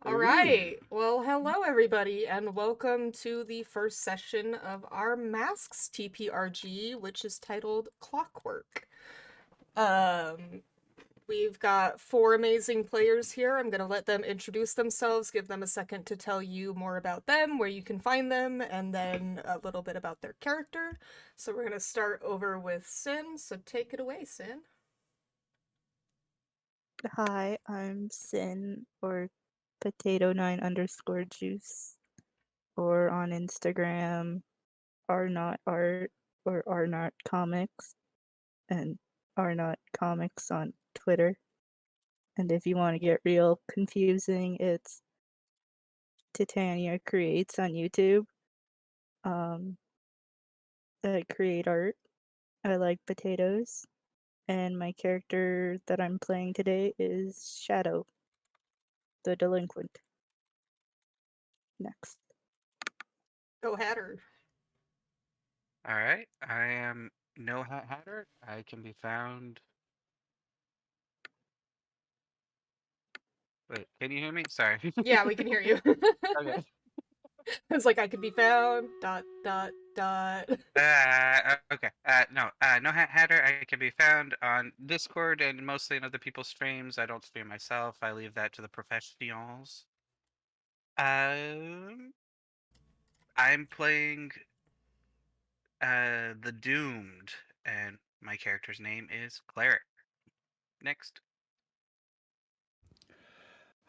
All right. Well, hello everybody, and welcome to the first session of our Masks TPRG, which is titled Clockwork. Um, we've got four amazing players here. I'm gonna let them introduce themselves, give them a second to tell you more about them, where you can find them, and then a little bit about their character. So we're gonna start over with Sin. So take it away, Sin. Hi, I'm Sin or potato9_juice or on Instagram are not art or are not comics and are not comics on Twitter. And if you want to get real confusing, it's Titania Creates on YouTube. I create art. I like potatoes. And my character that I'm playing today is Shadow, the delinquent. Next. Go Hatter. All right, I am No Hat Hatter. I can be found. Wait, can you hear me? Sorry. Yeah, we can hear you. Okay. It's like I could be found. Dot dot dot. Okay. No. No Hat Hatter. I can be found on Discord and mostly in other people's streams. I don't stream myself. I leave that to the professionals. Um, I'm playing the Doomed, and my character's name is Cleric. Next.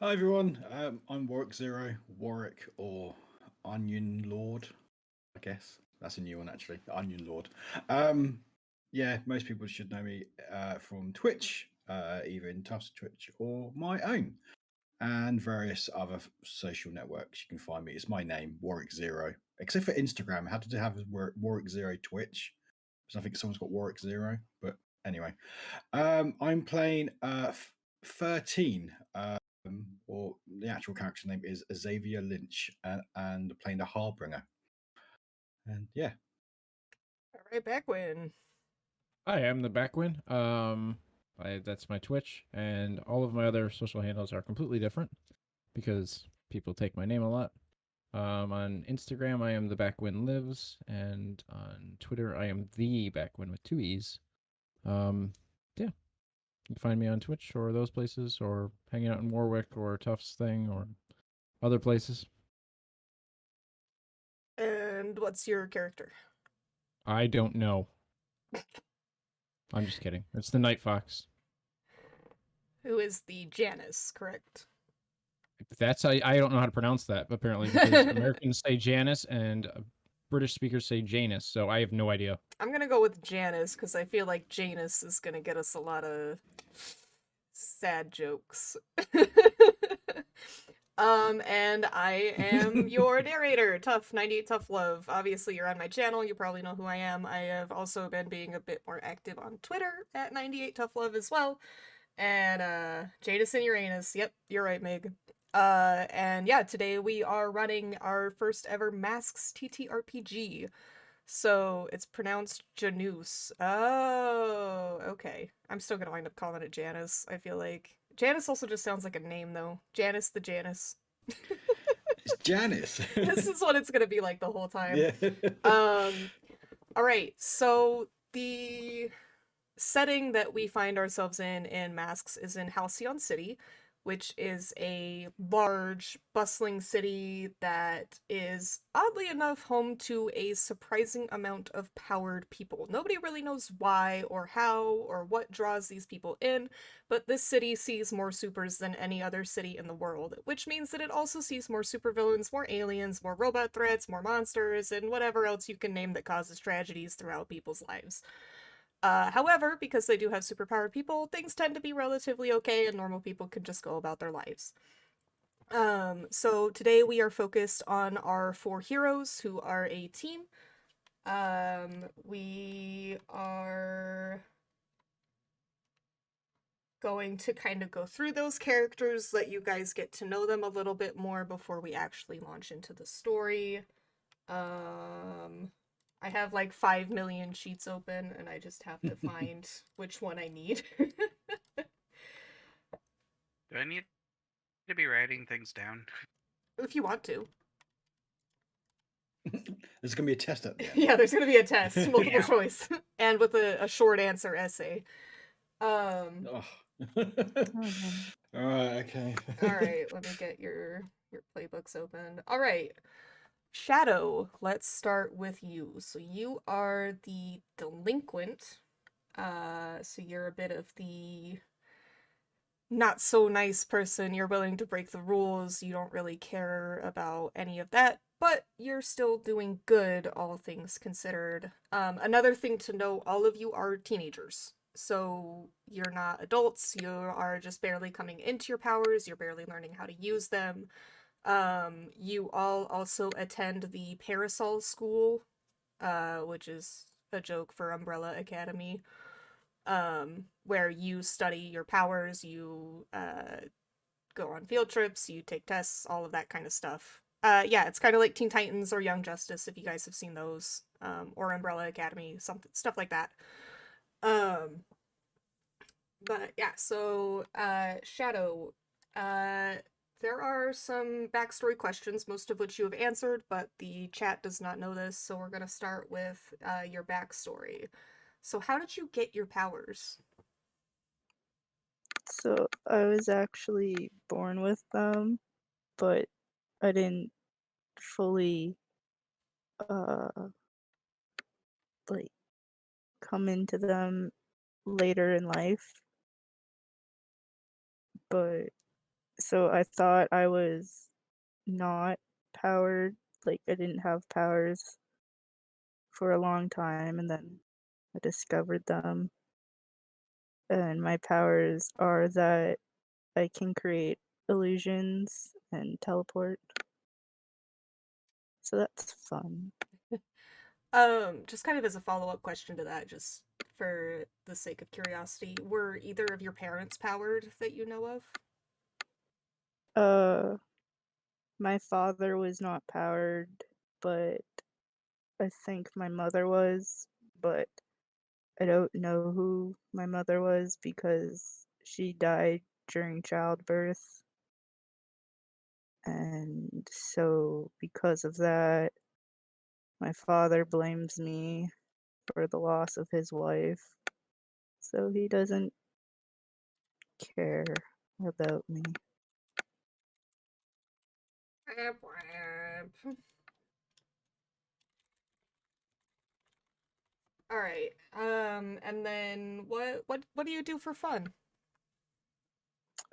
Hi everyone, I'm Warwick Zero, Warwick or Onion Lord, I guess. That's a new one actually, Onion Lord. Yeah, most people should know me from Twitch, either in Tufts Twitch or my own, and various other social networks. You can find me. It's my name, Warwick Zero. Except for Instagram, I had to have Warwick Zero Twitch, because I think someone's got Warwick Zero. But anyway, I'm playing 13. Or the actual character name is Xavier Lynch, and playing the Harbinger. And yeah, All right, Backwin. Hi, I'm the Backwin. That's my Twitch, and all of my other social handles are completely different because people take my name a lot. On Instagram, I am the Backwin Lives, and on Twitter, I am the Backwin with two E's. Yeah, you can find me on Twitch or those places, or hanging out in Warwick or Tufts thing or other places. And what's your character? I don't know. I'm just kidding. It's the Night Fox. Who is the Janice, correct? That's I don't know how to pronounce that apparently because Americans say Janice and British speakers say Janus, so I have no idea. I'm gonna go with Janice because I feel like Janus is gonna get us a lot of sad jokes. And I am your narrator, Tough98 Tough Love. Obviously, you're on my channel. You probably know who I am. I have also been being a bit more active on Twitter at 98 Tough Love as well. And Jadis and Uranus. Yep, you're right, Meg. And yeah, today we are running our first ever Masks TTRPG. So it's pronounced Janus. Oh, okay. I'm still gonna wind up calling it Janice, I feel like. Janice also just sounds like a name, though. Janice the Janice. it's Janice. This is what it's gonna be like the whole time. Yeah. Alright, so the setting that we find ourselves in Masks is in Halcyon City, which is a large, bustling city that is, oddly enough, home to a surprising amount of powered people. Nobody really knows why or how or what draws these people in, but this city sees more supers than any other city in the world, which means that it also sees more supervillains, more aliens, more robot threats, more monsters, and whatever else you can name that causes tragedies throughout people's lives. However, because they do have superpowered people, things tend to be relatively okay and normal people can just go about their lives. So today we are focused on our four heroes who are a team. We are going to kind of go through those characters, let you guys get to know them a little bit more before we actually launch into the story. I have like 5 million sheets open and I just have to find which one I need. Do I need to be writing things down? If you want to. There's gonna be a test at the end. Yeah, there's gonna be a test, multiple Yeah. choice, and with a short answer essay. Oh. All right. Okay. All right, let me get your playbooks open. All right, Shadow, let's start with you. So you are the delinquent. So you're a bit of the not so nice person. You're willing to break the rules. You don't really care about any of that, but you're still doing good, all things considered. Another thing to know, all of you are teenagers. So you're not adults. You are just barely coming into your powers. You're barely learning how to use them. You all also attend the Parasol School, which is a joke for Umbrella Academy, where you study your powers, you go on field trips, you take tests, all of that kind of stuff. Yeah, it's kind of like Teen Titans or Young Justice, if you guys have seen those, or Umbrella Academy, something stuff like that. But yeah, so Shadow, there are some backstory questions, most of which you have answered, but the chat does not know this, so we're gonna start with your backstory. So how did you get your powers? So I was actually born with them, but I didn't fully like come into them later in life. But so I thought I was not powered, like I didn't have powers for a long time, and then I discovered them. And my powers are that I can create illusions and teleport. So that's fun. Just kind of as a follow-up question to that, just for the sake of curiosity, were either of your parents powered that you know of? My father was not powered, but I think my mother was, but I don't know who my mother was because she died during childbirth. And so because of that, my father blames me for the loss of his wife. So he doesn't care about me. All right. And then what do you do for fun?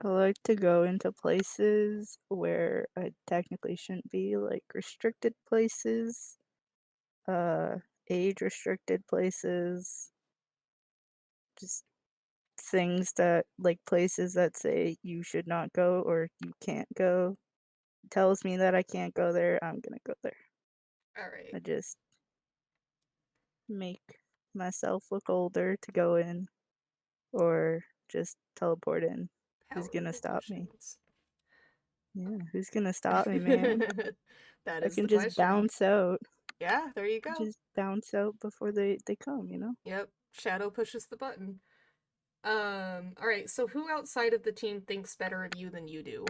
I like to go into places where I technically shouldn't be, like restricted places, age restricted places, just things that like places that say you should not go or you can't go. Tells me that I can't go there, I'm gonna go there. All right. I just make myself look older to go in or just teleport in. Who's Power gonna stop me? illusions. Yeah, who's gonna stop me, man? That I is can the just question. bounce out. Yeah, there you go. Just bounce out before they come, you know? Yep, Shadow pushes the button. All right, so who outside of the team thinks better of you than you do?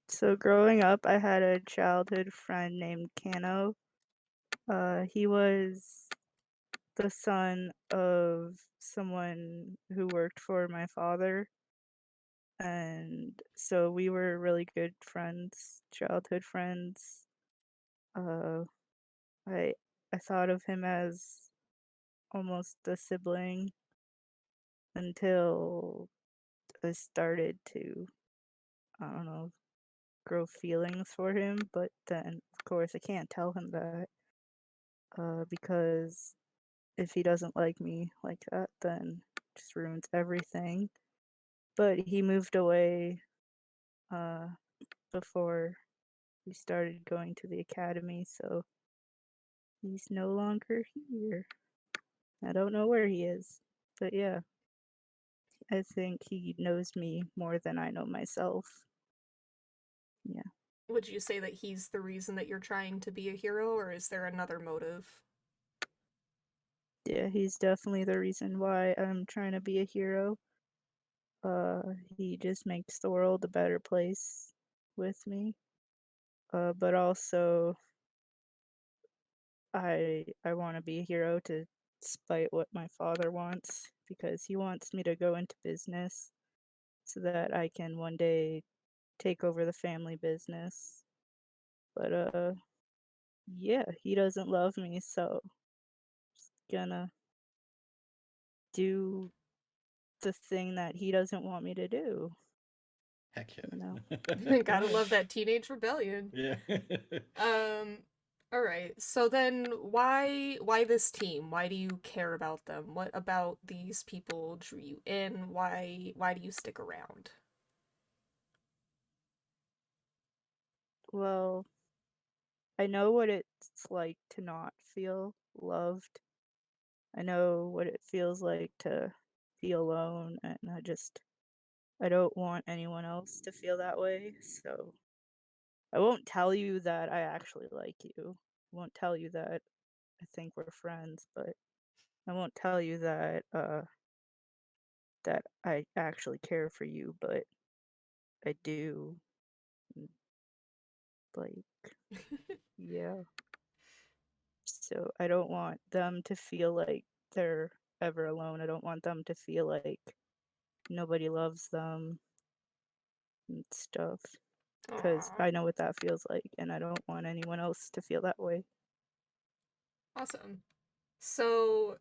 So growing up, I had a childhood friend named Kano. He was the son of someone who worked for my father. And so we were really good friends, childhood friends. Uh, I I thought of him as almost a sibling until I started to, I don't know, grow feelings for him. But then, of course, I can't tell him that because if he doesn't like me like that, then it just ruins everything. But he moved away uh, before we started going to the academy, so he's no longer here. I don't know where he is, but yeah, I think he knows me more than I know myself. Yeah. Would you say that he's the reason that you're trying to be a hero, or is there another motive? Yeah, he's definitely the reason why I'm trying to be a hero. He just makes the world a better place with me. But also I want to be a hero to spite what my father wants, because he wants me to go into business so that I can one day take over the family business. But yeah, he doesn't love me, so just gonna do the thing that he doesn't want me to do. Heck yeah. You know? Gotta love that teenage rebellion. Yeah. All right. So then why this team? Why do you care about them? What about these people drew you in? Why do you stick around? Well, I know what it's like to not feel loved. I know what it feels like to be alone, and I don't want anyone else to feel that way. So I won't tell you that I actually like you. I won't tell you that I think we're friends, but I won't tell you that that I actually care for you, but I do. and, Like, yeah. So I don't want them to feel like they're ever alone. I don't want them to feel like nobody loves them and stuff, because Aw, I know what that feels like, and I don't want anyone else to feel that way. awesome. So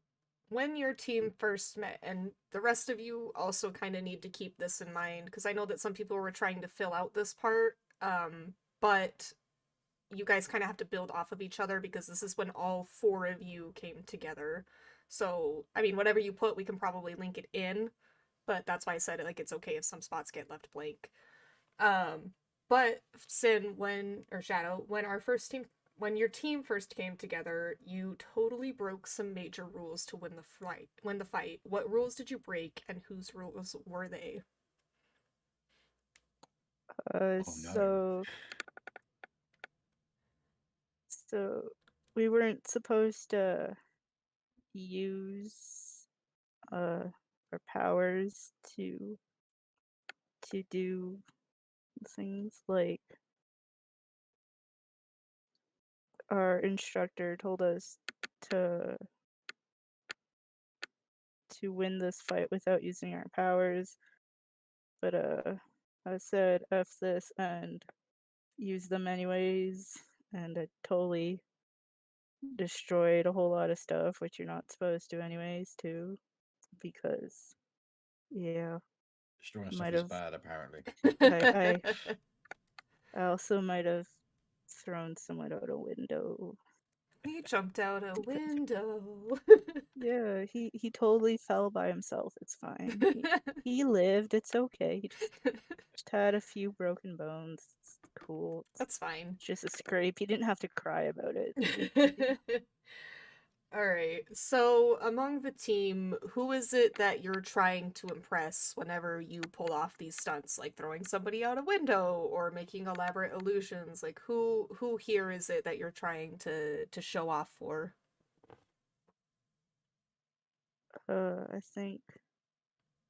when your team first met, and the rest of you also kind of need to keep this in mind, because I know that some people were trying to fill out this part, but you guys kind of have to build off of each other, because this is when all four of you came together. So, I mean, whatever you put, we can probably link it in, but that's why I said it, like, it's okay if some spots get left blank. But Sin, Shadow, when your team first came together, you totally broke some major rules to win the fight. What rules did you break, and whose rules were they? Oh no. So we weren't supposed to use our powers to do things. Like, our instructor told us to win this fight without using our powers, but I said F this and use them anyways, and I totally destroyed a whole lot of stuff, which you're not supposed to anyways, too, because yeah, Destroying stuff might is have bad, apparently. I also might have thrown someone out a window. We jumped out a Because window. yeah, he totally fell by himself. It's fine. He lived. It's okay. He just had a few broken bones. It's cool. That's fine. It's just a scrape. He didn't have to cry about it. All right. So, among the team, who is it that you're trying to impress whenever you pull off these stunts, like throwing somebody out a window or making elaborate illusions? Like, who here is it that you're trying to show off for? I think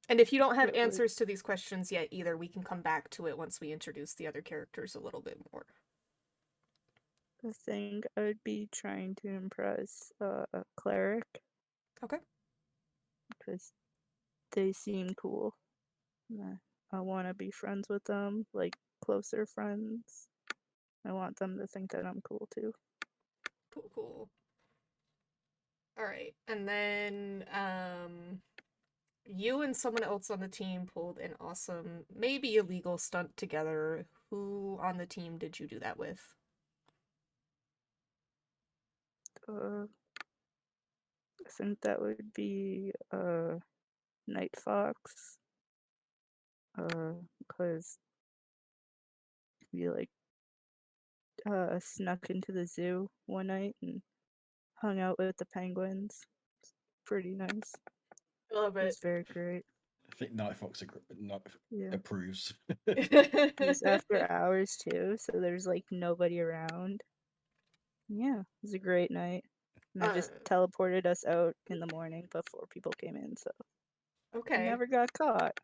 And if you don't have it would. answers to these questions yet either, we can come back to it once we introduce the other characters a little bit more. I think I would be trying to impress a cleric, Okay. because they seem cool. I want to be friends with them, like closer friends. I want them to think that I'm cool too. Cool, cool. All right. And then you and someone else on the team pulled an awesome, maybe illegal stunt together. Who on the team did you do that with? I think that would be Night Fox. Because we snuck into the zoo one night and hung out with the penguins. It's pretty nice. I love It was very great. I think Night Fox Yeah. approves. It was after hours too, so there's like nobody around. Yeah, it was a great night. And I just teleported us out in the morning before people came in, so we Okay. never got caught.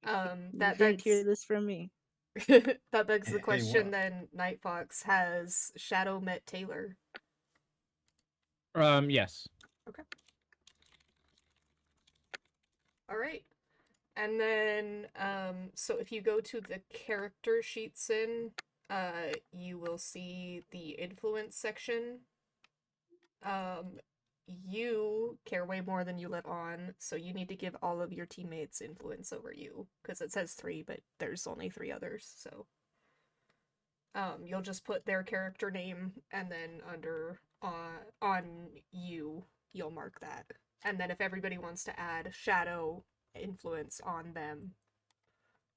You That didn't hear begs this from me. that begs the Hey, question what? then, Night Fox, has Shadow met Taylor? Yes. Okay. All right. And then, so if you go to the character sheets you will see the influence section. You care way more than you let on, so you need to give all of your teammates influence over you, because it says 3, but there's only 3 others, so. You'll just put their character name, and then under, on you, you'll mark that. And then if everybody wants to add shadow influence on them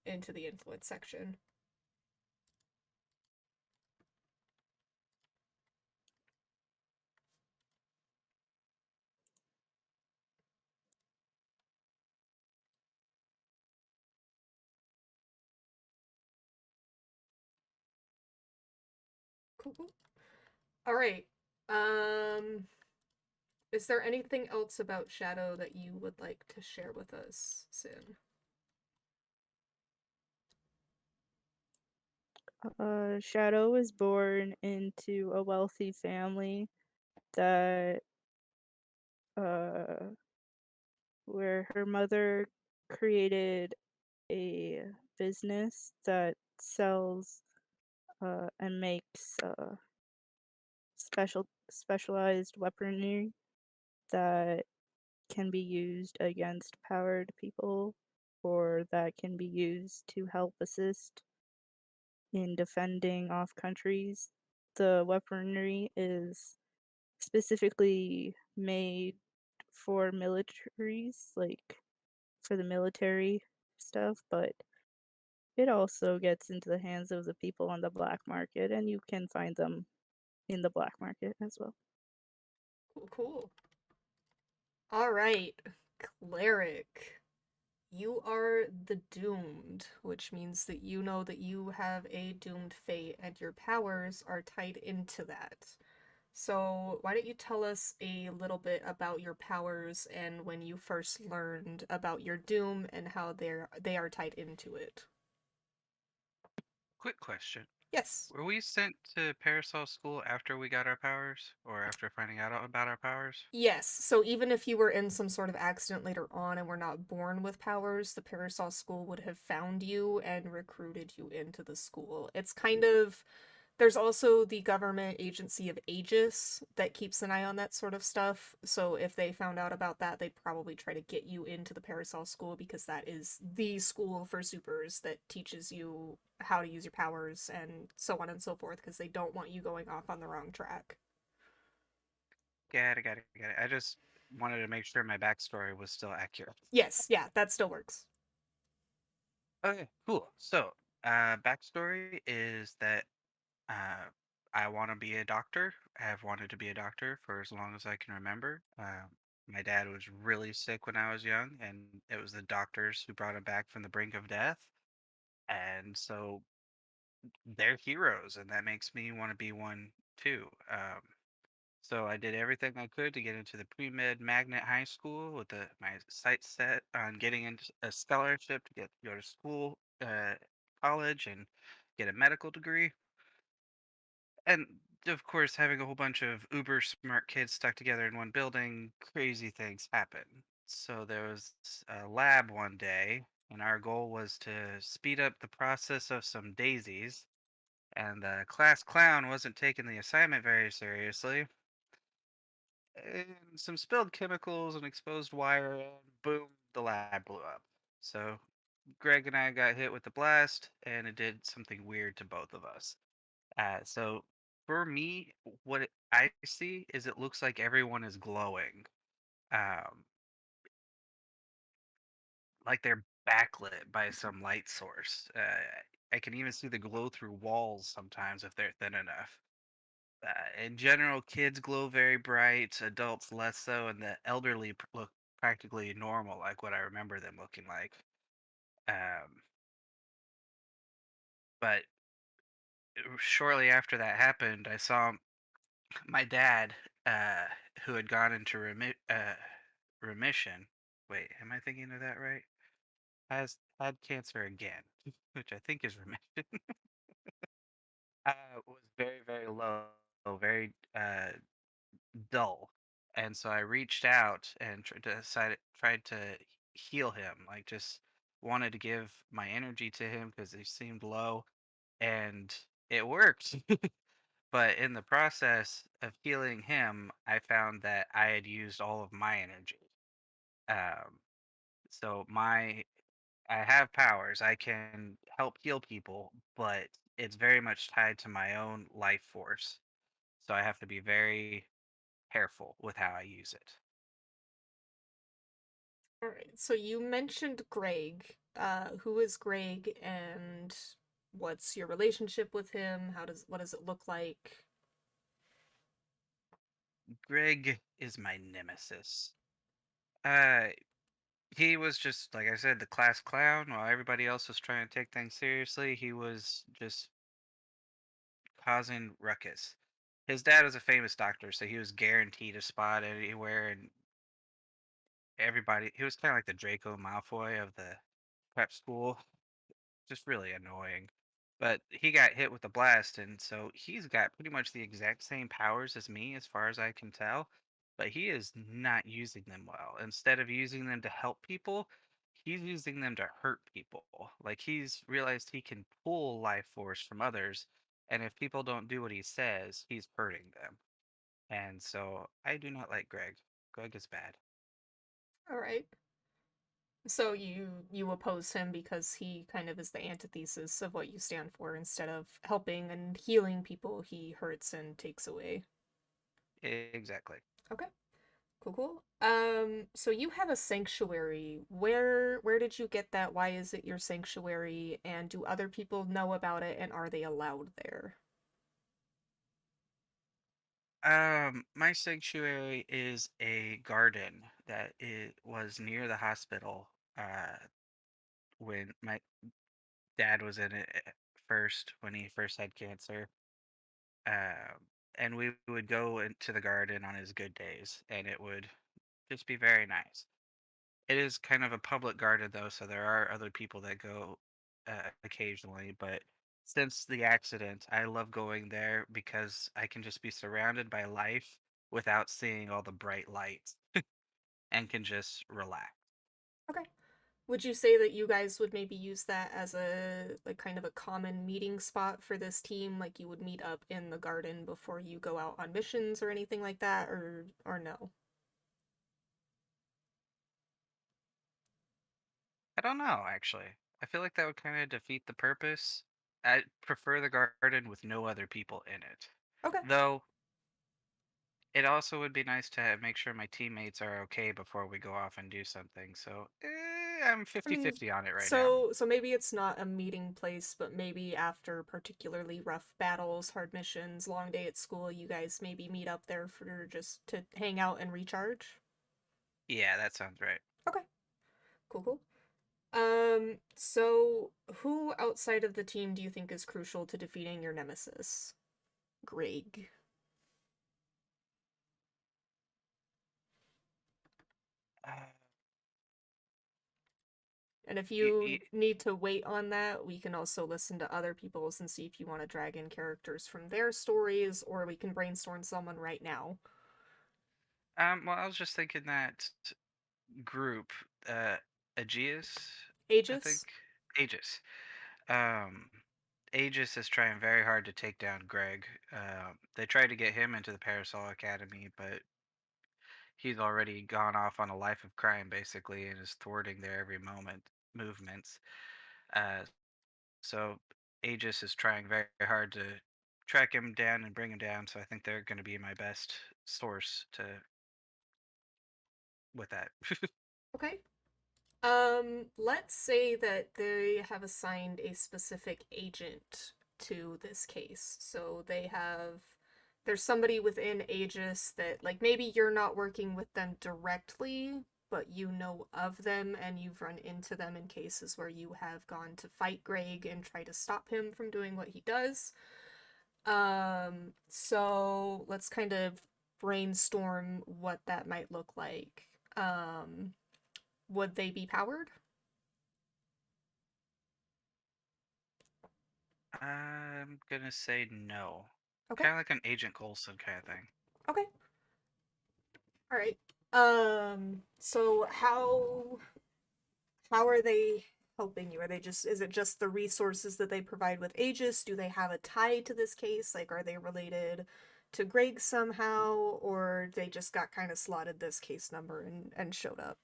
into the influence section. Cool. All right. Um, is there anything else about Shadow that you would like to share with us, Sin? Shadow was born into a wealthy family that where her mother created a business that sells and makes specialized weaponry that can be used against powered people or that can be used to help assist in defending off countries. The weaponry is specifically made for militaries, like for the military stuff, but it also gets into the hands of the people on the black market, and you can find them in the black market as well. Cool, cool. All right, Cleric. You are the doomed, which means that you know that you have a doomed fate and your powers are tied into that. So, why don't you tell us a little bit about your powers and when you first learned about your doom and how they are tied into it? Quick question. Yes. Were we sent to Parasol School after we got our powers? Or after finding out about our powers? Yes. So even if you were in some sort of accident later on and were not born with powers, the Parasol School would have found you and recruited you into the school. It's kind of there's also the government agency of Aegis that keeps an eye on that sort of stuff. So if they found out about that, they'd probably try to get you into the Parasol School because that is the school for supers that teaches you how to use your powers and so on and so forth because they don't want you going off on the wrong track. Got it, got it, got it. I just wanted to make sure my backstory was still accurate. Yes, yeah, that still works. Okay, cool. So, backstory is that uh, I want to be a doctor. I have wanted to be a doctor for as long as I can remember. My dad was really sick when I was young, and it was the doctors who brought him back from the brink of death. And so they're heroes, and that makes me want to be one too. So I did everything I could to get into the pre-med magnet high school with my sights set on getting into a scholarship to go to school, college, and get a medical degree. And of course, having a whole bunch of uber smart kids stuck together in one building, crazy things happen. So there was a lab one day, and our goal was to speed up the process of some daisies. And the class clown wasn't taking the assignment very seriously. And some spilled chemicals and exposed wire, and boom, the lab blew up. So Greg and I got hit with the blast, and it did something weird to both of us. So for me, I see is it looks like everyone is glowing, um, like they're backlit by some light source. I can even see the glow through walls sometimes if they're thin enough. In general, kids glow very bright, adults less so, and the elderly look practically normal, like what I remember them looking like. Um, but shortly after that happened, I saw my dad, uh, who had gone into remission. Wait, am I thinking of that right? had cancer again, which I think is remission, was very, very low, very dull. And so I reached out and tried to heal him, like just wanted to give my energy to him because he seemed low, and it worked. But in the process of healing him, I found that I had used all of my energy. Um, so I have powers. I can help heal people, but it's very much tied to my own life force. So I have to be very careful with how I use it. All right. So you mentioned Greg. Who is Greg, and what's your relationship with him? What does it look like? Greg is my nemesis. Uh, he was just, like I said, the class clown while everybody else was trying to take things seriously. He was just causing ruckus. His dad was a famous doctor, so he was guaranteed a spot anywhere, and everybody. He was kind of like the Draco Malfoy of the prep school, just really annoying. But he got hit with a blast, and so he's got pretty much the exact same powers as me, as far as I can tell. But he is not using them well. Instead of using them to help people, he's using them to hurt people. Like he's realized he can pull life force from others, and if people don't do what he says, he's hurting them. And so I do not like Greg. Greg is bad. All right. So you oppose him because he kind of is the antithesis of what you stand for. Instead of helping and healing people, he hurts and takes away. Exactly. Okay. Cool, cool. So you have a sanctuary. Where did you get that? Why is it your sanctuary? And do other people know about it, and are they allowed there? My sanctuary is a garden that it was near the hospital when my dad was in it first, when he first had cancer. And we would go into the garden on his good days, and it would just be very nice. It is kind of a public garden, though, so there are other people that go occasionally. But since the accident, I love going there because I can just be surrounded by life without seeing all the bright lights and can just relax. Okay. Would you say that you guys would maybe use that as a like kind of a common meeting spot for this team? Like you would meet up in the garden before you go out on missions or anything like that, or no? I don't know, actually. I feel like that would kind of defeat the purpose. I prefer the garden with no other people in it. Okay. Though it also would be nice to make sure my teammates are okay before we go off and do something. So I'm I mean, 50-50 on it right now. so maybe it's not a meeting place, but maybe after particularly rough battles, hard missions, long day at school, you guys maybe meet up there for just to hang out and recharge. Yeah, that sounds right. Okay, cool, cool. So who outside of the team do you think is crucial to defeating your nemesis? Greg. Uh, And if y- you y- need to wait on that, we can also listen to other people's and see if you want to drag in characters from their stories, or we can brainstorm someone right now. well, I was just thinking that group, uh, Aegeus, I think. Aegis? Aegis. Um, Aegis is trying very hard to take down Greg. They tried to get him into the Parasol Academy, but he's already gone off on a life of crime, basically, and is thwarting their every movements. Uh, so Aegis is trying very hard to track him down and bring him down. So I think they're going to be my best source to with that. Okay. Let's say that they have assigned a specific agent to this case. So there's somebody within Aegis that, like, maybe you're not working with them directly, but you know of them and you've run into them in cases where you have gone to fight Greg and try to stop him from doing what he does. So let's kind of brainstorm what that might look like. Would they be powered? I'm gonna say no. Okay. Kind of like an Agent Coulson kind of thing. Okay. All right. So how are they helping you? Are they just is it just the resources that they provide with Aegis? Do they have a tie to this case? Like, are they related to Greg somehow, or they just got kind of slotted this case number and showed up?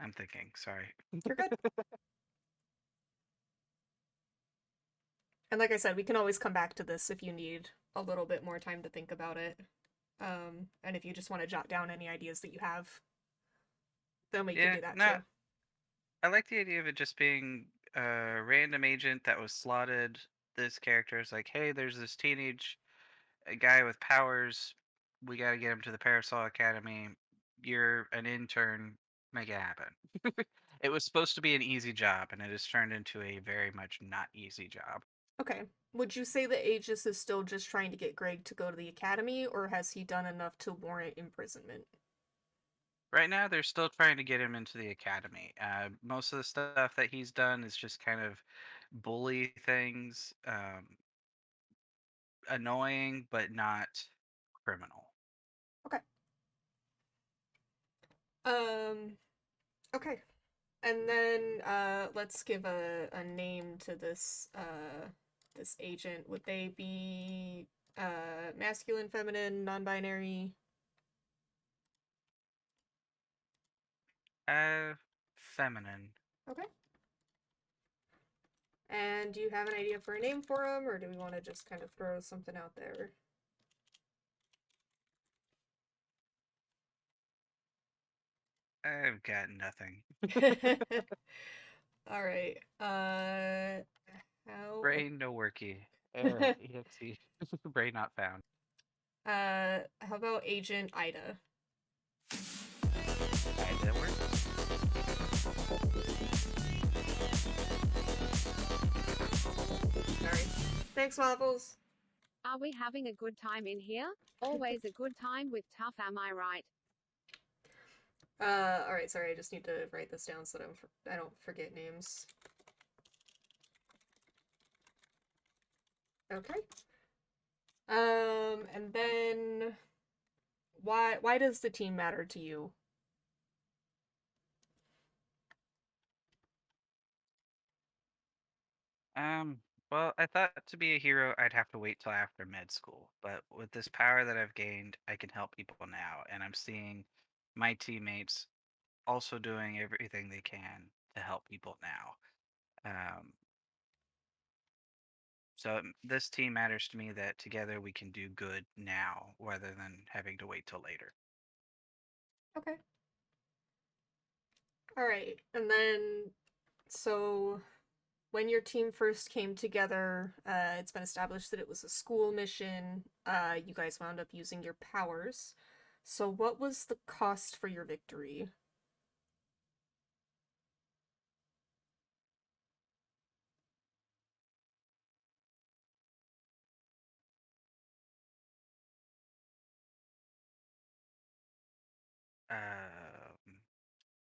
I'm thinking. Sorry. You're good. And like I said, we can always come back to this if you need a little bit more time to think about it. And if you just want to jot down any ideas that you have, then we can Yeah. do that No. too. I like the idea of it just being a random agent that was slotted. This character is like, hey, there's this teenage guy with powers. We got to get him to the Parasol Academy. You're an intern. Make it happen. It was supposed to be an easy job, and it has turned into a very much not easy job. Okay. Would you say that Aegis is still just trying to get Greg to go to the academy, or has he done enough to warrant imprisonment? Right now, they're still trying to get him into the academy. Most of the stuff that he's done is just kind of bully things, annoying, but not criminal. Okay. Um, okay. And then let's give a name to this agent. Would they be masculine, feminine, non-binary? Feminine. Okay. And do you have an idea for a name for him, or do we want to just kind of throw something out there? I've got nothing. All right. How? Brain no worky. EXE. Brain not found. How about Agent Ida? That works. Sorry. Thanks, Waffles. Are we having a good time in here? Always a good time with Tough, am I right? All right. Sorry, I just need to write this down so that I don't forget names. Okay. And then why does the team matter to you? Well, I thought to be a hero, I'd have to wait till after med school. But with this power that I've gained, I can help people now. And I'm seeing my teammates also doing everything they can to help people now. So this team matters to me that together we can do good now rather than having to wait till later. Okay. All right. And then so when your team first came together, it's been established that it was a school mission. You guys wound up using your powers. So what was the cost for your victory? Um,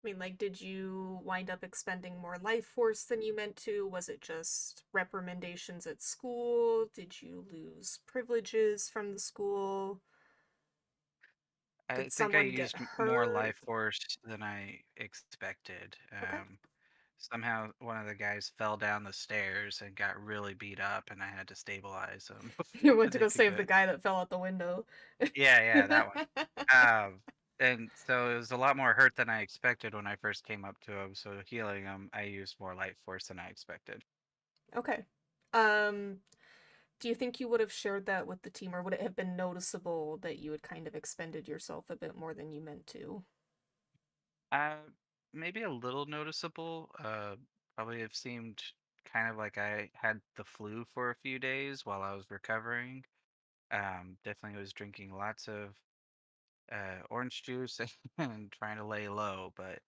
I mean, like, did you wind up expending more life force than you meant to? Was it just reprimandations at school? Did you lose privileges from the school? I Did think I someone get used more hurt? life force than I expected. Okay. Somehow one of the guys fell down the stairs and got really beat up, and I had to stabilize him You went before to they go could save go. the guy that fell out the window. Yeah, that one. And so it was a lot more hurt than I expected when I first came up to him. So healing him, I used more life force than I expected. Okay. Um, do you think you would have shared that with the team, or would it have been noticeable that you had kind of expended yourself a bit more than you meant to? Uh, Maybe a little noticeable. Probably have seemed kind of like I had the flu for a few days while I was recovering. Definitely was drinking lots of orange juice and trying to lay low, but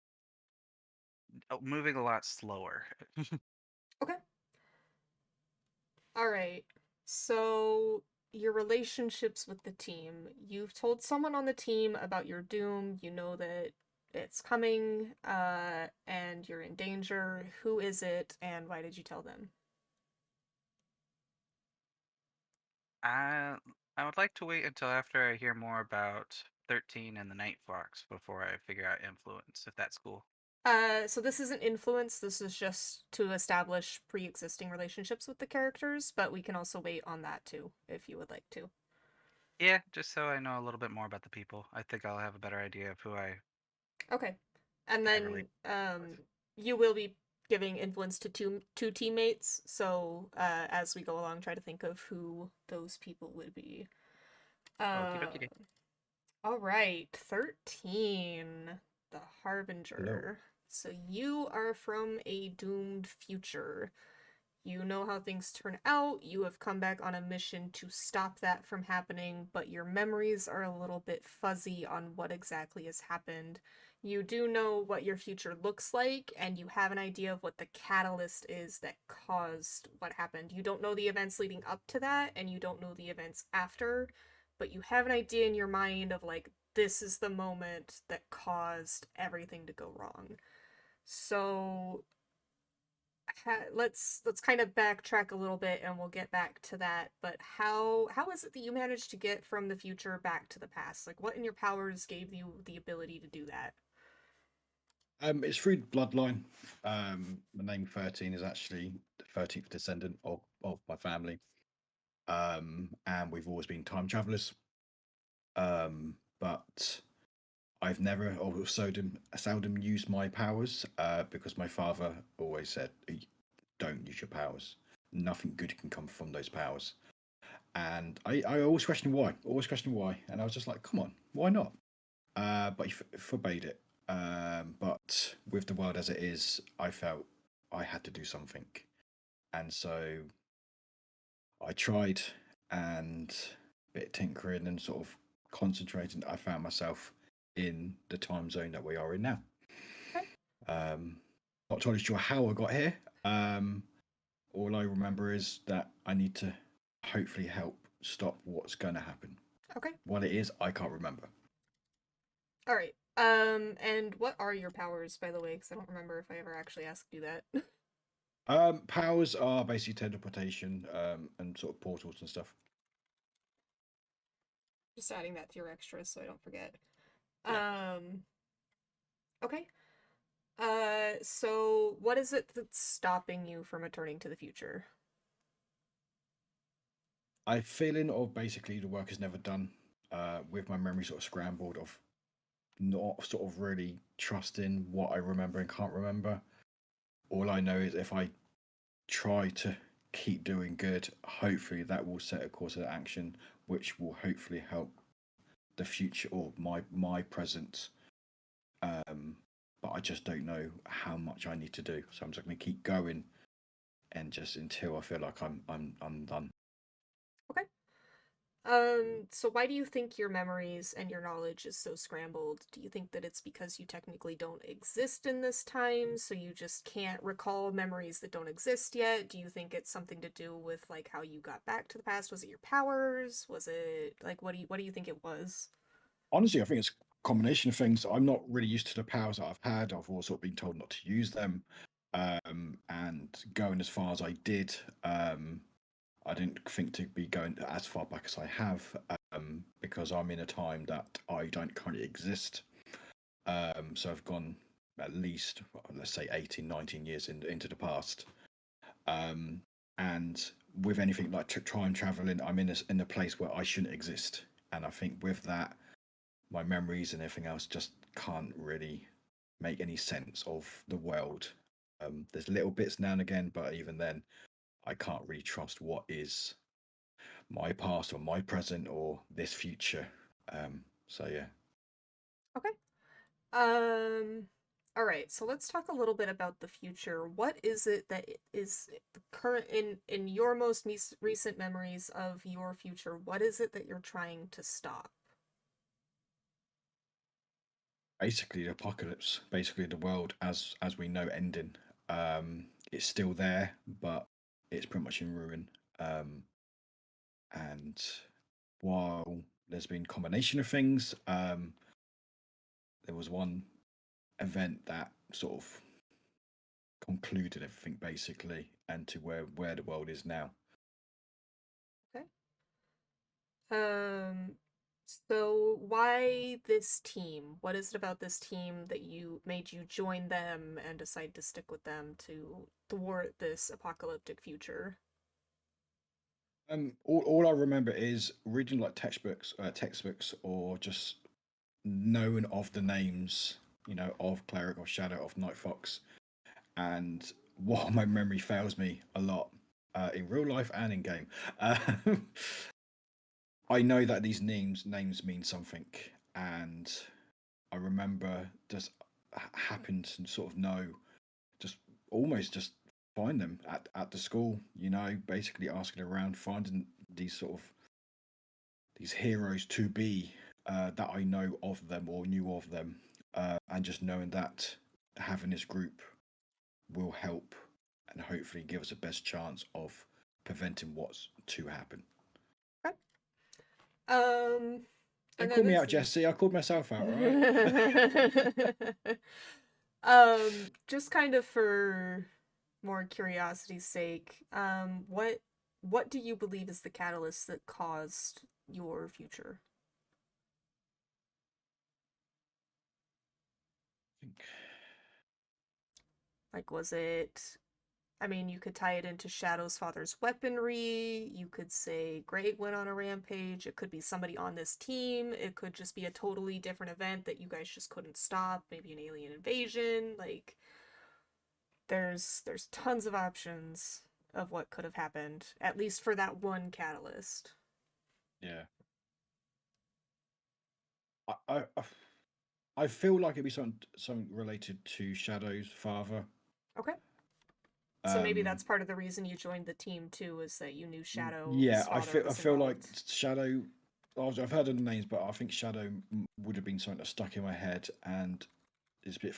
moving a lot slower. Okay. All right. So, your relationships with the team. You've told someone on the team about your doom. You know that it's coming, and you're in danger. Who is it, and why did you tell them? I I would like to wait until after I hear more about 13 and the Night Fox before I figure out influence, if that's cool. So this isn't influence, this is just to establish pre-existing relationships with the characters, but we can also wait on that too, if you would like to. Yeah, just so I know a little bit more about the people. I think I'll have a better idea of who I Okay. And I relate then with. you will be giving influence to two teammates, so as we go along try to think of who those people would be. Okie Uh dokie. all right, 13, the Hello. Harbinger. So you are from a doomed future. You know how things turn out. You have come back on a mission to stop that from happening, but your memories are a little bit fuzzy on what exactly has happened. You do know what your future looks like, and you have an idea of what the catalyst is that caused what happened. You don't know the events leading up to that, and you don't know the events after, but you have an idea in your mind of like, this is the moment that caused everything to go wrong. So let's kind of backtrack a little bit and we'll get back to that. But how is it that you managed to get from the future back to the past? Like, what in your powers gave you the ability to do that? It's through bloodline. The name 13 is actually the 13th descendant of my family. And we've always been time travelers. But I've never or seldom used my powers because my father always said, don't use your powers. Nothing good can come from those powers. And I always questioned why. Always questioned why. And I was just like, come on, why not? But he forbade it. But with the world as it is, I felt I had to do something. And so I tried and a bit of tinkering and sort of concentrating. I found myself in the time zone that we are in now. Okay. Not totally sure how I got here. All I remember is that I need to hopefully help stop what's going to happen. Okay. What it is, I can't remember. All right. And what are your powers, by the way? Because I don't remember if I ever actually asked you that. Powers are basically teleportation, and sort of portals and stuff. Just adding that to your extras so I don't forget. Yeah. Okay. So what is it that's stopping you from returning to the future? I feeling of basically the work is never done. With my memory sort of scrambled of not sort of really trusting what I remember and can't remember. All I know is if I try to keep doing good, hopefully that will set a course of action, which will hopefully help the future or my present. But I just don't know how much I need to do. So I'm just going to keep going, and just until I feel like I'm done. Okay. So why do you think your memories and your knowledge is so scrambled? Do you think that it's because you technically don't exist in this time, so you just can't recall memories that don't exist yet? Do you think it's something to do with like how you got back to the past? Was it your powers? Was it like what do you think it was? Honestly, I think it's a combination of things. I'm not really used to the powers that I've had. I've also been told not to use them. And going as far as I did, I didn't think to be going as far back as I have, because I'm in a time that I don't currently exist. So I've gone at least, let's say, 18, 19 years into the past. Um, and with anything like time traveling, I'm in a place where I shouldn't exist. And I think with that, my memories and everything else just can't really make any sense of the world. There's little bits now and again, but even then, I can't really trust what is my past or my present or this future. So yeah. Okay. Um, all right, so let's talk a little bit about the future. What is it that is the current in your most recent memories of your future? What is it that you're trying to stop? Basically the apocalypse, basically the world as we know ending. It's still there, but it's pretty much in ruin. And while there's been a combination of things, there was one event that sort of concluded everything basically, and to where the world is now. Um, so why this team? What is it about this team that made you join them and decide to stick with them to thwart this apocalyptic future? All I remember is reading like textbooks, or just knowing of the names, of Cleric, of Shadow, of Night Fox, and what my memory fails me a lot, in real life and in game. I know that these names mean something, and I remember just happened to sort of know, just almost just find them at the school, basically asking around, finding these heroes to be, that I know of them or knew of them, and just knowing that having this group will help and hopefully give us the best chance of preventing what's to happen. Okay. Don't call me out, Jesse. I called myself out, right? Just kind of for more curiosity's sake, what do you believe is the catalyst that caused your future? Like, was it, I mean, you could tie it into Shadow's father's weaponry, you could say Greg went on a rampage, it could be somebody on this team, it could just be a totally different event that you guys just couldn't stop, maybe an alien invasion, like, there's tons of options of what could have happened, at least for that one catalyst. Yeah. I feel like it'd be something related to Shadow's father. Okay. So maybe that's Um, part of the reason you joined the team too, is that you knew Shadow's yeah, father I was feel like involved. Shadow. I've heard of the names, but I think Shadow would have been something that stuck in my head, and it's a bit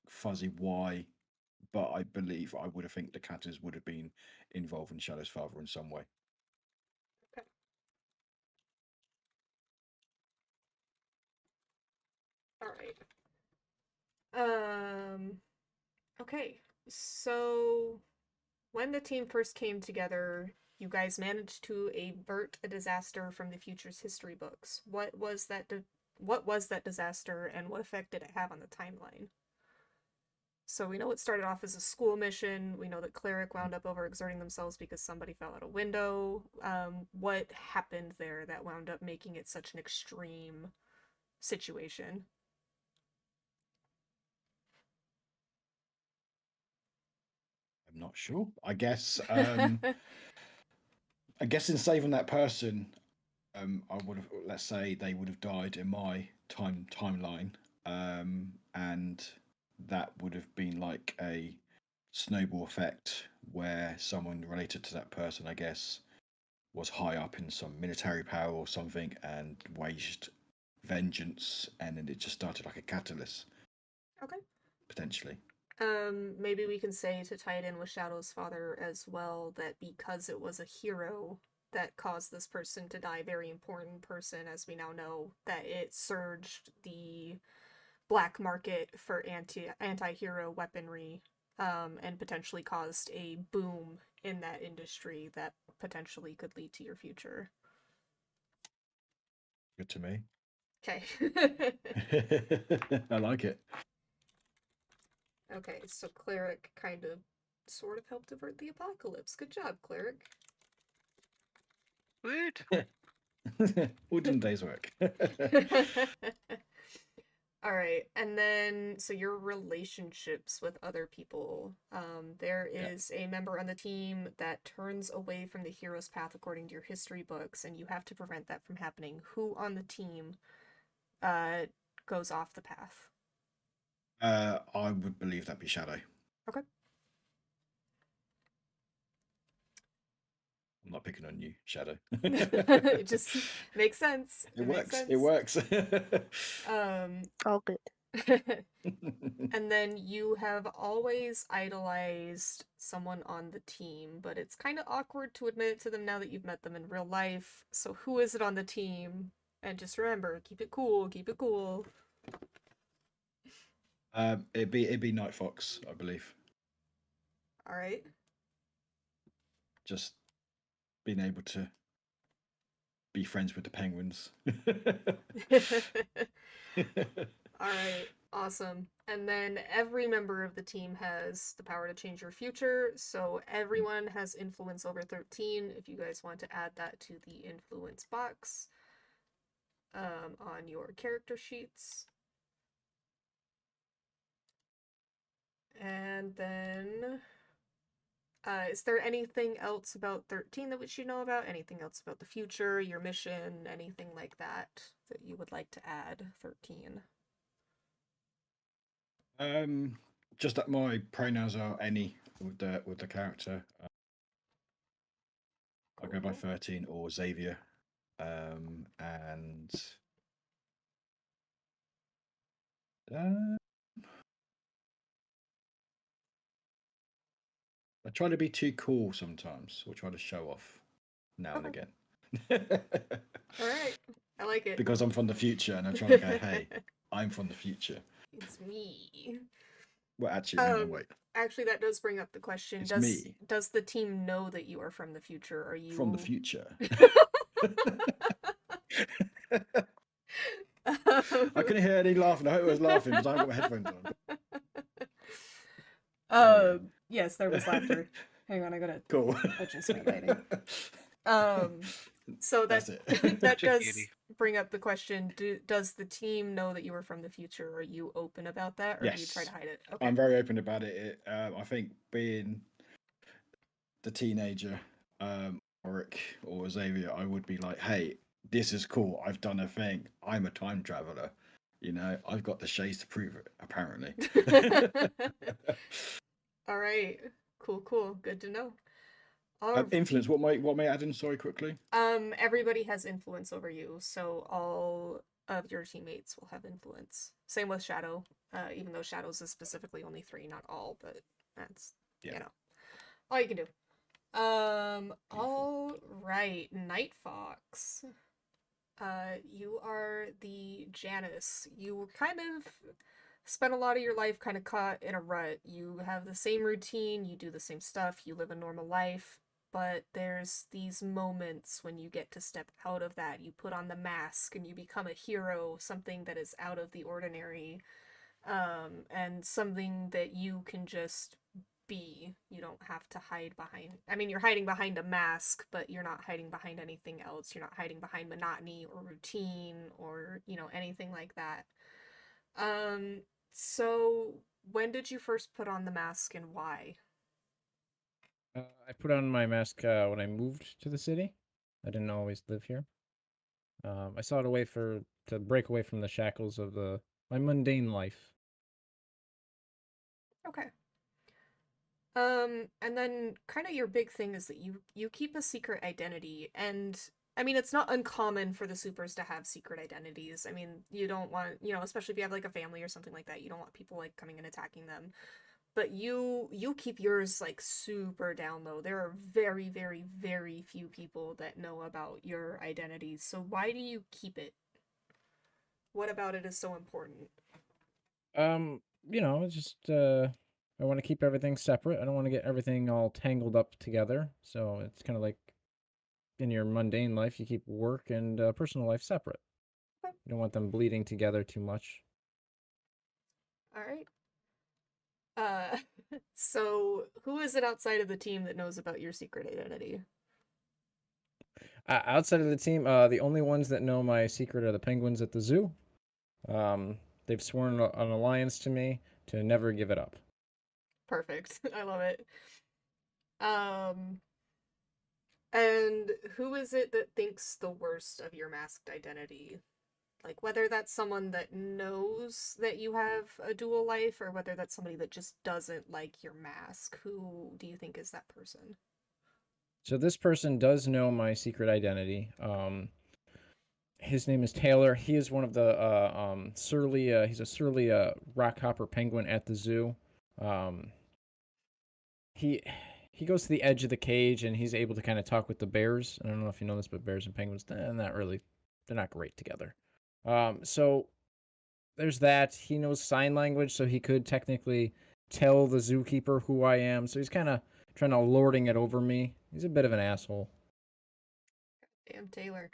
fuzzy why. But I believe I would have think the Catters would have been involved in Shadow's father in some way. Okay. All right. Okay. So when the team first came together, you guys managed to avert a disaster from the future's history books. What was that disaster, and what effect did it have on the timeline? So we know it started off as a school mission. We know that Cleric wound up overexerting themselves because somebody fell out a window. What happened there that wound up making it such an extreme situation? I'm not sure. I guess. I guess in saving that person, I would have, let's say, they would have died in my timeline, and that would have been like a snowball effect where someone related to that person, I guess, was high up in some military power or something and waged vengeance, and then it just started like a catalyst, Okay. potentially. Maybe we can say, to tie it in with Shadow's father as well, that because it was a hero that caused this person to die, very important person, as we now know, that it surged the black market for anti-hero weaponry, and potentially caused a boom in that industry that potentially could lead to your future. Good to me. Okay. I like it. Okay, so Cleric kind of sort of helped avert the apocalypse. Good job, Cleric. Sweet. All done day's work. All right, and then so your relationships with other people. There Yeah. is a member on the team that turns away from the hero's path according to your history books, and you have to prevent that from happening. Who on the team goes off the path? I would believe that'd be Shadow. Okay. I'm not picking on you, Shadow. It just makes sense. It Makes works. sense. It works. All good. And then you have always idolized someone on the team, but it's kind of awkward to admit it to them now that you've met them in real life. So who is it on the team? And just remember, keep it cool, keep it cool. It'd be Night Fox, I believe. All right. Just being able to be friends with the penguins. All right. Awesome. And then every member of the team has the power to change your future. So everyone has influence over 13. If you guys want to add that to the influence box on your character sheets. And then, is there anything else about 13 that we should know about? Anything else about the future, your mission, anything like that that you would like to add, 13? Just that my pronouns are any with the character. I go by 13 or Xavier, and I try to be too cool sometimes, or try to show off now and again. All right, I like it. Because I'm from the future, and I'm trying to go, hey, I'm from the future. It's me. Well, actually, hang on, wait. Actually, that does bring up the question. It's me. Does the team know that you are from the future? Are you From the future? I couldn't hear any laughing. I hope it was laughing because I haven't got my headphones on. Yes, there was laughter. Hang on, I gotta cool. adjust my lighting. So That's it. that does bring up the question: does the team know that you are from the future? Are you open about that, or yes. do you try to hide it? Okay. I'm very open about it. I think being the teenager, Warwick or Xavier, I would be like, hey, this is cool. I've done a thing. I'm a time traveler. You know, I've got the shades to prove it, apparently. All right. Cool. Good to know. Influence. What may I add in? Sorry, quickly. Everybody has influence over you, so all of your teammates will have influence. Same with Shadow, even though Shadow's is specifically only 3, not all, but that's you know all you can do. All right, Night Fox. You are the Janus. You kind of spent a lot of your life kind of caught in a rut. You have the same routine, you do the same stuff, you live a normal life, but there's these moments when you get to step out of that. You put on the mask and you become a hero, something that is out of the ordinary, and something that you can just be. You don't have to hide behind. I mean, you're hiding behind a mask, but you're not hiding behind anything else. You're not hiding behind monotony or routine or, anything like that. So when did you first put on the mask and why? I put on my mask when I moved to the city. I didn't always live here. I saw it a way to break away from the shackles of my mundane life. Okay. And then kind of your big thing is that you keep a secret identity, and I mean, it's not uncommon for the supers to have secret identities. I mean, you don't want, especially if you have like a family or something like that, you don't want people like coming and attacking them. But you keep yours like super down low. There are very, very, very few people that know about your identity. So why do you keep it? What about it is so important? It's just I want to keep everything separate. I don't want to get everything all tangled up together. So it's kind of like in your mundane life, you keep work and personal life separate. Okay. You don't want them bleeding together too much. All right. So who is it outside of the team that knows about your secret identity? Outside of the team, the only ones that know my secret are the penguins at the zoo. They've sworn an alliance to me to never give it up. Perfect. I love it. And who is it that thinks the worst of your masked identity? Like, whether that's someone that knows that you have a dual life, or whether that's somebody that just doesn't like your mask. Who do you think is that person? So this person does know my secret identity. His name is Taylor. He is one of the surly. He's a surly rockhopper penguin at the zoo. He goes to the edge of the cage and he's able to kind of talk with the bears. I don't know if you know this, but bears and penguins, they're not great together. So there's that. He knows sign language, so he could technically tell the zookeeper who I am. So he's kind of trying to lording it over me. He's a bit of an asshole. Damn Taylor.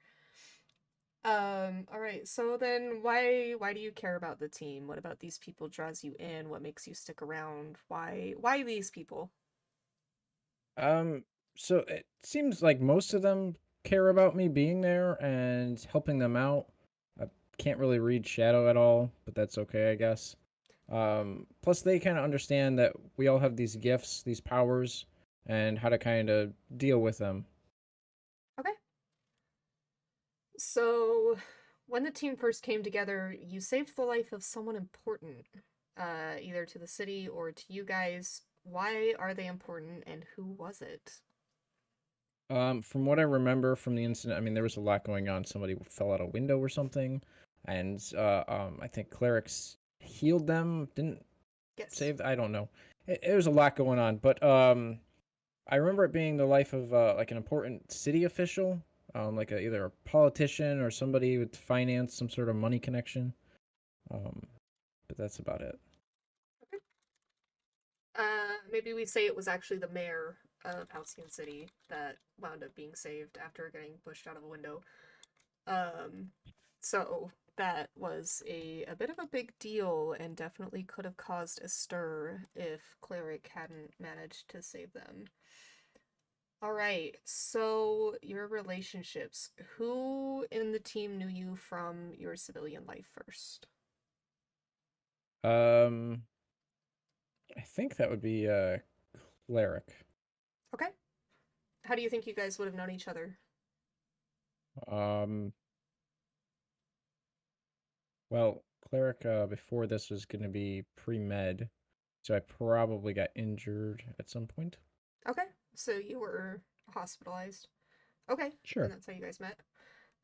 All right. So then why do you care about the team? What about these people draws you in? What makes you stick around? Why these people? So it seems like most of them care about me being there and helping them out. I can't really read Shadow at all, but that's okay, I guess. Plus they kind of understand that we all have these gifts, these powers, and how to kind of deal with them. Okay. So when the team first came together, you saved the life of someone important, either to the city or to you guys. Why are they important and who was it? From what I remember from the incident, I mean, there was a lot going on. Somebody fell out a window or something, and I think clerics healed them. Didn't Yes. save. I don't know. It was a lot going on, but I remember it being the life of like an important city official, like either a politician or somebody with finance, some sort of money connection. Um, but that's about it. Maybe we say it was actually the mayor of Halcyon City that wound up being saved after getting pushed out of a window. So that was a bit of a big deal and definitely could have caused a stir if Cleric hadn't managed to save them. Alright, so your relationships. Who in the team knew you from your civilian life first? Um, I think that would be cleric. Okay. How do you think you guys would have known each other? Um, well, cleric before this was going to be pre-med, so I probably got injured at some point. Okay, so you were hospitalized. Okay, Sure. and that's how you guys met.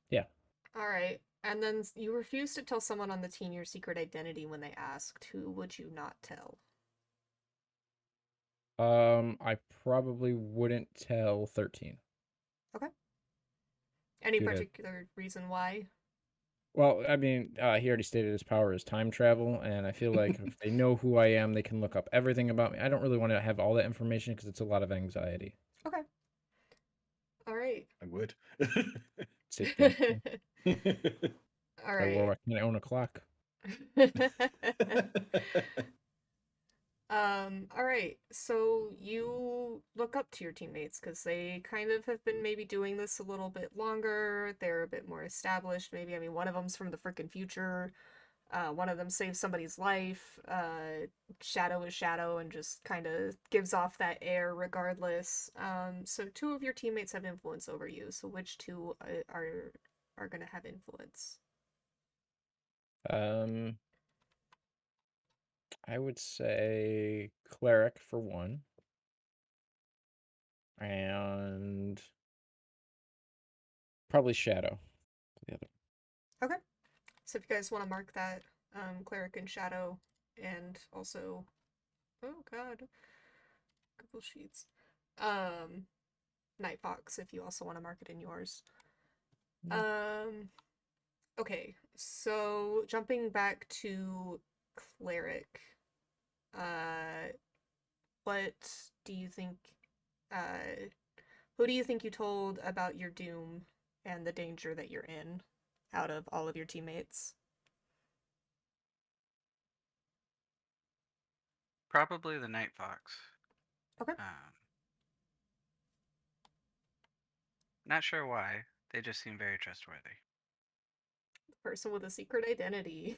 Yeah. Alright, and then you refused to tell someone on the team your secret identity when they asked. Who would you not tell? I probably wouldn't tell 13. Okay. Any Due to, particular reason why? well, I mean, he already stated his power is time travel, and I feel like if they know who I am, they can look up everything about me. I don't really want to have all that information because it's a lot of anxiety. Okay. Alright. I would. Sit down. Alright. Warwick, can I own a clock? Alright, so you look up to your teammates because they kind of have been maybe doing this a little bit longer. They're a bit more established, maybe. I mean, one of them's from the frickin' future. One of them saves somebody's life. Shadow is Shadow and just kind of gives off that air regardless. So two of your teammates have influence over you. So which two are gonna have influence? I would say cleric for one, and probably shadow for the other. Okay. So if you guys want to mark that, Cleric and Shadow, and also, oh god, Google Sheets, Night Fox, if you also want to mark it in yours. Okay, so jumping back to Cleric, what do you think, who do you think you told about your doom and the danger that you're in out of all of your teammates? Probably the Night Fox. Okay. Not sure why. They just seem very trustworthy. Person with a secret identity.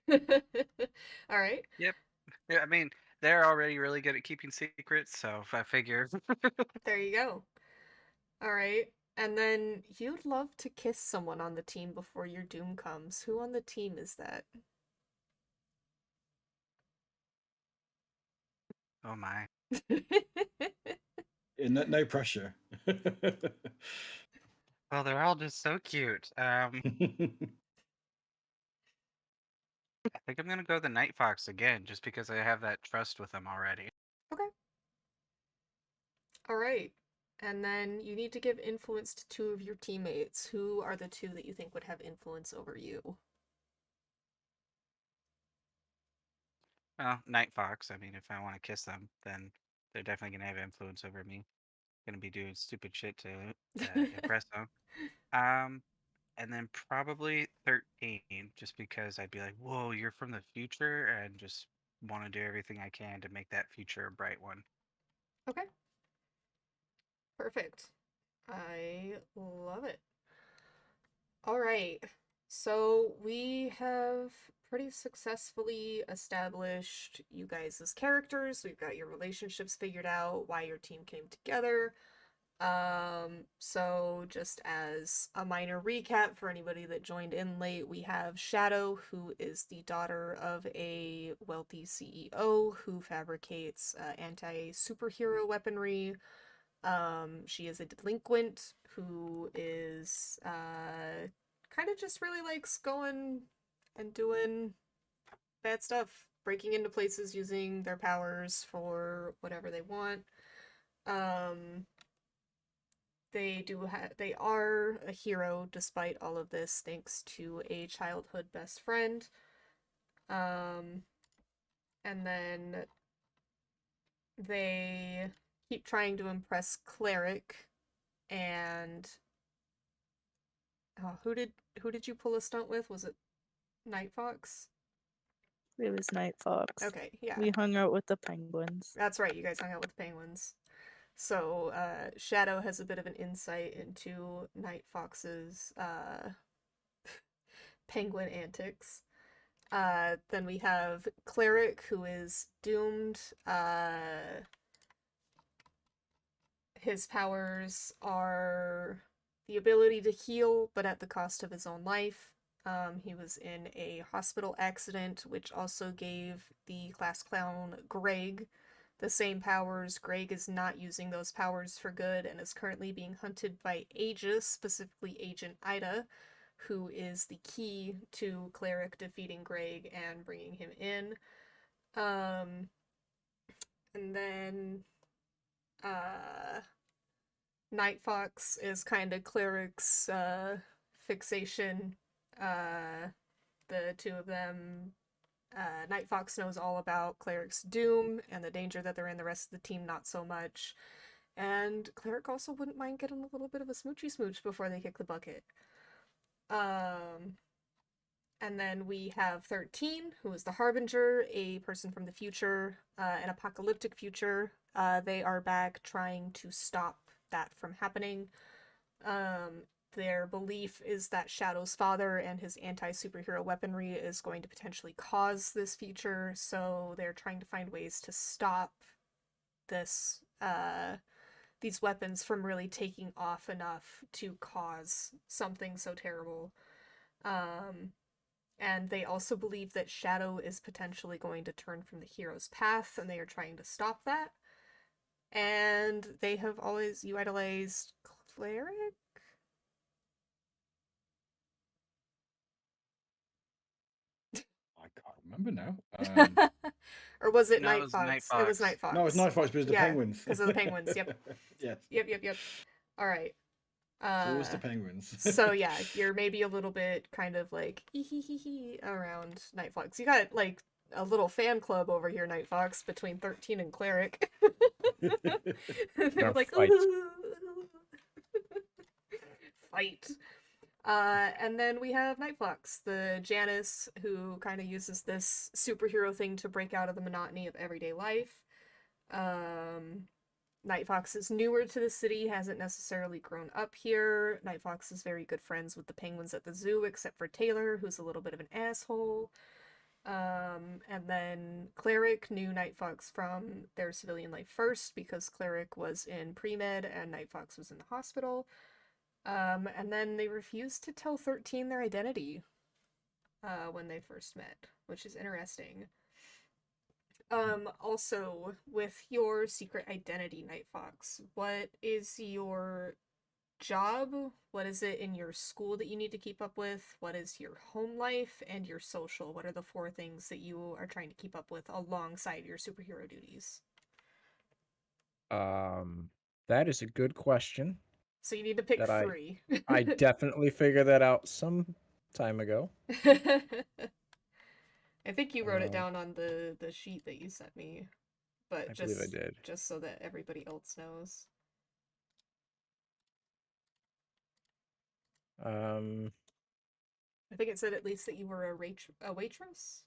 All right. Yep. Yeah, I mean, they're already really good at keeping secrets, so I figure. There you go. All right. And then you'd love to kiss someone on the team before your doom comes. Who on the team is that? Oh my. No pressure. Well, they're all just so cute. I think I'm gonna go the Night Fox again, just because I have that trust with them already. Okay. All right. And then you need to give influence to two of your teammates. Who are the two that you think would have influence over you? Well, Night Fox. I mean, if I want to kiss them, then they're definitely gonna have influence over me. Gonna be doing stupid shit to impress them. Um, and then probably 13, just because I'd be like, "Whoa, you're from the future," and just want to do everything I can to make that future a bright one. Okay. Perfect. I love it. All right. So we have pretty successfully established you guys as characters. We've got your relationships figured out, why your team came together. So just as a minor recap for anybody that joined in late, we have Shadow, who is the daughter of a wealthy CEO who fabricates anti-superhero weaponry. She is a delinquent who is kind of just really likes going and doing bad stuff, breaking into places using their powers for whatever they want. They are a hero despite all of this, thanks to a childhood best friend. And then they keep trying to impress Cleric, and who did you pull a stunt with? Was it Night Fox? It was Night Fox. Okay, yeah. We hung out with the penguins. That's right, you guys hung out with the penguins. So, Shadow has a bit of an insight into Night Fox's penguin antics. Then we have Cleric, who is doomed. His powers are the ability to heal, but at the cost of his own life. He was in a hospital accident, which also gave the class clown Greg the same powers. Greg is not using those powers for good and is currently being hunted by Aegis, specifically Agent Ida, who is the key to Cleric defeating Greg and bringing him in. And then Night Fox is kind of Cleric's fixation. The two of them, Night Fox knows all about Cleric's doom and the danger that they're in. The rest of the team, not so much. And Cleric also wouldn't mind getting a little bit of a smoochy smooch before they kick the bucket. And then we have 13, who is the Harbinger, a person from the future, an apocalyptic future. They are back trying to stop that from happening. Their belief is that Shadow's father and his anti-superhero weaponry is going to potentially cause this future, so they're trying to find ways to stop this, these weapons from really taking off enough to cause something so terrible. And they also believe that Shadow is potentially going to turn from the hero's path, and they are trying to stop that. And they have always idolized Cleric? I can't remember now. Or was it No, it Night was Fox? Night It was Fox. Night Fox. No, it's Night Fox because of the Yeah, penguins. because of the penguins, yep. Yes. Yep. All right. So it was the penguins. So yeah, you're maybe a little bit kind of like around Night Fox. You got like a little fan club over here, Night Fox, between 13 and Cleric. They're like, fight. Fight. And then we have Night Fox, the Janus, who kind of uses this superhero thing to break out of the monotony of everyday life. Night Fox is newer to the city, hasn't necessarily grown up here. Night Fox is very good friends with the penguins at the zoo, except for Taylor, who's a little bit of an asshole. And then Cleric knew Night Fox from their civilian life first, because Cleric was in pre-med and Night Fox was in the hospital. And then they refused to tell 13 their identity when they first met, which is interesting. Also, with your secret identity, Night Fox, what is your job? What is it in your school that you need to keep up with? What is your home life and your social? What are the 4 things that you are trying to keep up with alongside your superhero duties? That is a good question. So you need to pick That 3. I definitely figured that out some time ago. I think you wrote it Uh, down on the sheet that you sent me, but I believe I did. just so that everybody else knows. I think it said at least that you were a waitress.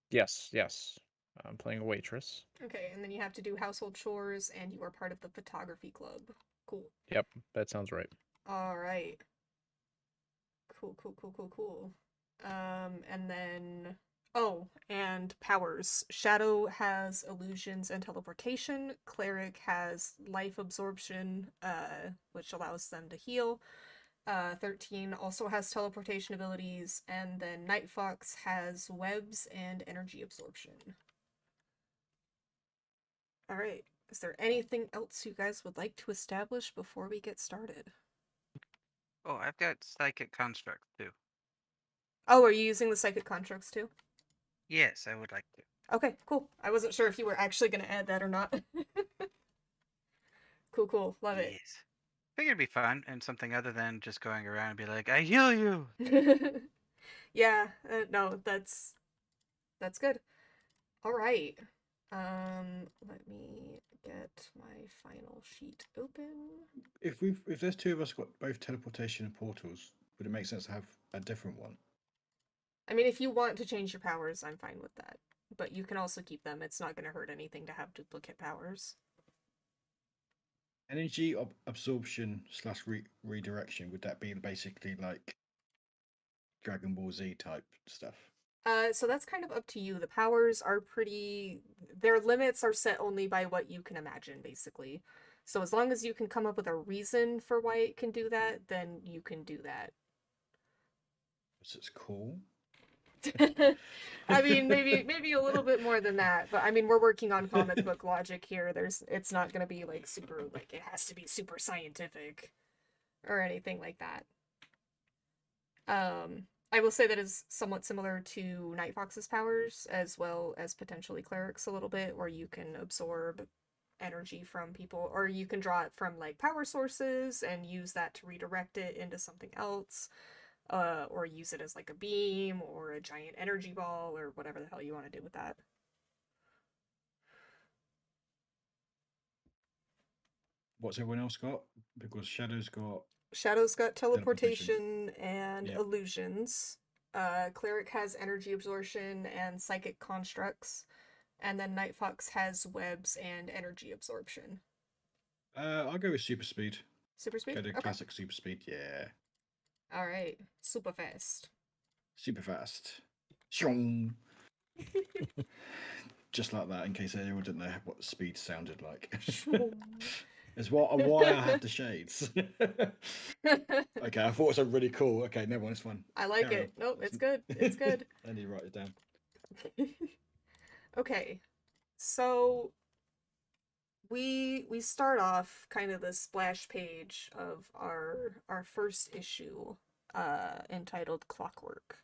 Yes. I'm playing a waitress. Okay, and then you have to do household chores, and you are part of the photography club. Cool. Yep, that sounds right. All right. Cool. And then, oh, and powers. Shadow has illusions and teleportation. Cleric has life absorption, which allows them to heal. 13 also has teleportation abilities, and then Night Fox has webs and energy absorption. All right. Is there anything else you guys would like to establish before we get started? Oh, I've got psychic construct too. Oh, are you using the psychic constructs too? Yes, I would like to. Okay, cool. I wasn't sure if you were actually going to add that or not. Cool. Love it. Yes. Figured it'd be fun and something other than just going around and be like, I heal you. Yeah, no, that's good. All right. Let me get my final sheet open. If there's two of us got both teleportation and portals, would it make sense to have a different one? I mean, if you want to change your powers, I'm fine with that. But you can also keep them. It's not going to hurt anything to have duplicate powers. Energy absorption / redirection, would that be basically like Dragon Ball Z type stuff? So that's kind of up to you. The powers are their limits are set only by what you can imagine, basically. So as long as you can come up with a reason for why it can do that, then you can do that. So it's cool. I mean, maybe a little bit more than that, but I mean, we're working on comic book logic here. It's not gonna be like super, like it has to be super scientific or anything like that. I will say that is somewhat similar to Night Fox's powers, as well as potentially Cleric's a little bit, where you can absorb energy from people, or you can draw it from like power sources and use that to redirect it into something else. Or use it as like a beam or a giant energy ball or whatever the hell you want to do with that. What's everyone else got? Because Shadow's got Teleportation and Yep. illusions. Cleric has energy absorption and psychic constructs. And then Night Fox has webs and energy absorption. I'll go with super speed. Super speed? Go to Okay. classic super speed, yeah. Alright. Super fast. Super fast. Shong. Just like that, in case anyone didn't know what speed sounded like. It's why I have the shades. Okay, I thought it was really cool. Okay, never mind, it's fine. I like Carry it. on. Nope, it's good. It's good. I need to write it down. Okay. So we start off kind of the splash page of our first issue, entitled Clockwork.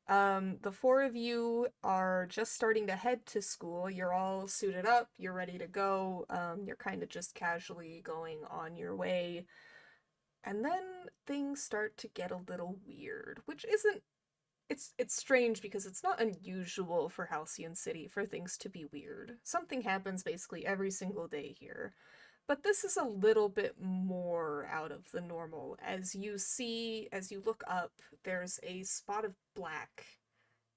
The four of you are just starting to head to school. You're all suited up, you're ready to go. You're kind of just casually going on your way. And then things start to get a little weird, which isn't it's strange because it's not unusual for Halcyon City for things to be weird. Something happens basically every single day here. But this is a little bit more out of the normal. As you look up, there's a spot of black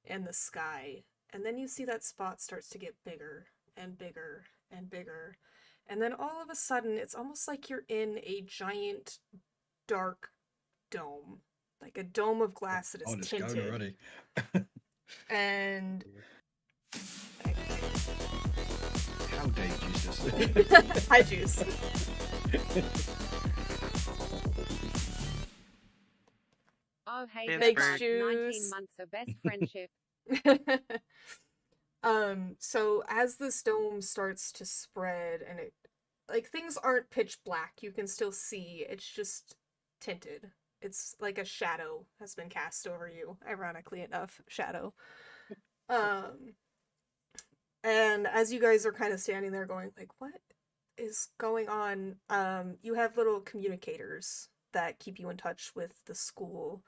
in the sky. And then you see that spot starts to get bigger and bigger and bigger. And then all of a sudden, it's almost like you're in a giant, dark dome. Like a dome of glass that is It's going tinted. already. And How dare you, Jesus? hi, Juice. Oh, hey, Thanks, good Thanks, luck. 19 Juice. months of best friendship. So as this dome starts to spread and things aren't pitch black, you can still see, it's just tinted. It's like a shadow has been cast over you, ironically enough, shadow. And as you guys are kind of standing there going like, what is going on? You have little communicators that keep you in touch with the school.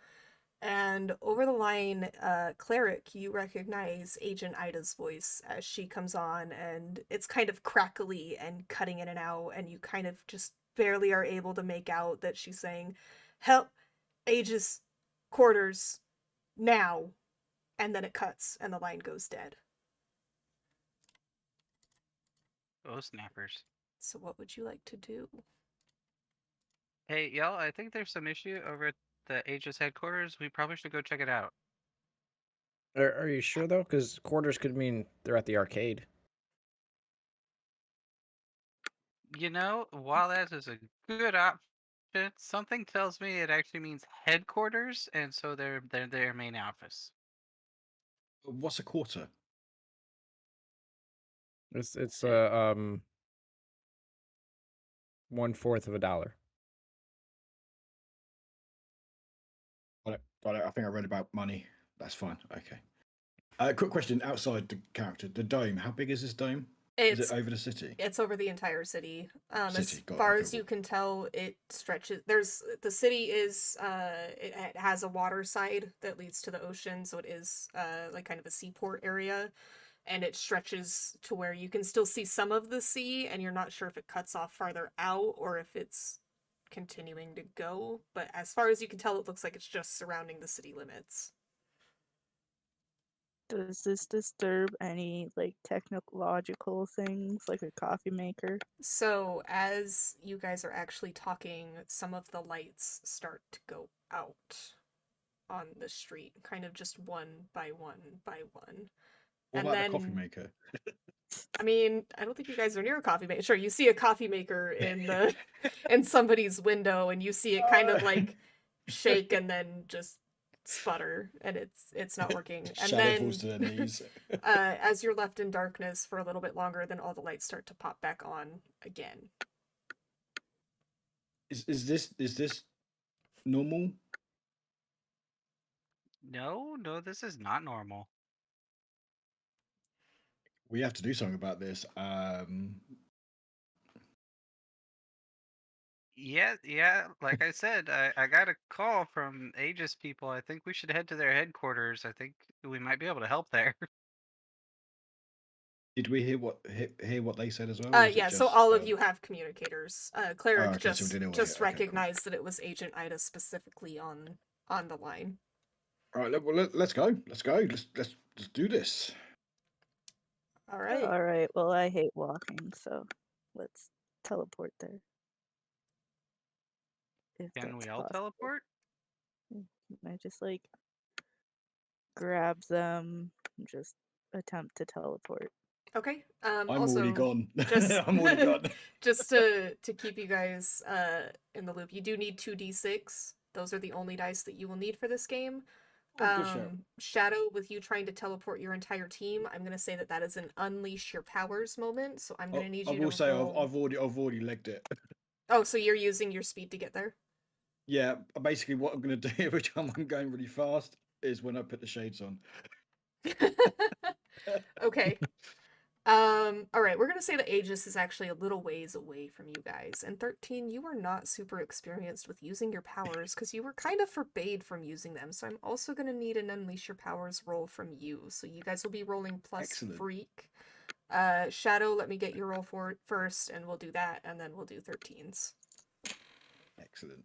And over the line, Cleric, you recognize Agent Ida's voice as she comes on, and it's kind of crackly and cutting in and out, and you kind of just barely are able to make out that she's saying, "Help, Aegis quarters, now." And then it cuts, and the line goes dead. Oh, snappers. So what would you like to do? Hey, y'all, I think there's some issue over at the Aegis headquarters. We probably should go check it out. Are you sure though? Because quarters could mean they're at the arcade. You know, while that is a good option, something tells me it actually means headquarters, and so they're their main office. What's a quarter? It's Yeah. 1/4 of a dollar. Got it. Got it. I think I read about money. That's fine. Okay. Quick question outside the character. The dome. How big is this dome? Is It's it over the city? it's over the entire city. As City, got it, far okay, as you cool. can tell, it stretches. The city is it has a water side that leads to the ocean, so it is like kind of a seaport area, and it stretches to where you can still see some of the sea, and you're not sure if it cuts off farther out or if it's continuing to go. But as far as you can tell, it looks like it's just surrounding the city limits. Does this disturb any like technological things like a coffee maker? So, as you guys are actually talking, some of the lights start to go out on the street, kind of just one by one by one. What And about the coffee then, maker? I mean, I don't think you guys are near a coffee maker. Sure, you see a coffee maker in the in somebody's window, and you see it kind of like shake and then just sputter, and it's not working. And Shadow then falls to their knees. as you're left in darkness for a little bit longer, then all the lights start to pop back on again. Is this normal? No, this is not normal. We have to do something about this. Yeah, like I said, I got a call from Aegis people. I think we should head to their headquarters. I think we might be able to help there. Did we hear what they said as well? Or was Yeah, it so just, all of you have communicators. Cleric okay, so we did all just hear. Okay, cool. recognized that it was Agent Ida specifically on the line. All right, well, let's go. Let's go. Let's do this. All right. All right. Well, I hate walking, so let's teleport there. If Can that's we all possible. teleport? I just like grab them and just attempt to teleport. Okay. I'm Also, already gone. just I'm already gone. just to keep you guys in the loop, you do need 2d6. Those are the only dice that you will need for this game. Oh, good shout. Shadow, with you trying to teleport your entire team, I'm gonna say that is an unleash your powers moment. So I'm gonna need you I to will say roll... I've already legged it. Oh, so you're using your speed to get there? Yeah, basically what I'm gonna do every time I'm going really fast is when I put the shades on. Okay. All right, we're gonna say that Aegis is actually a little ways away from you guys. And 13, you are not super experienced with using your powers because you were kind of forbade from using them. So I'm also gonna need an unleash your powers roll from you. So you guys will be rolling plus Excellent. freak. Shadow, let me get your roll for it first, and we'll do that, and then we'll do 13s. Excellent.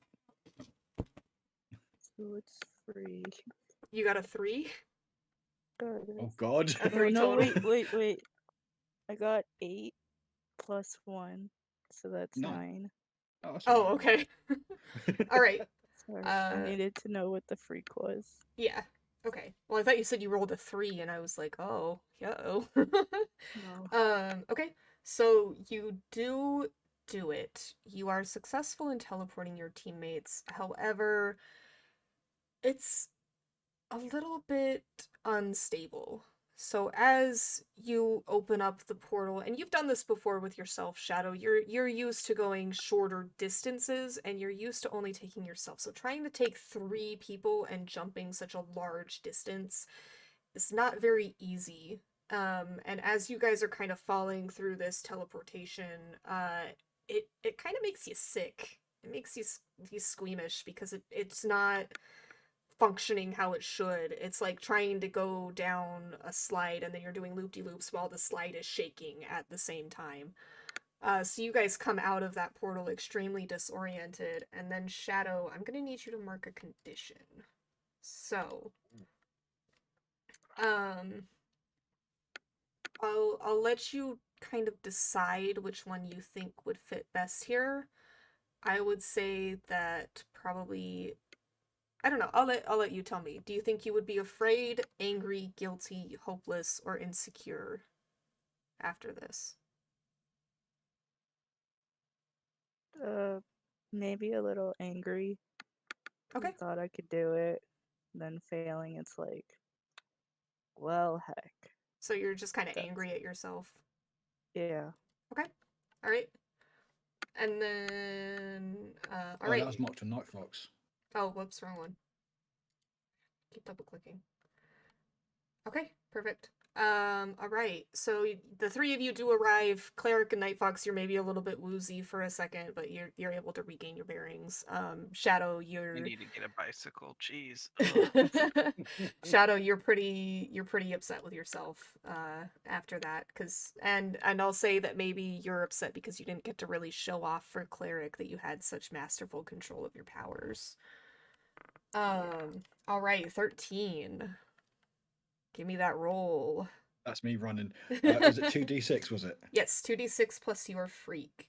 So it's free. You got a 3? Oh God. A 3 no, total. wait. I got 8 plus 1, so that's 9. Oh, that's Oh, all right. okay. All right. Sorry, I needed to know what the freak was. Yeah. Okay. Well, I thought you said you rolled a 3, and I was like, oh, yo. No. Okay. So you do it. You are successful in teleporting your teammates. However, it's a little bit unstable. So as you open up the portal, and you've done this before with yourself, Shadow, you're used to going shorter distances, and you're used to only taking yourself. So trying to take 3 people and jumping such a large distance is not very easy. And as you guys are kind of falling through this teleportation, it kind of makes you sick. It makes you squeamish because it's not functioning how it should. It's like trying to go down a slide and then you're doing loop-de-loops while the slide is shaking at the same time. So you guys come out of that portal extremely disoriented, and then Shadow, I'm gonna need you to mark a condition. So, I'll let you kind of decide which one you think would fit best here. I would say that probably, I don't know, I'll let you tell me. Do you think you would be afraid, angry, guilty, hopeless, or insecure after this? Maybe a little angry. Okay. I thought I could do it. Then failing, it's like, well, heck. So you're just kind of That's- angry at yourself. Yeah. Okay. All right. And then, all Oh, right. that was marked a Night Fox. Oh, whoops, wrong one. Keep double clicking. Okay, perfect. All right. So the three of you do arrive. Cleric and Night Fox, you're maybe a little bit woozy for a second, but you're able to regain your bearings. Shadow, I you're need to get a bicycle. Jeez. Shadow, you're pretty upset with yourself after that, and I'll say that maybe you're upset because you didn't get to really show off for Cleric that you had such masterful control of your powers. All right, 13. Give me that roll. That's me running. Is it 2d6, was it? Yes, 2d6 plus your freak.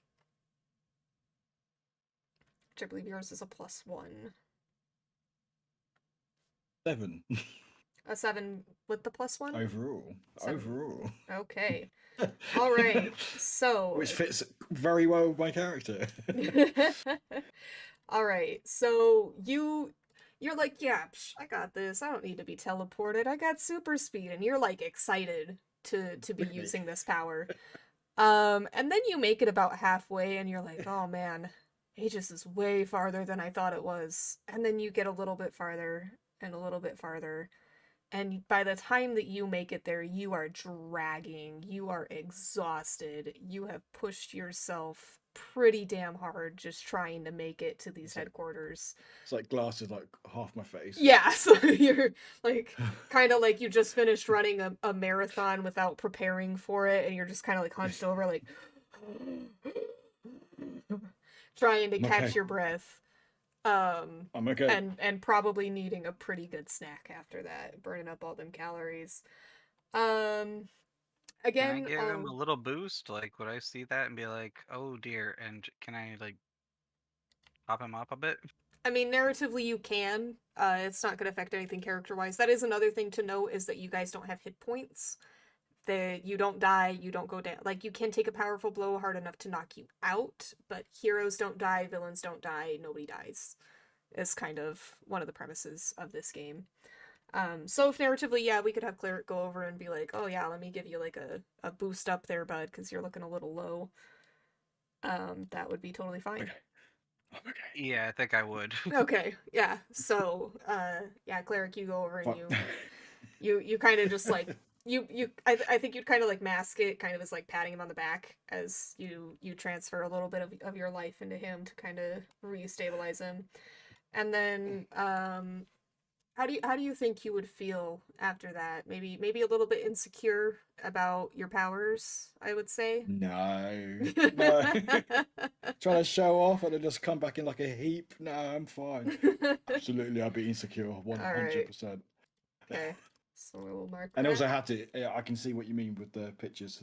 Which I believe yours is a +1. 7. A 7 with the +1? Overall. 7. Overall. Okay. All right. So. Which fits very well with my character. All right. So you're like, yeah, I got this. I don't need to be teleported. I got super speed, and you're like excited to be Really? using this power. And then you make it about halfway, and you're like, oh man, Aegis is way farther than I thought it was. And then you get a little bit farther and a little bit farther. And by the time that you make it there, you are dragging. You are exhausted. You have pushed yourself pretty damn hard just trying to make it to these headquarters. It's like glasses like half my face. Yeah, so you're like kind of like you just finished running a marathon without preparing for it, and you're just kind of like hunched over like trying to I'm catch okay. your breath. I'm okay. And probably needing a pretty good snack after that, burning up all them calories. Again, Can I give him a little boost? Like, would I see that and be like, oh dear, and can I, like, pop him up a bit? I mean, narratively you can. It's not going to affect anything character-wise. That is another thing to note, is that you guys don't have hit points. That you don't die, you don't go down. Like, you can take a powerful blow hard enough to knock you out, but heroes don't die, villains don't die, nobody dies. Is kind of one of the premises of this game. So if narratively, yeah, we could have Cleric go over and be like, oh yeah, let me give you like a boost up there, bud, because you're looking a little low. That would be totally fine. Okay. I'm okay. Yeah, I think I would. Okay, yeah. So, yeah, Cleric, you go over and Fuck. you kind of just like I think you'd kind of like mask it, kind of as like patting him on the back as you transfer a little bit of your life into him to kind of restabilize him. And then how do you think you would feel after that? Maybe a little bit insecure about your powers, I would say. No. Trying to show off and then just come back in like a heap. No, I'm fine. Absolutely, I'll be insecure 100%. Okay. So we'll mark And that. also have to, yeah, I can see what you mean with the pictures.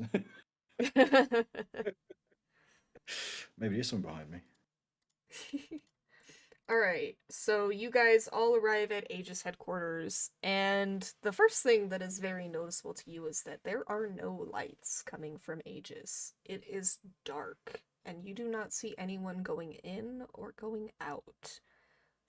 Maybe there's someone behind me. Alright, so you guys all arrive at Aegis headquarters, and the first thing that is very noticeable to you is that there are no lights coming from Aegis. It is dark, and you do not see anyone going in or going out.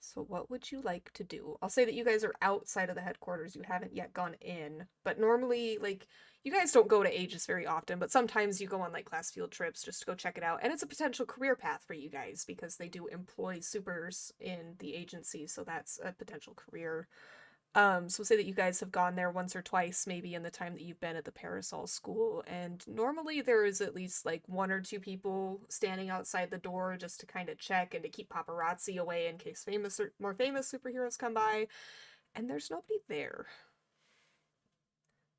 So what would you like to do? I'll say that you guys are outside of the headquarters, you haven't yet gone in, but normally, like, you guys don't go to Aegis very often, but sometimes you go on, like, class field trips just to go check it out, and it's a potential career path for you guys, because they do employ supers in the agency, so that's a potential career. So say that you guys have gone there once or twice, maybe in the time that you've been at the Parasol School, and normally there is at least, like, 1 or 2 people standing outside the door just to kind of check and to keep paparazzi away in case more famous superheroes come by. and there's nobody there.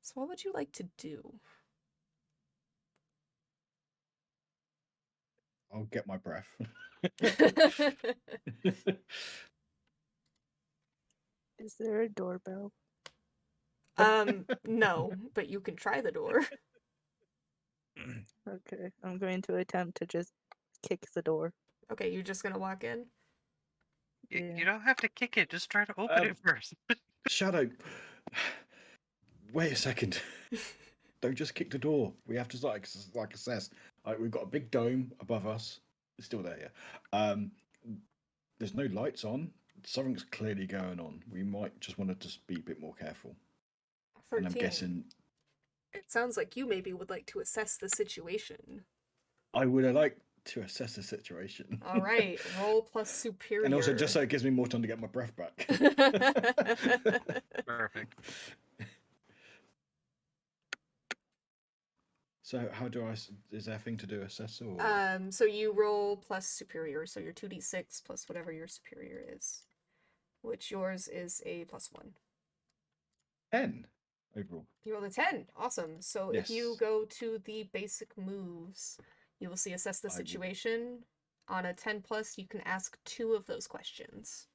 So what would you like to do? I'll get my breath. Is there a doorbell? No, but you can try the door. Okay, I'm going to attempt to just kick the door. Okay, you're just gonna walk in? Yeah. You don't have to kick it. Just try to open it first. Shadow, wait a second. Don't just kick the door. We have to like assess. We've got a big dome above us. It's still there, yeah. There's no lights on. Something's clearly going on. We might just want to just be a bit more careful. 13. And I'm guessing It sounds like you maybe would like to assess the situation. I would like to assess the situation. All right, roll plus superior. And also, just so it gives me more time to get my breath back. Perfect. So, how do I? Is there a thing to do assess or? So you roll plus superior, so your 2d6 plus whatever your superior is, which yours is a +1. 10 overall. You rolled a 10. Awesome. So if you Yes. go to the basic moves, you will see assess the I will. situation. On a 10 plus, you can ask 2 of those questions.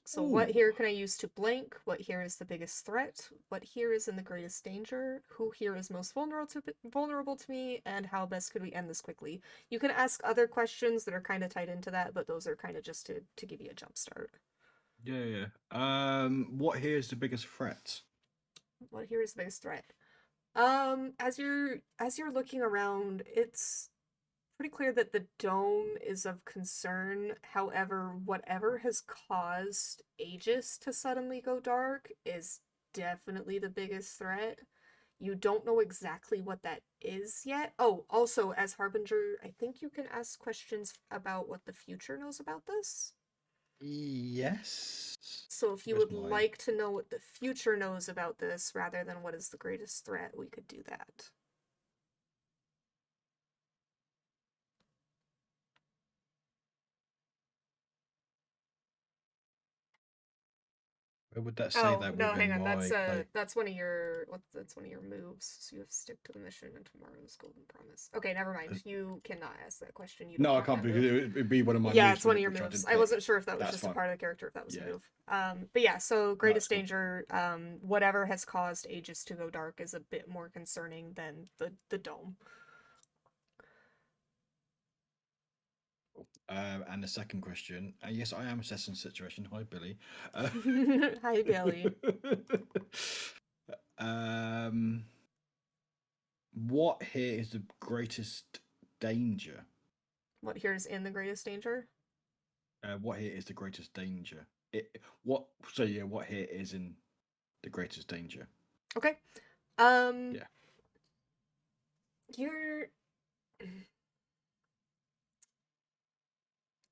So what Ooh. here can I use to blank? What here is the biggest threat? What here is in the greatest danger? Who here is most vulnerable to me? And how best could we end this quickly? You can ask other questions that are kind of tied into that, but those are kind of just to give you a jump start. Yeah. What here is the biggest threat? What here is the biggest threat? As you're looking around, it's pretty clear that the dome is of concern. However, whatever has caused Aegis to suddenly go dark is definitely the biggest threat. You don't know exactly what that is yet. Oh, also, as Harbinger, I think you can ask questions about what the future knows about this. Yes. So if you Where's would my- like to know what the future knows about this rather than what is the greatest threat, we could do that. Where would that say Oh, that no, within hang on. my? That's one of your that's one of your moves. So you have to stick to the mission and tomorrow's golden promise. Okay, never mind. You cannot ask that question. You don't No, I have can't that because move. it'd be one of my Yeah, moves. it's one of your which I moves. didn't I pick. wasn't sure if that was That's just fine. a part of the character, if that was Yeah. a move. But yeah, so greatest cool. danger, whatever has caused Aegis to go dark is a bit more concerning than the dome. And the second question, yes, I am assessing the situation. Hi, Billy. Hi, Billy. What here is the greatest danger? What here is in the greatest danger? What here is the greatest danger? What here is in the greatest danger? Okay. Yeah. You're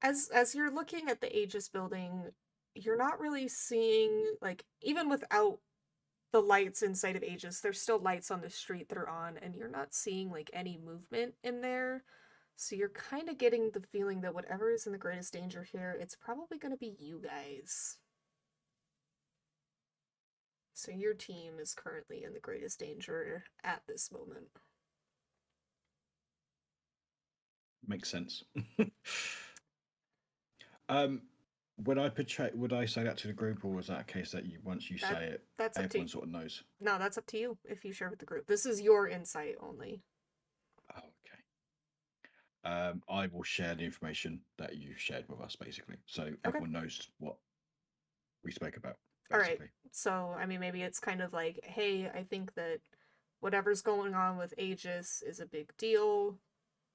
as you're looking at the Aegis building, you're not really seeing, like, even without the lights inside of Aegis, there's still lights on the street that are on, and you're not seeing like any movement in there. So you're kind of getting the feeling that whatever is in the greatest danger here, it's probably going to be you guys. So your team is currently in the greatest danger at this moment. Makes sense. Would I say that to the group, or was that a case that once you say it, that's up to everyone you. sort of knows? No, that's up to you if you share with the group. This is your insight only. Oh, okay. I will share the information that you shared with us, basically, so everyone knows what we spoke about. Basically. All right. So, I mean, maybe it's kind of like, hey, I think that whatever's going on with Aegis is a big deal,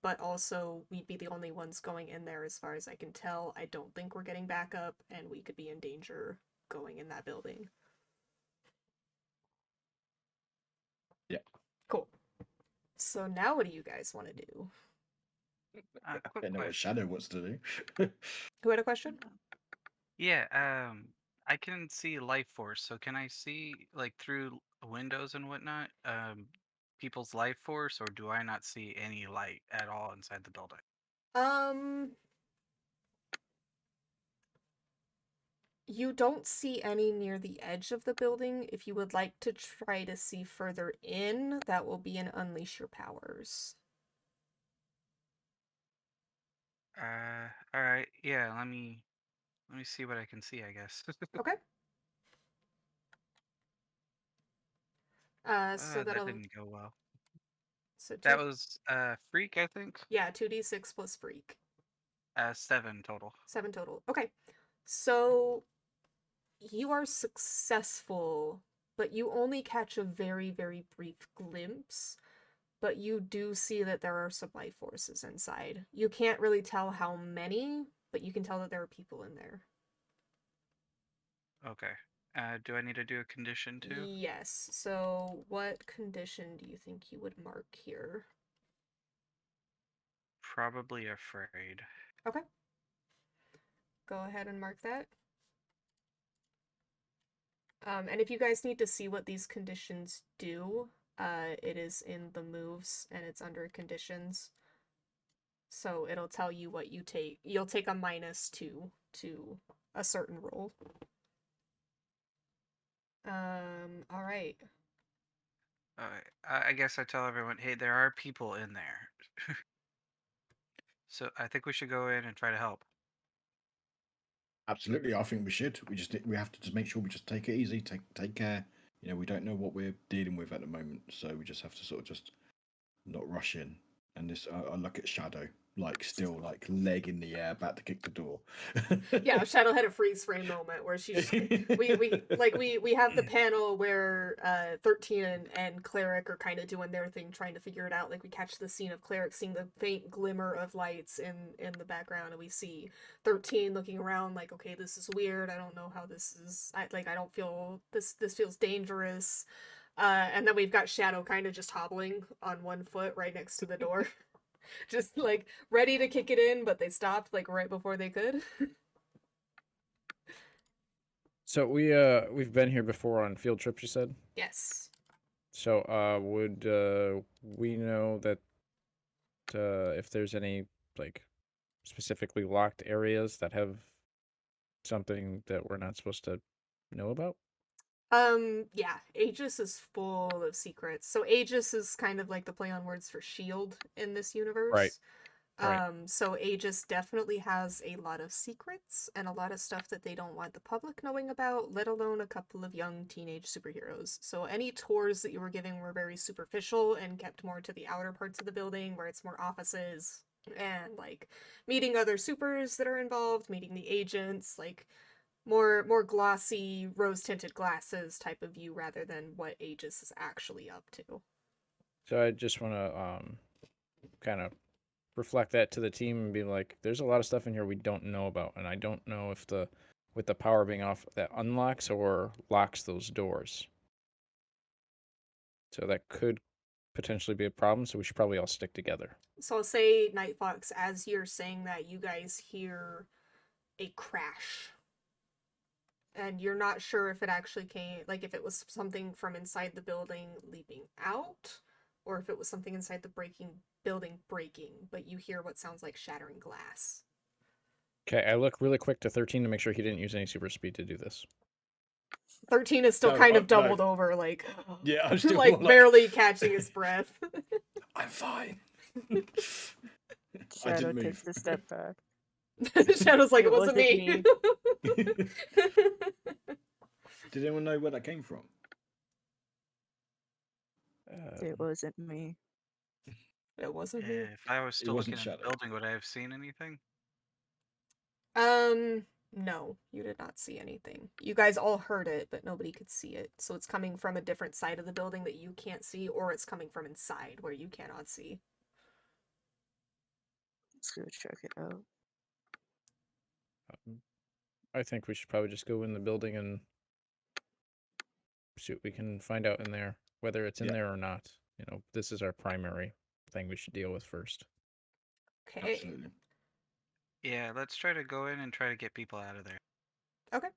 but also we'd be the only ones going in there as far as I can tell. I don't think we're getting backup, and we could be in danger going in that building. Yeah. Cool. So now what do you guys want to do? I Quick don't know what question. Shadow wants to do. Who had a question? Yeah, I can see life force. So can I see like through windows and whatnot, people's life force, or do I not see any light at all inside the building? You don't see any near the edge of the building. If you would like to try to see further in, that will be an unleash your powers. All right. Yeah, let me see what I can see, I guess. Okay. So That that'll didn't go well. so That two was freak, I think. yeah, 2d6 plus freak. 7 total. 7 total. Okay. So you are successful, but you only catch a very, very brief glimpse. But you do see that there are some life forces inside. You can't really tell how many, but you can tell that there are people in there. Okay. Do I need to do a condition too? Yes. So what condition do you think you would mark here? Probably afraid. Okay. Go ahead and mark that. And if you guys need to see what these conditions do, it is in the moves and it's under conditions. So it'll tell you what you take. You'll take a -2 to a certain roll. All right. I guess I tell everyone, hey, there are people in there. So I think we should go in and try to help. Absolutely, I think we should. We have to just make sure we just take it easy, take care. You know, we don't know what we're dealing with at the moment, so we just have to sort of just not rush in. And this, I look at Shadow, like still like leg in the air, about to kick the door. Yeah, Shadow had a freeze frame moment where she's we have the panel where 13 and Cleric are kind of doing their thing, trying to figure it out. Like we catch the scene of Cleric seeing the faint glimmer of lights in the background, and we see 13 looking around like, okay, this is weird. I don't know how this is. I don't feel this feels dangerous. And then we've got Shadow kind of just hobbling on one foot right next to the door. Just like ready to kick it in, but they stopped like right before they could. So we've been here before on field trips, you said? Yes. So would we know that if there's any like specifically locked areas that have something that we're not supposed to know about? Yeah, Aegis is full of secrets. So Aegis is kind of like the play on words for shield in this universe. Right. So Aegis definitely has a lot of secrets and a lot of stuff that they don't want the public knowing about, let alone a couple of young teenage superheroes. So any tours that you were giving were very superficial and kept more to the outer parts of the building where it's more offices and like meeting other supers that are involved, meeting the agents, like more glossy rose tinted glasses type of view rather than what Aegis is actually up to. So I just want to kind of reflect that to the team and be like, there's a lot of stuff in here we don't know about, and I don't know if with the power being off that unlocks or locks those doors. So that could potentially be a problem, so we should probably all stick together. So I'll say, Night Fox, as you're saying that, you guys hear a crash. And you're not sure if it actually came, like if it was something from inside the building leaping out, or if it was something inside the building breaking, but you hear what sounds like shattering glass. Okay, I look really quick to 13 to make sure he didn't use any super speed to do this. 13 is still No, kind of no. doubled over, like, Yeah, I'm still like barely catching his breath. I'm fine. Shadow takes a step back. Shadow's like, it It wasn't me. Did anyone know where that came from? It wasn't me. It wasn't me. If I was still wasn't looking at the Shadow. building, would I have seen anything? No, you did not see anything. You guys all heard it, but nobody could see it. So it's coming from a different side of the building that you can't see, or it's coming from inside where you cannot see. Let's go check it out. I think we should probably just go in the building and see what we can find out in there, whether it's in there or not. You know, this is our primary thing we should deal with first. Okay. Absolutely. Yeah, let's try to go in and try to get people out of there. Okay.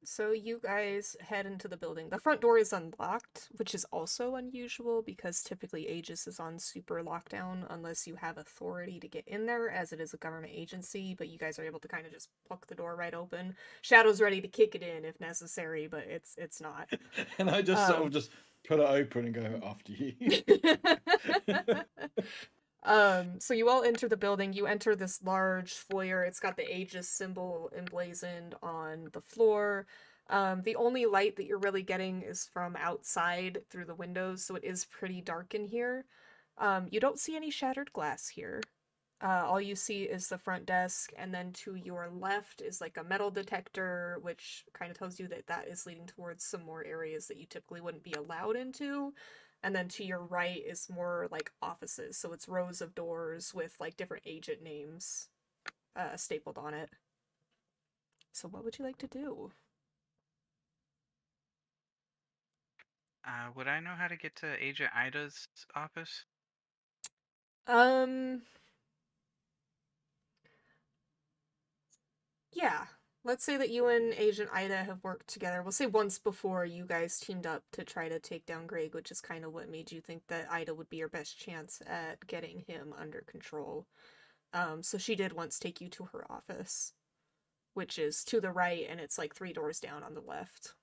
so you guys head into the building. The front door is unlocked, which is also unusual because typically Aegis is on super lockdown unless you have authority to get in there, as it is a government agency, but you guys are able to kind of just pluck the door right open. Shadow's ready to kick it in if necessary, but it's not. And I just sort of just put it open and go after you. So you all enter the building. You enter this large foyer. It's got the Aegis symbol emblazoned on the floor. The only light that you're really getting is from outside through the windows, so it is pretty dark in here. You don't see any shattered glass here. All you see is the front desk, and then to your left is like a metal detector, which kind of tells you that that is leading towards some more areas that you typically wouldn't be allowed into. And then to your right is more like offices, so it's rows of doors with like different agent names stapled on it. So what would you like to do? Would I know how to get to Agent Ida's office? Yeah. Let's say that you and Agent Ida have worked together. We'll say once before you guys teamed up to try to take down Greg, which is kind of what made you think that Ida would be your best chance at getting him under control. So she did once take you to her office, which is to the right, and it's like 3 doors down on the left.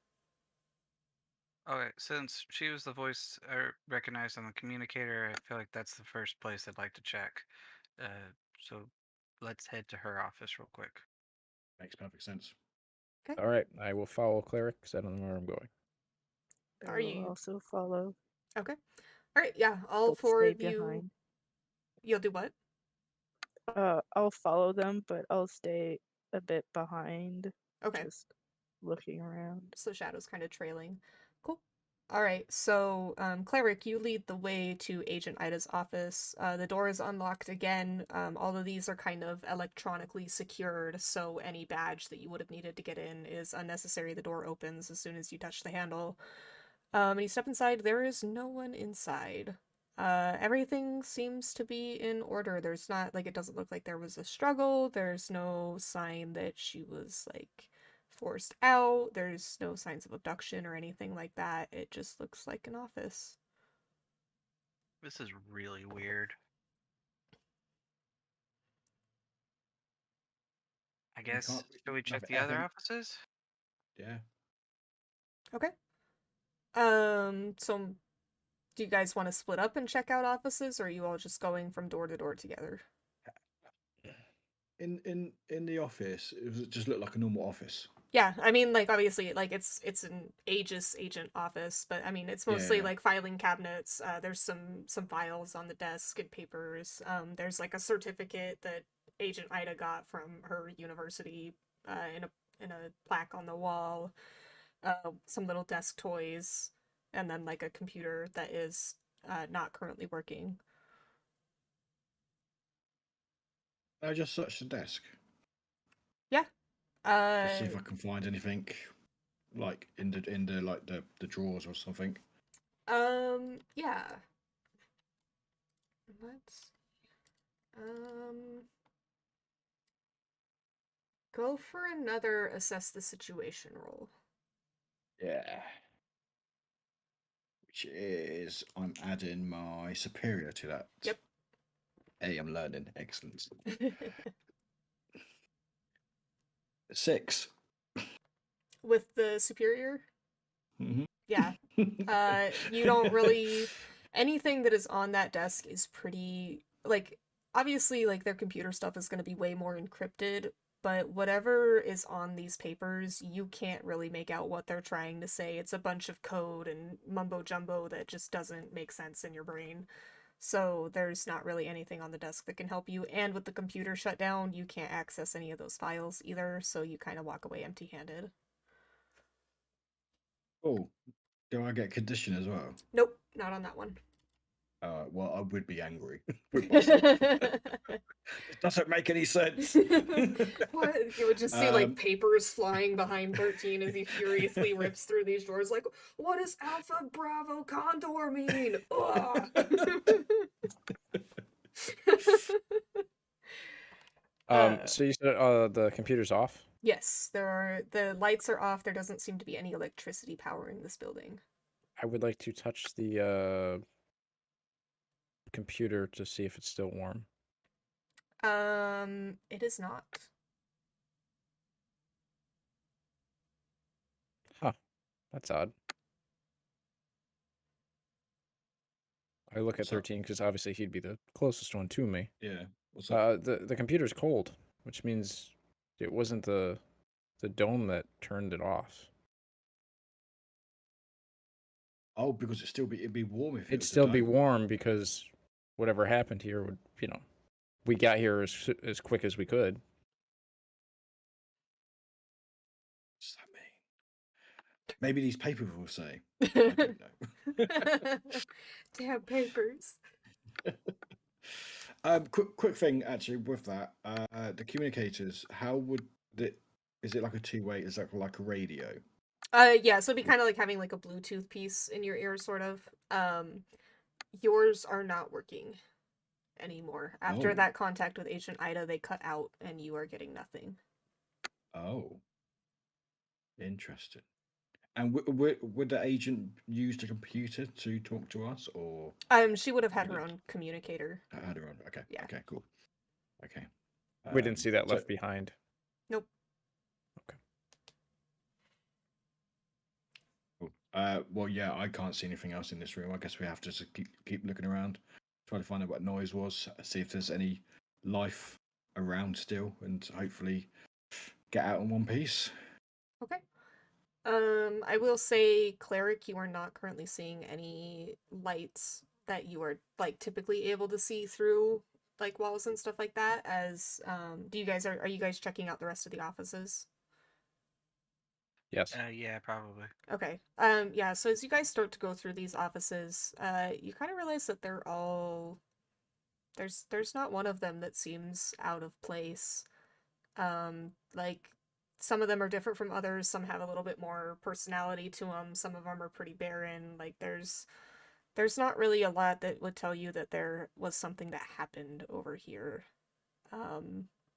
Okay, since she was the voice recognized on the communicator, I feel like that's the first place I'd like to check. So let's head to her office real quick. Makes perfect sense. All right, I will follow Cleric because I don't know where I'm going. I Are will you- also follow, Okay. Alright, yeah, all but 4 stay of you... behind. You'll do what? I'll follow them, but I'll stay a bit behind, Okay. just looking around. So Shadow's kind of trailing. Cool. Alright, so Cleric, you lead the way to Agent Ida's office. The door is unlocked again. All of these are kind of electronically secured, so any badge that you would have needed to get in is unnecessary. The door opens as soon as you touch the handle. And you step inside. There is no one inside. Everything seems to be in order. There's not, like, it doesn't look like there was a struggle. There's no sign that she was, like, forced out. There's no signs of abduction or anything like that. It just looks like an office. This is really weird. I We guess, can't- should we check nothing- the other everything- offices? Yeah. Okay. So do you guys want to split up and check out offices, or are you all just going from door to door together? In the office, it just looked like a normal office. Yeah, I mean, like, obviously, like, it's an Aegis agent office, but I mean, it's mostly Yeah. like filing cabinets. There's some files on the desk and papers. There's like a certificate that Agent Ida got from her university, in a plaque on the wall. Some little desk toys, and then like a computer that is not currently working. I just searched the desk. Yeah. Just see if I can find anything, like in the like the drawers or something. Yeah. Let's go for another assess the situation roll. Yeah. Which is I'm adding my superior to that. Yep. Hey, I'm learning. Excellent. 6. With the superior? Mhm. Yeah. You don't really... Anything that is on that desk is pretty... Like, obviously, like, their computer stuff is going to be way more encrypted, but whatever is on these papers, you can't really make out what they're trying to say. It's a bunch of code and mumbo-jumbo that just doesn't make sense in your brain. So there's not really anything on the desk that can help you, and with the computer shut down, you can't access any of those files either, so you kind of walk away empty-handed. Oh, do I get condition as well? Nope, not on that one. Well, I would be angry with myself. It doesn't make any sense. What? You would just see like Um, papers flying behind 13 as he furiously rips through these drawers. Like, what does Alpha Bravo Condor mean? Ugh. So you said the computer's off? Yes, the lights are off. There doesn't seem to be any electricity powering this building. I would like to touch the computer to see if it's still warm. It is not. Huh. That's odd. I look at What's up? 13 because obviously he'd be the closest one to me. Yeah. What's up? The computer's cold, which means it wasn't the dome that turned it off. Oh, because it'd be warm if it It'd was the still be dome. warm because whatever happened here would, we got here as quick as we could. What's that mean? Maybe these papers will say. I don't know. Damn papers. Quick thing actually with that. The communicators. How would it? Is it like a two-way? Is that like a radio? Yeah, so it'd be kind of like having like a Bluetooth piece in your ear, sort of. Yours are not working anymore. After Oh. that contact with Agent Ida, they cut out, and you are getting nothing. Oh. Interesting. And would the agent use the computer to talk to us, or She would have had would her it- own communicator. had her on? Okay. Yeah. Okay. Cool. Okay. We didn't see that so- left behind. Nope. Cool. Well, yeah, I can't see anything else in this room. I guess we have to just keep looking around, try to find out what noise was, see if there's any life around still, and hopefully get out in one piece. Okay. I will say, Cleric, you are not currently seeing any lights that you are like typically able to see through like walls and stuff like that. As do you guys are you guys checking out the rest of the offices? Yes. Yeah, probably. Okay. Yeah, so as you guys start to go through these offices, you kind of realize that they're all there's not one of them that seems out of place. Like some of them are different from others, some have a little bit more personality to them, some of them are pretty barren. Like there's not really a lot that would tell you that there was something that happened over here.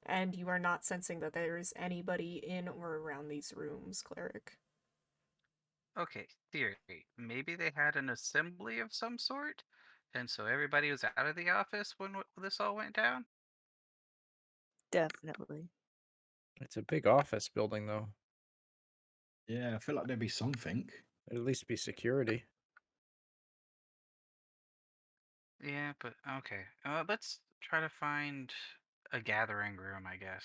And you are not sensing that there is anybody in or around these rooms, Cleric. Okay, theory. Maybe they had an assembly of some sort, and so everybody was out of the office when this all went down? Definitely. It's a big office building, though. Yeah, I feel like there'd be something. There'd at least be security. Yeah, but okay. Let's try to find a gathering room, I guess.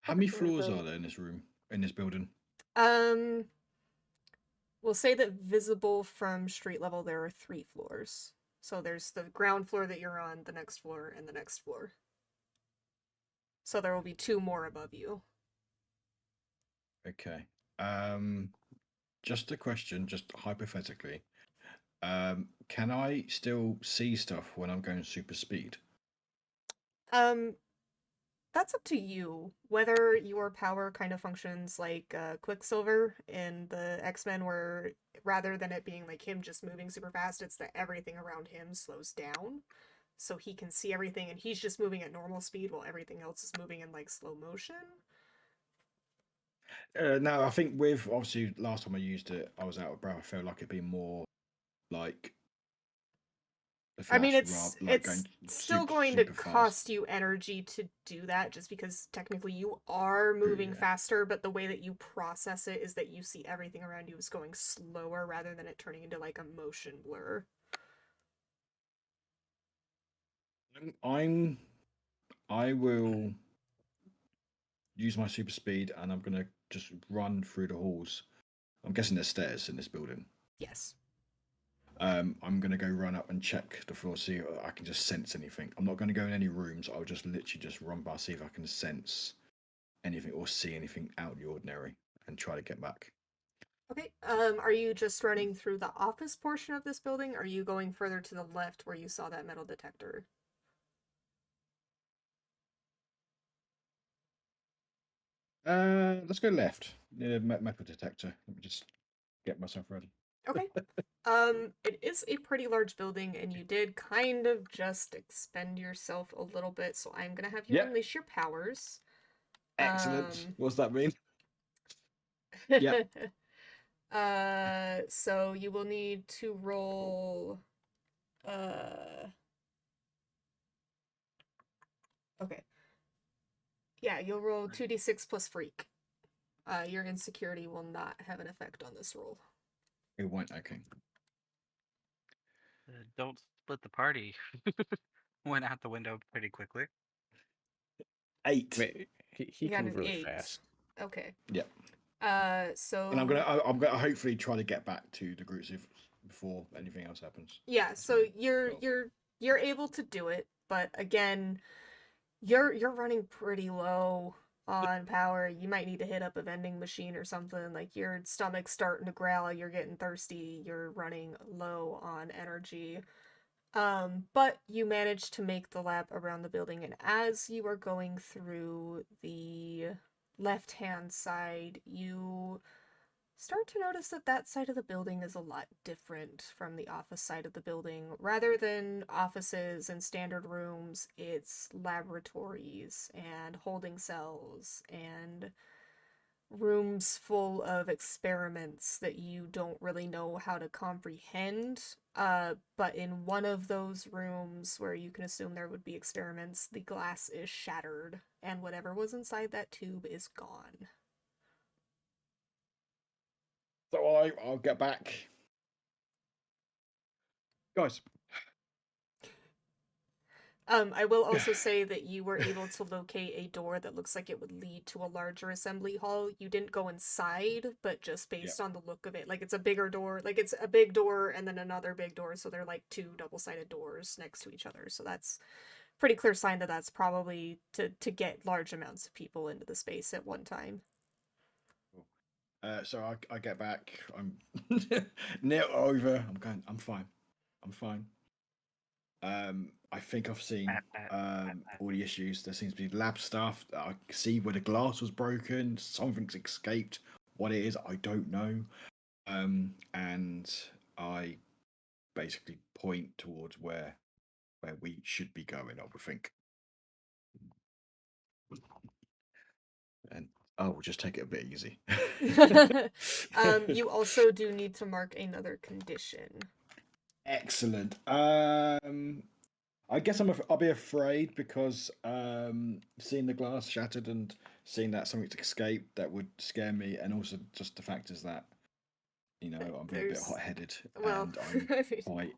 How Okay, many so floors the- are there in this room, in this building? Um, we'll say that visible from street level, there are 3 floors. So there's the ground floor that you're on, the next floor, and the next floor. So there will be 2 more above you. Okay. Just a question, just hypothetically. Can I still see stuff when I'm going super speed? That's up to you. Whether your power kind of functions like Quicksilver in the X-Men, where rather than it being like him just moving super fast, it's that everything around him slows down. So he can see everything and he's just moving at normal speed while everything else is moving in like slow motion. No, I think with obviously last time I used it, I was out of breath. I felt like it'd be more like the I mean, Flash, it's rather like it's going still super, going to super fast. cost you energy to do that, just because technically you are moving yeah. faster, but the way that you process it is that you see everything around you is going slower rather than it turning into like a motion blur. I will use my super speed and I'm gonna just run through the halls. I'm guessing there's stairs in this building. Yes. I'm gonna go run up and check the floor, see if I can just sense anything. I'm not gonna go in any rooms. I'll just literally just run by, see if I can sense anything or see anything out of the ordinary, and try to get back. Okay. Are you just running through the office portion of this building? Or are you going further to the left where you saw that metal detector? Let's go left near the metal detector. Let me just get myself ready. Okay. It is a pretty large building, and you did kind of just expend yourself a little bit, so I'm gonna have you Yep. unleash your powers. Excellent. Um, What does that mean? Yep. So you will need to roll, okay. Yeah, you'll roll 2d6 plus freak. Your insecurity will not have an effect on this roll. It won't. Okay. Don't split the party. Went out the window pretty quickly. 8. Wait, he You got can move an really 8. fast. Okay. Yep. So And I'm gonna hopefully try to get back to the groups before anything else happens. yeah, That's so my you're goal. you're able to do it, but again, you're running pretty low on power. You might need to hit up a vending machine or something. Like your stomach's starting to growl, you're getting thirsty, you're running low on energy. But you managed to make the lap around the building, and as you are going through the left-hand side, you start to notice that that side of the building is a lot different from the office side of the building. Rather than offices and standard rooms, it's laboratories and holding cells and rooms full of experiments that you don't really know how to comprehend. But in one of those rooms where you can assume there would be experiments, the glass is shattered, and whatever was inside that tube is gone. So I'll get back, guys. I will also say that you were able to locate a door that looks like it would lead to a larger assembly hall. You didn't go inside, but just based on the look of it, like it's a bigger door, like it's a big door and then another big door, so they're like two double-sided doors next to each other. So that's pretty clear sign that that's probably to get large amounts of people into the space at one time. So I get back. I'm near over. I'm fine. I'm fine. I think I've seen all the issues. There seems to be lab stuff. I see where the glass was broken. Something's escaped. What it is, I don't know. And I basically point towards where we should be going, I would think. And I will just take it a bit easy. You also do need to mark another condition. Excellent. I guess I'll be afraid because seeing the glass shattered and seeing that something's escaped, that would scare me, and also just the fact is that I'm being a bit hot-headed well, and I'm quite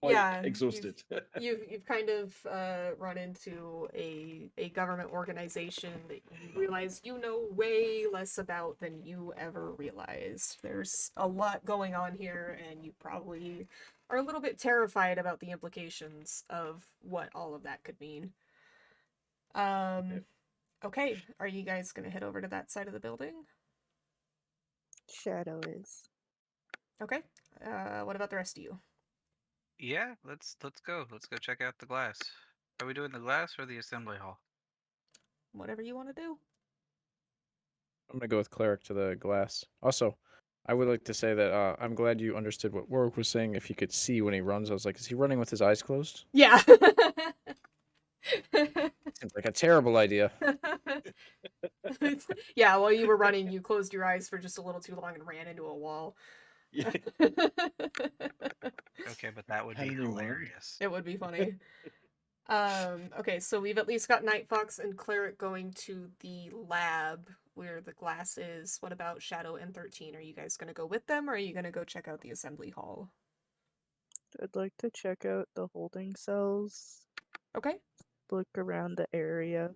yeah, exhausted. you've kind of run into a government organization that you realize you know way less about than you ever realized. There's a lot going on here, and you probably are a little bit terrified about the implications of what all of that could mean. Okay, are you guys gonna head over to that side of the building? Shadow is. Okay. What about the rest of you? Yeah, let's go. Let's go check out the glass. Are we doing the glass or the assembly hall? Whatever you want to do. I'm gonna go with cleric to the glass. Also, I would like to say that I'm glad you understood what Warwick was saying. If he could see when he runs, I was like, is he running with his eyes closed? Yeah. Seems like a terrible idea. Yeah, while you were running, you closed your eyes for just a little too long and ran into a wall. Okay, but that would be Hello, Warren. hilarious. It would be funny. Okay, so we've at least got Night Fox and Cleric going to the lab where the glass is. What about Shadow and 13? Are you guys gonna go with them, or are you gonna go check out the assembly hall? I'd like to check out the holding cells, Okay. look around the area.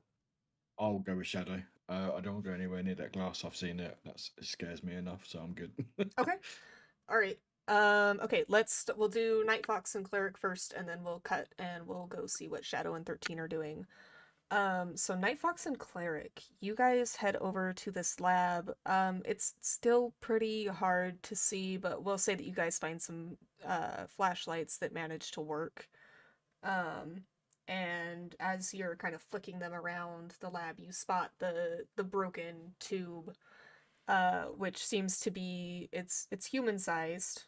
I'll go with Shadow. I don't go anywhere near that glass. I've seen it. It scares me enough, so I'm good. Okay. All right. Okay, we'll do Night Fox and Cleric first, and then we'll cut and we'll go see what Shadow and 13 are doing. So Night Fox and Cleric, you guys head over to this lab. It's still pretty hard to see, but we'll say that you guys find some flashlights that manage to work. And as you're kind of flicking them around the lab, you spot the broken tube which seems to be it's human sized.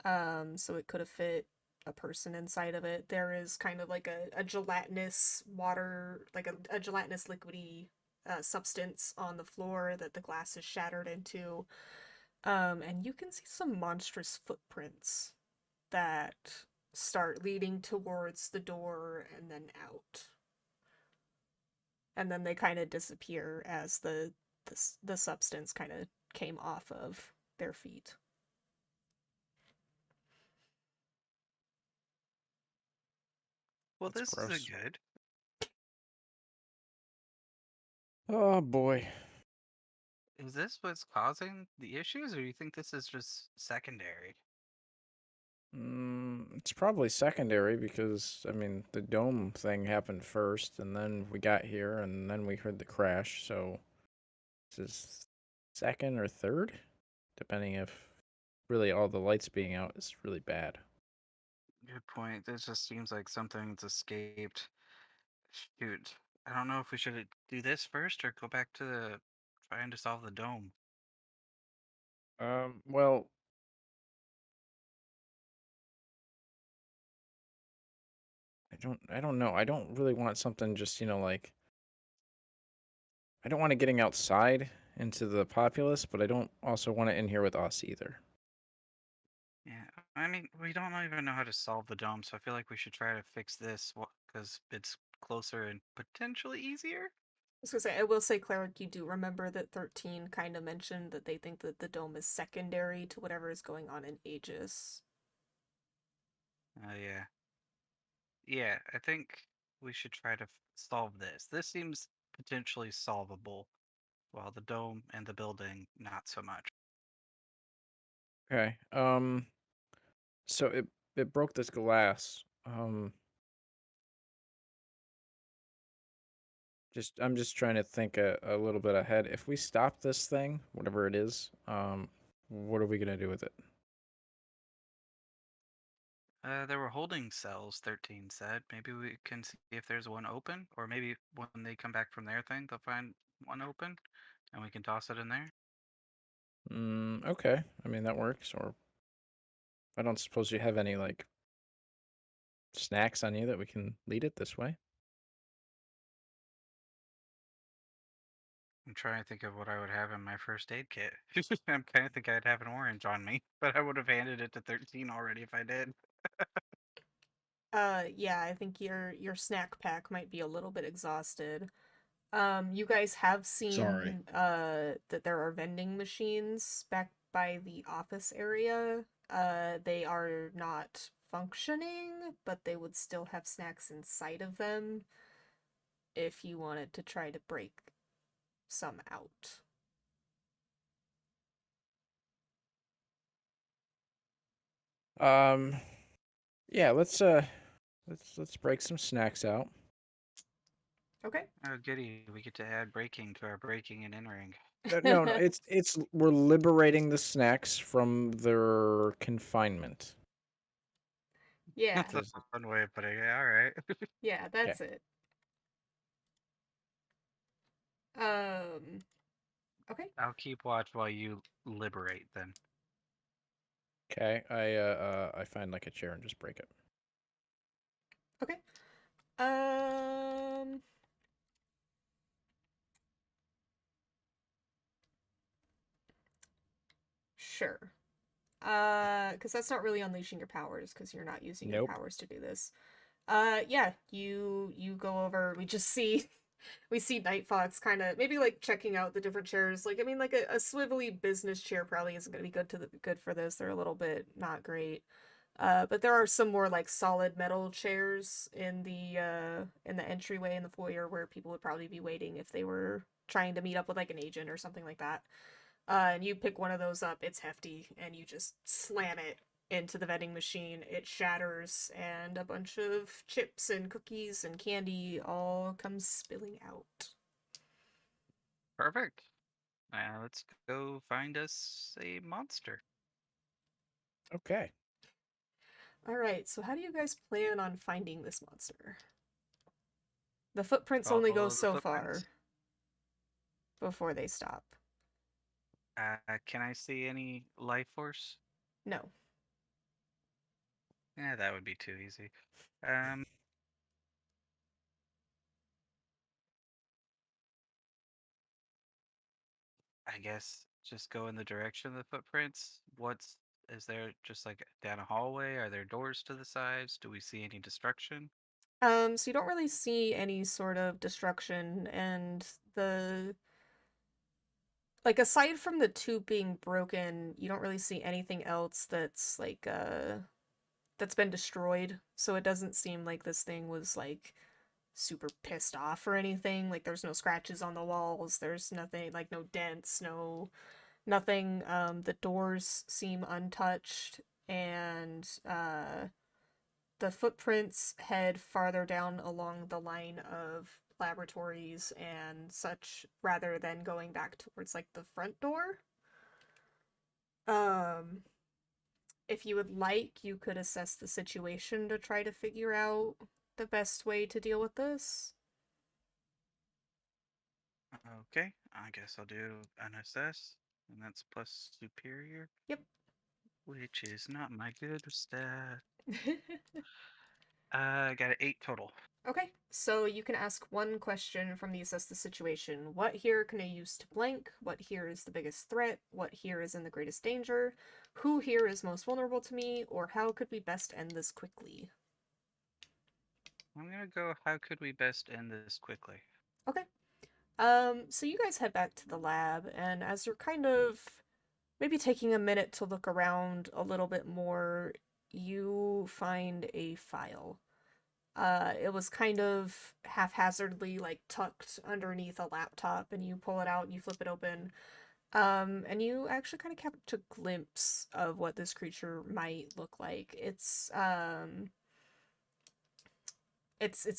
So it could have fit a person inside of it. There is kind of like a gelatinous water, like a gelatinous liquidy substance on the floor that the glass is shattered into. And you can see some monstrous footprints that start leading towards the door and then out. And then they kind of disappear as the substance kind of came off of their feet. Well, That's this isn't gross. good. Oh boy. Is this what's causing the issues, or do you think this is just secondary? It's probably secondary because I mean the dome thing happened first, and then we got here, and then we heard the crash. So this is second or third, depending if really all the lights being out is really bad. Good point. This just seems like something's escaped. Shoot. I don't know if we should do this first or go back to trying to solve the dome. Well, I don't know. I don't really want something just like I don't want it getting outside into the populace, but I don't also want it in here with us either. Yeah, I mean, we don't even know how to solve the dome, so I feel like we should try to fix this because it's closer and potentially easier. I was gonna say, I will say, Cleric, you do remember that 13 kind of mentioned that they think that the dome is secondary to whatever is going on in Aegis. Yeah. Yeah, I think we should try to solve this. This seems potentially solvable, while the dome and the building, not so much. Okay. So it broke this glass. I'm just trying to think a little bit ahead. If we stop this thing, whatever it is, what are we gonna do with it? There were holding cells, 13 said. Maybe we can see if there's one open, or maybe when they come back from their thing, they'll find one open, and we can toss it in there. Okay. I mean that works. Or I don't suppose you have any like snacks on you that we can lead it this way. I'm trying to think of what I would have in my first aid kit. I'm kind of think I'd have an orange on me, but I would have handed it to 13 already if I did. Yeah, I think your snack pack might be a little bit exhausted. You guys have Sorry. seen that there are vending machines back by the office area. They are not functioning, but they would still have snacks inside of them if you wanted to try to break some out. Um, yeah. Let's break some snacks out. Okay. Oh, goody. We get to add breaking to our breaking and entering. No, no. It's we're liberating the snacks from their confinement. Yeah. That's a fun way of putting it. All right. Yeah, that's it. Okay. I'll keep watch while you liberate then. Okay. I find like a chair and just break it. Okay. Sure. Because that's not really unleashing your powers, because you're not using your Nope. powers to do this. Yeah, you go over. We just see, we see Night Fox kind of maybe like checking out the different chairs. Like I mean, like a swivelly business chair probably isn't gonna be good for this. They're a little bit not great. But there are some more like solid metal chairs in the entryway in the foyer where people would probably be waiting if they were trying to meet up with like an agent or something like that. And you pick one of those up, it's hefty, and you just slam it into the vending machine. It shatters, and a bunch of chips and cookies and candy all come spilling out. Perfect. Now let's go find us a monster. Okay. Alright, so how do you guys plan on finding this monster? The footprints only go Follow the so footprints. far before they stop. Can I see any life force? No. Yeah, that would be too easy. Um, I guess just go in the direction of the footprints. Is there just like down a hallway? Are there doors to the sides? Do we see any destruction? So you don't really see any sort of destruction, and like aside from the tube being broken, you don't really see anything else that's like that's been destroyed. So it doesn't seem like this thing was like super pissed off or anything. Like there's no scratches on the walls, there's nothing like no dents, nothing. The doors seem untouched, and the footprints head farther down along the line of laboratories and such rather than going back towards like the front door. Um, if you would like, you could assess the situation to try to figure out the best way to deal with this. Okay, I guess I'll do an assess, and that's plus superior, Yep. which is not my good stat. I got an 8 total. Okay, so you can ask one question from the assess the situation. What here can I use to blank? What here is the biggest threat? What here is in the greatest danger? Who here is most vulnerable to me? Or how could we best end this quickly? I'm gonna go, how could we best end this quickly? Okay. So you guys head back to the lab, and as you're kind of maybe taking a minute to look around a little bit more, you find a file. It was kind of haphazardly like tucked underneath a laptop, and you pull it out and you flip it open. And you actually kind of catch a glimpse of what this creature might look like. It's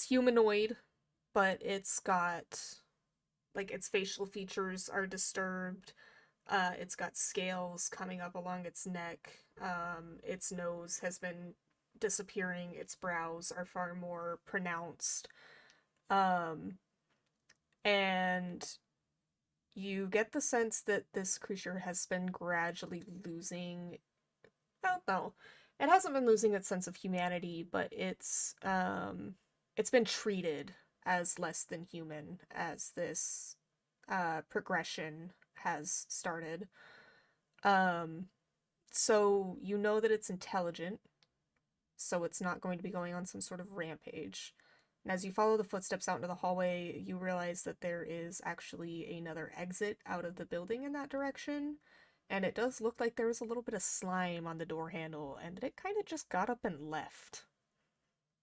humanoid, but it's got like its facial features are disturbed. It's got scales coming up along its neck. Its nose has been disappearing. Its brows are far more pronounced. And you get the sense that this creature has been gradually losing. Well, no, it hasn't been losing its sense of humanity, but it's been treated as less than human as this progression has started. So you know that it's intelligent, so it's not going to be going on some sort of rampage. And as you follow the footsteps out into the hallway, you realize that there is actually another exit out of the building in that direction. And it does look like there was a little bit of slime on the door handle, and that it kind of just got up and left.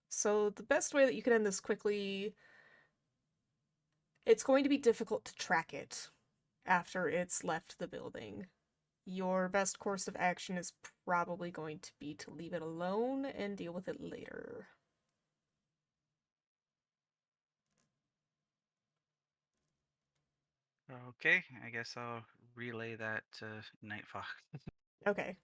So the best way that you can end this quickly, it's going to be difficult to track it after it's left the building. Your best course of action is probably going to be to leave it alone and deal with it later. Okay, I guess I'll relay that to Nightfox. Okay.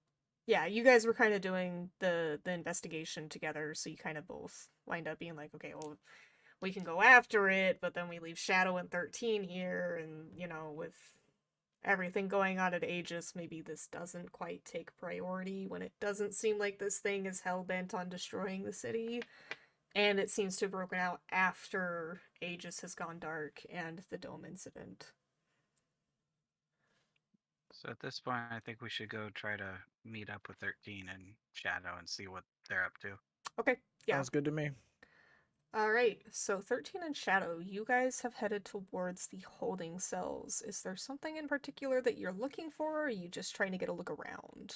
Yeah, you guys were kind of doing the investigation together, so you kind of both wind up being like, okay, well, we can go after it, but then we leave Shadow and 13 here, and, you know, with everything going on at Aegis, maybe this doesn't quite take priority when it doesn't seem like this thing is hell-bent on destroying the city. And it seems to have broken out after Aegis has gone dark and the Dome incident. So at this point, I think we should go try to meet up with 13 and Shadow and see what they're up to. Okay, yeah. Sounds good to me. Alright, so 13 and Shadow, you guys have headed towards the holding cells. Is there something in particular that you're looking for, or are you just trying to get a look around?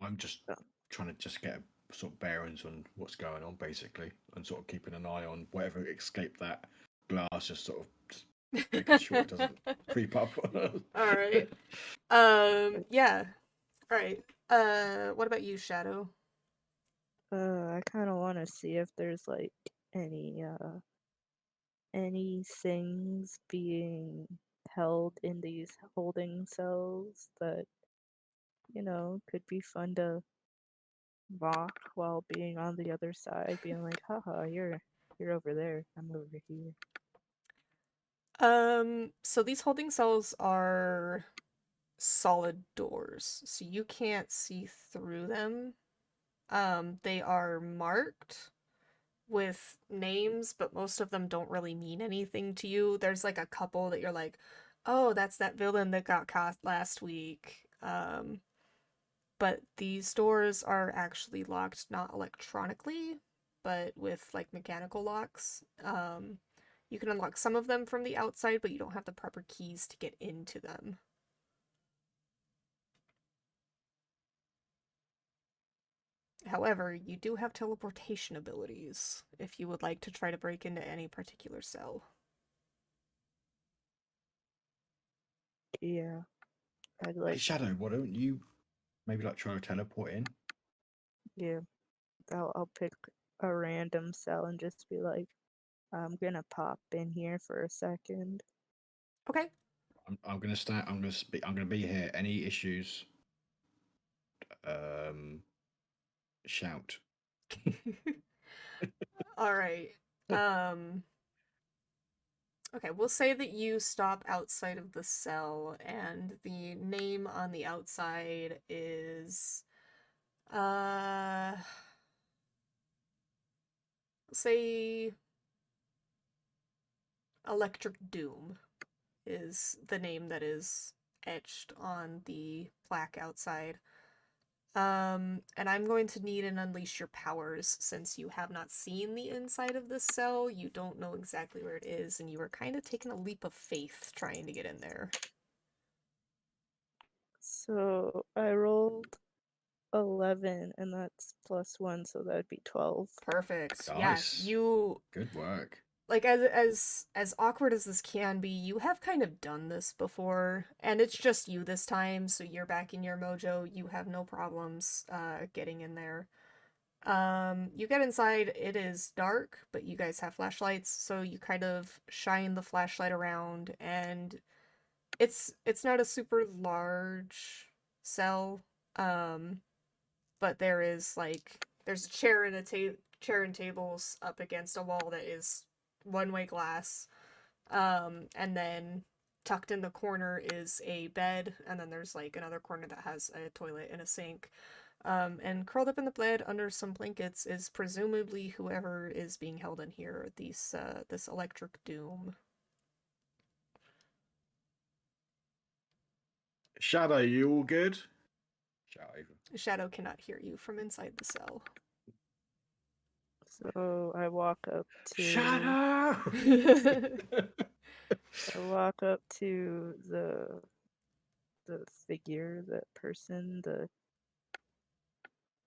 I'm just trying to just get sort of bearings on what's going on, basically, and sort of keeping an eye on whatever escaped that glass, just sort of just making sure it doesn't creep up. Alright. Yeah. Alright. What about you, Shadow? I kind of want to see if there's like any things being held in these holding cells that could be fun to mock while being on the other side, being like, haha, you're over there, I'm over here. So these holding cells are solid doors, so you can't see through them. They are marked with names, but most of them don't really mean anything to you. There's like a couple that you're like, oh, that's that villain that got caught last week. But these doors are actually locked not electronically, but with like mechanical locks. You can unlock some of them from the outside, but you don't have the proper keys to get into them. However, you do have teleportation abilities if you would like to try to break into any particular cell. Yeah, I'd Hey, like. Shadow, why don't you maybe like try to teleport in? Yeah, I'll pick a random cell and just be like, I'm gonna pop in here for a second. Okay. I'm gonna start. I'm gonna be here. Any issues? Shout. All right. Okay, we'll say that you stop outside of the cell, and the name on the outside is, say, Electric Doom is the name that is etched on the plaque outside. And I'm going to need an Unleash Your Powers since you have not seen the inside of this cell, you don't know exactly where it is, and you were kind of taking a leap of faith trying to get in there. So I rolled 11, and that's +1, so that'd be 12. Perfect. Nice. Yeah, you Good work. like as awkward as this can be, you have kind of done this before, and it's just you this time, so you're back in your mojo. You have no problems getting in there. You get inside, it is dark, but you guys have flashlights, so you kind of shine the flashlight around, and it's not a super large cell, but there's a chair and chair and tables up against a wall that is one-way glass. And then tucked in the corner is a bed, and then there's like another corner that has a toilet and a sink. And curled up in the bed under some blankets is presumably whoever is being held in here, this Electric Doom. Shadow, you all good? Shadow cannot hear you from inside the cell. So I walk up to Shadow. I walk up to the figure, that person, the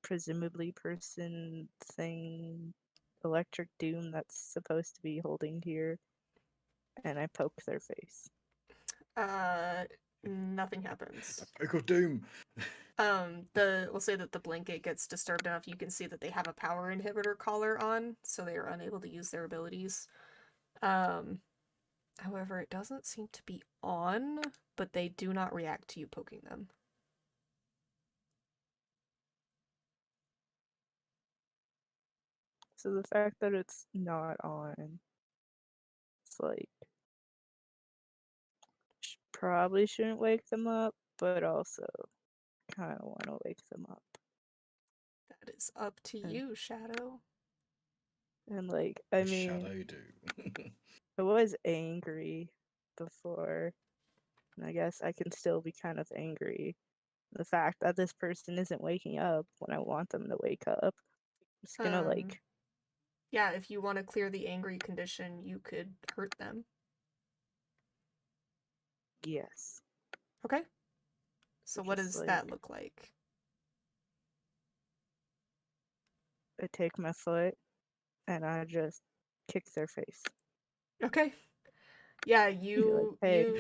presumably person thing, Electric Doom that's supposed to be holding here, and I poke their face. Nothing happens. Poke of Doom. We'll say that the blanket gets disturbed enough, you can see that they have a power inhibitor collar on, so they are unable to use their abilities. However, it doesn't seem to be on, but they do not react to you poking them. So the fact that it's not on, it's like, probably shouldn't wake them up, but also kind of want to wake them up. That is up to you, Shadow. And like, I mean, Shadow do. I was angry before, and I guess I can still be kind of angry. The fact that this person isn't waking up when I want them to wake up. I'm just gonna like, Yeah, if you want to clear the angry condition, you could hurt them. yes. Okay. So what does Just that like, look like? I take my foot and I just kick their face. Okay. Yeah, Be like, you hey,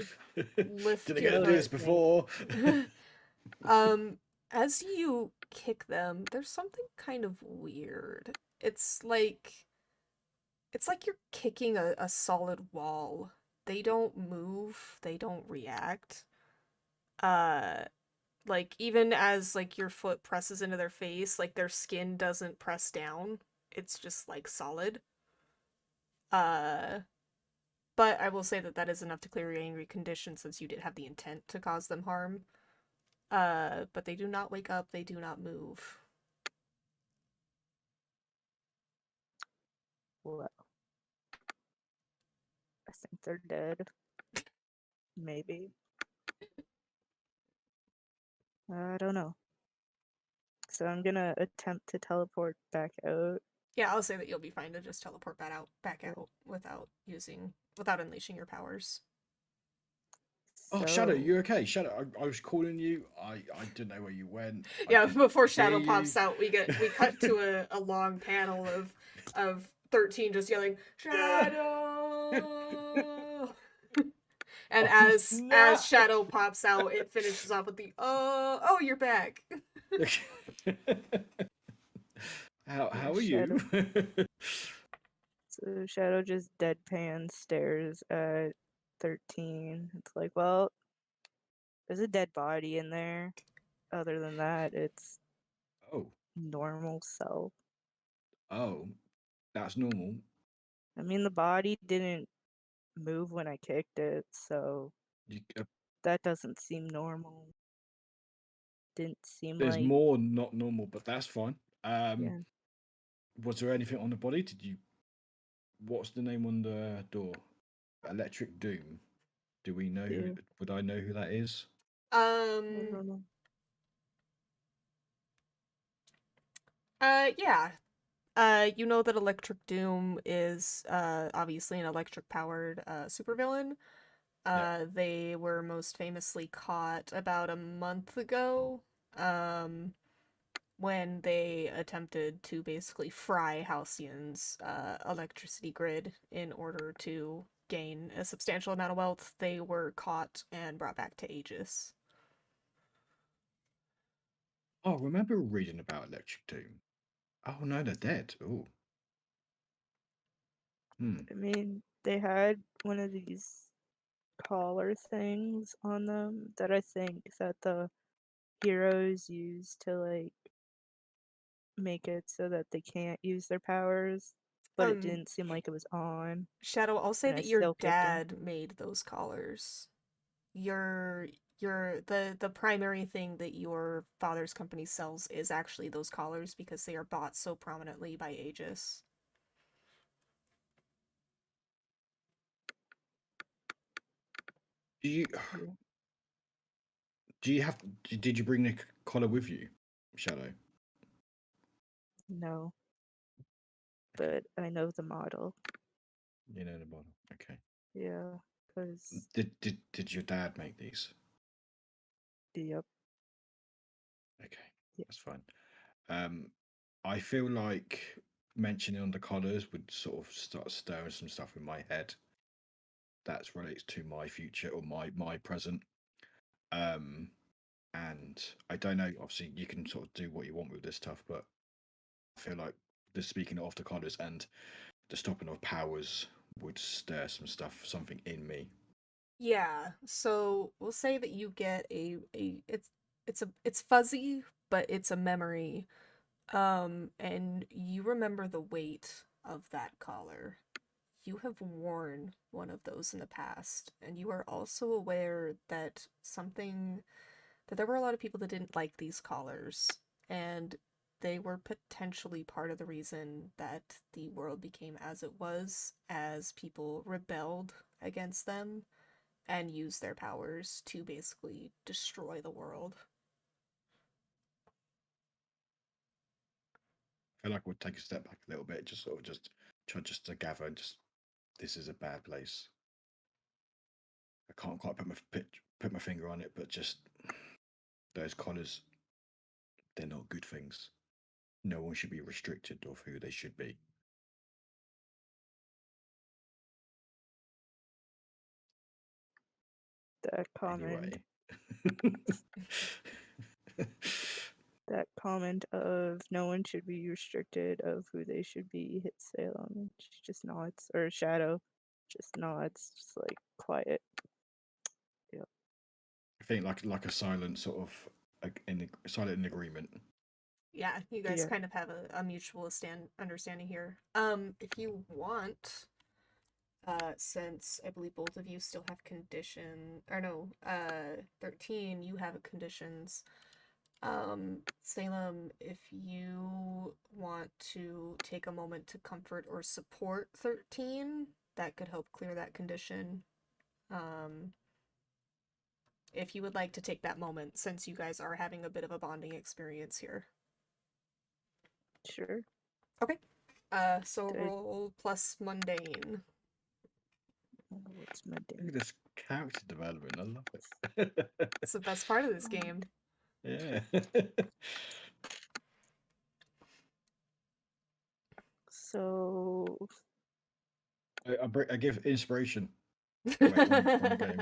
lift Didn't your get to do this foot. before. As you kick them, there's something kind of weird. It's like you're kicking a solid wall. They don't move, they don't react. Like even as like your foot presses into their face, like their skin doesn't press down. It's just like solid. But But I will say that that is enough to clear your angry condition since you did have the intent to cause them harm. But they do not wake up, they do not move. Well, I think they're dead. Maybe. I don't know. So I'm gonna attempt to teleport back out. Yeah, I'll say that you'll be fine to just teleport back Yeah. out without unleashing your powers. Oh, Shadow, So- you okay? Shadow, I was calling you. I didn't know where you went. I Yeah, could before hear Shadow you. pops out, we cut to a long panel of 13 just yelling Shadow. And Oh, as snap. Shadow pops out, it finishes off with the oh you're back. How Yeah, are you? So Shadow just deadpan stares at 13. It's like, well, there's a dead body in there. Other than that, it's Oh, normal self. that's normal. I mean, the body didn't move when I kicked it, so You, that doesn't seem normal. Didn't seem there's like, more not normal, but that's fine. yeah. Was there anything on the body? What's the name on the door? Electric Doom. Do we know? Yeah. Would I know who that is? I don't know. Yeah. You know that Electric Doom is obviously an electric powered supervillain. They were most famously caught about a month ago, when they attempted to basically fry Halcyon's electricity grid in order to gain a substantial amount of wealth. They were caught and brought back to Aegis. Oh, remember reading about Electric Doom? Oh no, they're dead. Oh. I mean, they had one of these collar things on them that I think that the heroes use to like make it so that they can't use their powers, but it didn't seem like it was on. Shadow, I'll say and I that your still kicked him. dad made those collars. The primary thing that your father's company sells is actually those collars because they are bought so prominently by Aegis. Do you Yeah. do you have? Did you bring the collar with you, Shadow? No, but I know the model. You know the model. Okay. Yeah, because Did your dad make these? yep. Okay, Yeah. that's fine. I feel like mentioning on the collars would sort of start stirring some stuff in my head that relates to my future or my present. And I don't know. Obviously, you can sort of do what you want with this stuff, but I feel like the speaking of the collars and the stopping of powers would stir some stuff, something in me. Yeah, so we'll say that you get it's fuzzy, but it's a memory. And you remember the weight of that collar. You have worn one of those in the past, and you are also aware that there were a lot of people that didn't like these collars, and they were potentially part of the reason that the world became as it was, as people rebelled against them and used their powers to basically destroy the world. I feel like we'll take a step back a little bit, just sort of just try just to gather. Just this is a bad place. I can't quite put my finger on it, but just those collars, they're not good things. No one should be restricted of who they should be. That comment. Anyway. That comment of no one should be restricted of who they should be hits Salem, and she just nods, or Shadow just nods, just like quiet. Yep. I think like a silent sort of silent in agreement. Yeah, you guys Yeah. kind of have a mutual understanding here. If you want, since I believe both of you still have condition, or no, 13, you have conditions. Salem, if you want to take a moment to comfort or support 13, that could help clear that condition. If you would like to take that moment, since you guys are having a bit of a bonding experience here. Sure. Okay. So Did I- roll plus mundane. What's my Look day? at this character development. I love it. It's the best part of this game. Yeah. So I give inspiration. Wait, wrong game.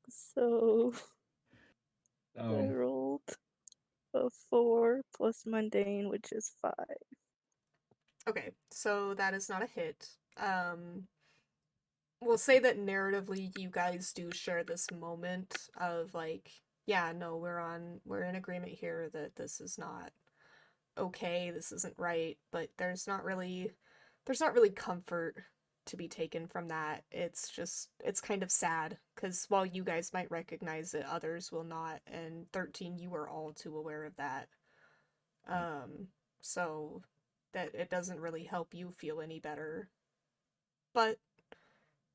so I Oh, rolled a 4 plus mundane, which is 5. Okay, so that is not a hit. We'll say that narratively you guys do share this moment of like, yeah, no, we're in agreement here that this is not okay, this isn't right, but there's not really comfort to be taken from that. It's kind of sad, because while you guys might recognize it, others will not, and 13, you are all too aware of that. So that it doesn't really help you feel any better. But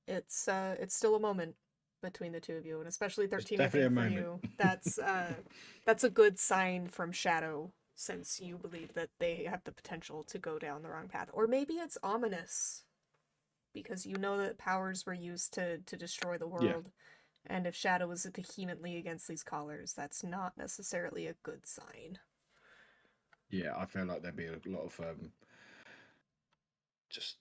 it's still a moment between the two of you, and especially 13, I definitely think a for moment. you, that's a good sign from Shadow, since you believe that they have the potential to go down the wrong path. Or maybe it's ominous, because you know that powers were used to destroy the world, and if Shadow is vehemently against these collars, that's not necessarily a good sign. Yeah, I feel like there'd be a lot of just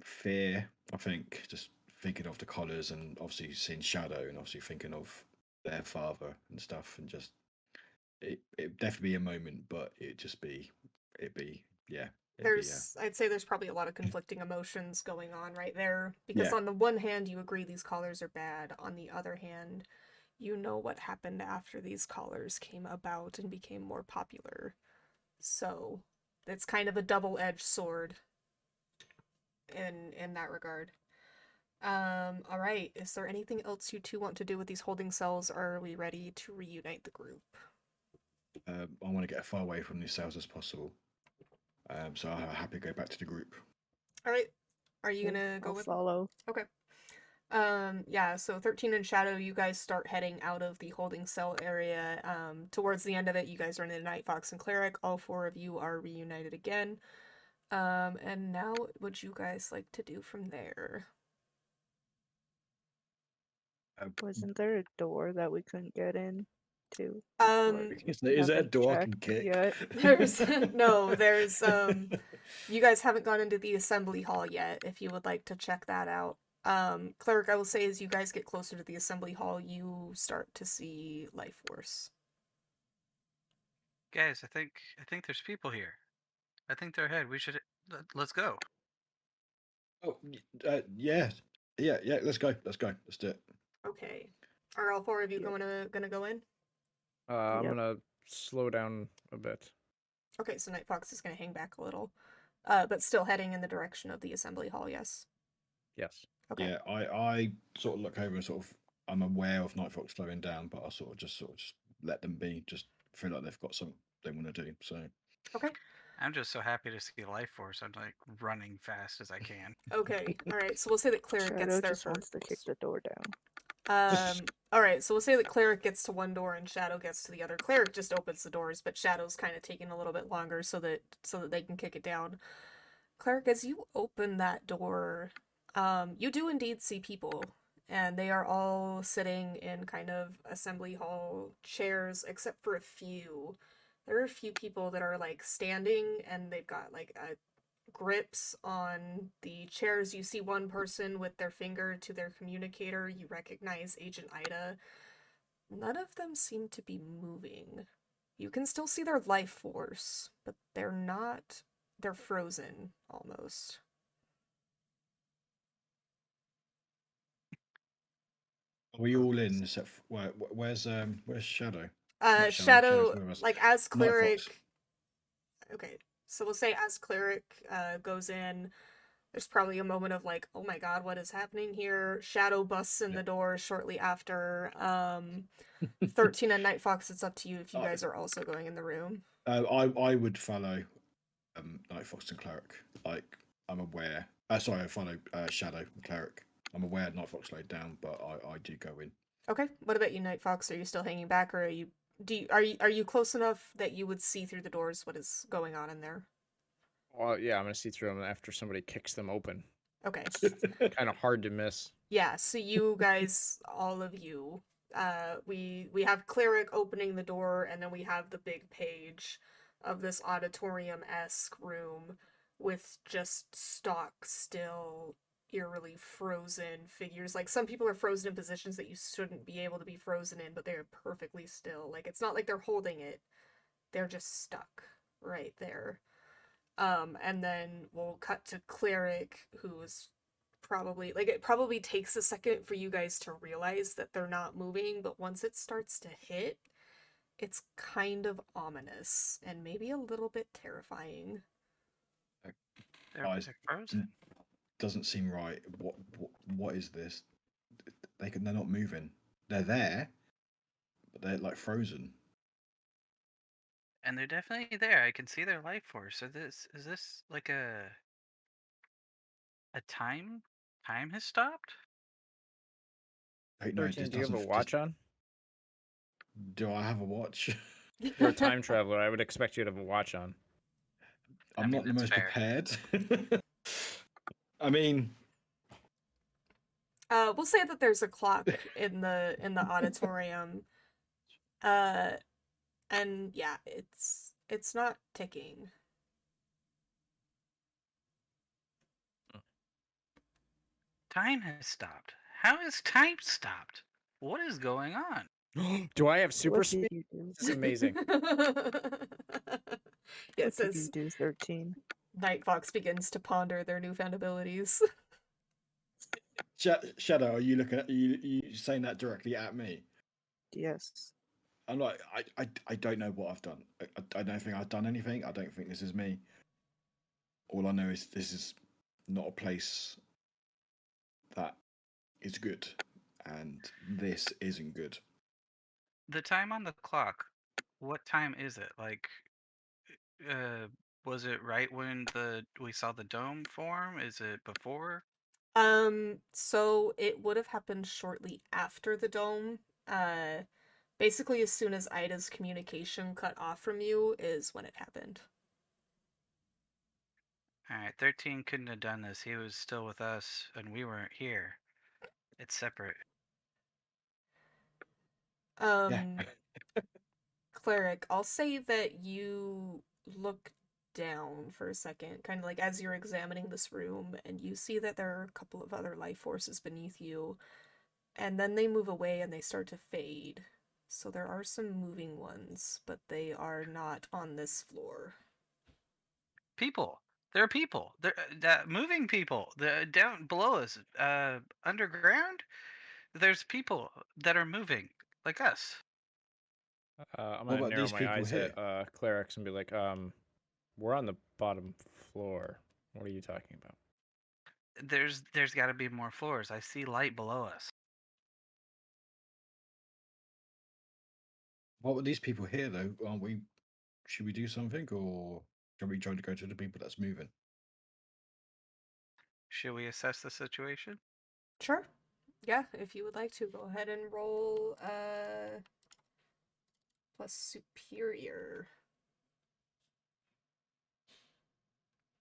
fear. I think just thinking of the collars and obviously seeing Shadow and obviously thinking of their father and stuff, and just it definitely be a moment, but it'd be yeah. I'd say there's probably a lot of conflicting emotions going on right there, because Yeah. on the one hand you agree these collars are bad, on the other hand you know what happened after these collars came about and became more popular. So it's kind of a double-edged sword in that regard. All right, is there anything else you two want to do with these holding cells, or are we ready to reunite the group? I want to get as far away from these cells as possible. So I'm happy to go back to the group. All right, are you Okay, gonna go I'll with? follow. Okay. Yeah, so 13 and Shadow, you guys start heading out of the holding cell area. Towards the end of it, you guys run into Night Fox and Cleric. All four of you are reunited again. And now what would you guys like to do from there? Wasn't there a door that we couldn't get in to? Is there a door I can kick? Yet? There's no, you guys haven't gone into the assembly hall yet, if you would like to check that out. Cleric, I will say, as you guys get closer to the assembly hall, you start to see life force. Guys, I think there's people here. I think they're ahead. Let's go. Oh, yeah. Let's go. Let's do it. Okay. Are all four of you Yep. gonna go in? I'm Yep. gonna slow down a bit. Okay, so Night Fox is gonna hang back a little. But still heading in the direction of the assembly hall, yes? Yes. Okay. Yeah, I sort of look over and sort of I'm aware of Night Fox slowing down, but I sort of just let them be. Just feel like they've got something they want to do. So Okay. I'm just so happy to see life force. I'm like running fast as I can. Okay. Alright, so we'll say that Cleric gets Shadow there just wants to kick first. the door down. Alright, so we'll say that Cleric gets to one door and Shadow gets to the other. Cleric just opens the doors, but Shadow's kind of taking a little bit longer so that they can kick it down. Cleric, as you open that door, you do indeed see people, and they are all sitting in kind of assembly hall chairs, except for a few. There are a few people that are like standing, and they've got like grips on the chairs. You see one person with their finger to their communicator. You recognize Agent Ida. None of them seem to be moving. You can still see their life force, but they're not. They're frozen almost. are we all in? Except where's Shadow? Shadow, Not Shadow's with us. like as Night Fox. Cleric. Okay, so we'll say as Cleric goes in, There's probably a moment of like, oh my god, what is happening here? Shadow busts in Yeah. the door shortly after. 13 and Night Fox, it's up to you if you guys are also going in the room. I would follow Night Fox and Cleric. Like, I'm aware. Sorry, I follow Shadow and Cleric. I'm aware Night Fox laid down, but I do go in. Okay. What about you, Night Fox? Are you still hanging back, or are you close enough that you would see through the doors what is going on in there? Well, yeah, I'm gonna see through them after somebody kicks them open. Okay. Kind of hard to miss. Yeah, so you guys, all of you, we have Cleric opening the door, and then we have the big page of this auditorium-esque room with just stock still eerily frozen figures. Like, some people are frozen in positions that you shouldn't be able to be frozen in, but they're perfectly still. Like, it's not like they're holding it. They're just stuck right there. And then we'll cut to Cleric, who is probably, like, it probably takes a second for you guys to realize that they're not moving, but once it starts to hit, it's kind of ominous and maybe a little bit terrifying. They're frozen. Doesn't seem right. What is this? They're not moving. They're there, but they're like frozen. And they're definitely there. I can see their life force. So is this like a time? Time has stopped? Wait, no, 13, this do you have a doesn't- watch on? Do I have a watch? You're a time traveler. I would expect you to have a watch on. I'm mean, not the that's most fair. prepared. I mean, We'll say that there's a clock in the auditorium. And yeah, it's not ticking. Time has stopped. How has time stopped? What is going on? Do I have super What speed? did you do? This is amazing. Yeah, it What did you says do, 13? Night Fox begins to ponder their newfound abilities. Shadow, are you looking at you saying that directly at me? Yes. I'm like, I don't know what I've done. I don't think I've done anything. I don't think this is me. All I know is this is not a place that is good, and this isn't good. The time on the clock. What time is it? Like, uh, was it right when we saw the dome form? Is it before? So it would have happened shortly after the dome. Basically as soon as Ida's communication cut off from you is when it happened. All right, 13 couldn't have done this. He was still with us, and we weren't here. It's separate. Yeah. Cleric, I'll say that you look down for a second, kind of like as you're examining this room, and you see that there are a couple of other life forces beneath you, and then they move away and they start to fade. So there are some moving ones, but they are not on this floor. People. There are people. There, moving people. Down below us, underground. There's people that are moving, like us. I'm What gonna about narrow these my people eyes here? at clerics and be like, we're on the bottom floor. What are you talking about? There's got to be more floors. I see light below us. What were these people here though? Aren't we? Should we do something, or should we try to go to the people that's moving? Should we assess the situation? Sure. Yeah, if you would like to, go ahead and roll plus superior.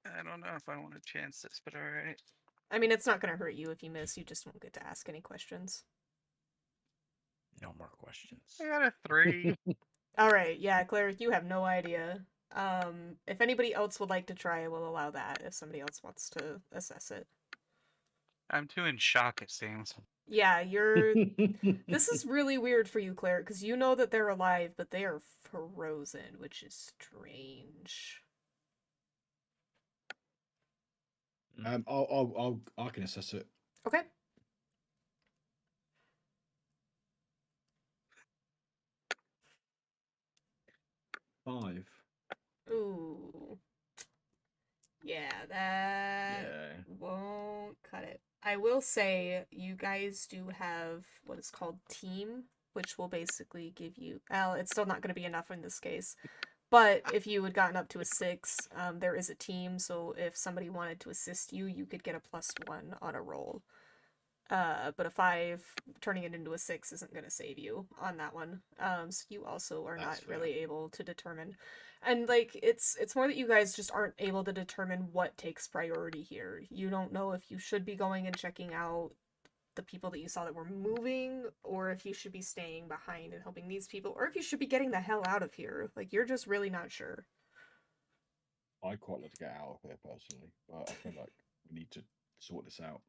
I don't know if I want to chance this, but all right. I mean, it's not going to hurt you if you miss, you just won't get to ask any questions. No more questions. I got a 3. Alright, yeah, Cleric, you have no idea. If anybody else would like to try, I will allow that if somebody else wants to assess it. I'm too in shock, it seems. Yeah, this is really weird for you, Cleric, because you know that they're alive, but they are frozen, which is strange. I can assess it. Okay. Five. Ooh. Yeah, that Yeah. I will say you guys do have what is called team, which will basically give you. Well, it's still not going to be enough in this case. But if you had gotten up to a 6, there is a team, so if somebody wanted to assist you, you could get a +1 on a roll. But a 5, turning it into a 6 isn't going to save you on that one. So you also are That's not really able to determine. And, like, it's more that you guys just aren't able to determine what takes priority here. You don't know if you should be going and checking out the people that you saw that were moving, or if you should be staying behind and helping these people, or if you should be getting the hell out of here. Like, you're just really not sure. I'd quite like to get out of here personally, but I feel like we need to sort this out.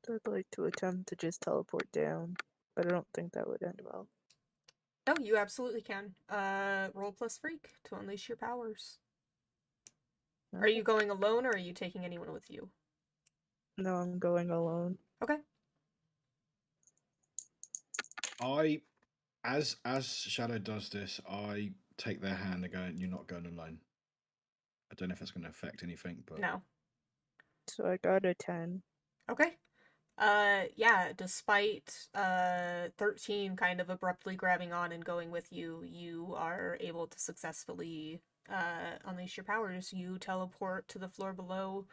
I'd like to attempt to just teleport down, but I don't think that would end well. Oh, you absolutely can. Roll plus freak to unleash your powers. Are you going alone, or are you taking anyone with you? No, I'm going alone. Okay. As Shadow does this, I take their hand and go, "You're not going alone." I don't know if that's going to affect anything, but No. So I got a 10. Okay. Yeah, despite 13 kind of abruptly grabbing on and going with you, you are able to successfully unleash your powers. You teleport to the floor below.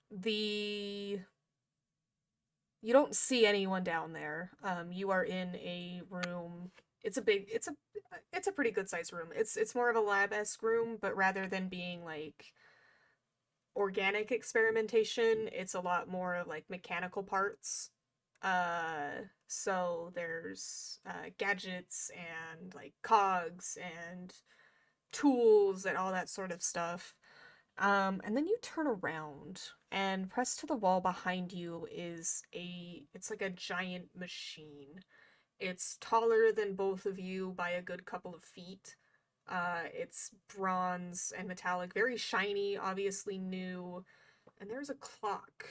The You don't see anyone down there. You are in a room. It's a pretty good sized room. It's more of a lab-esque room, but rather than being like organic experimentation, it's a lot more of like mechanical parts. So there's gadgets and like cogs and tools and all that sort of stuff. And then you turn around, and pressed to the wall behind you is it's like a giant machine. It's taller than both of you by a good couple of feet. It's bronze and metallic, very shiny, obviously new, and there's a clock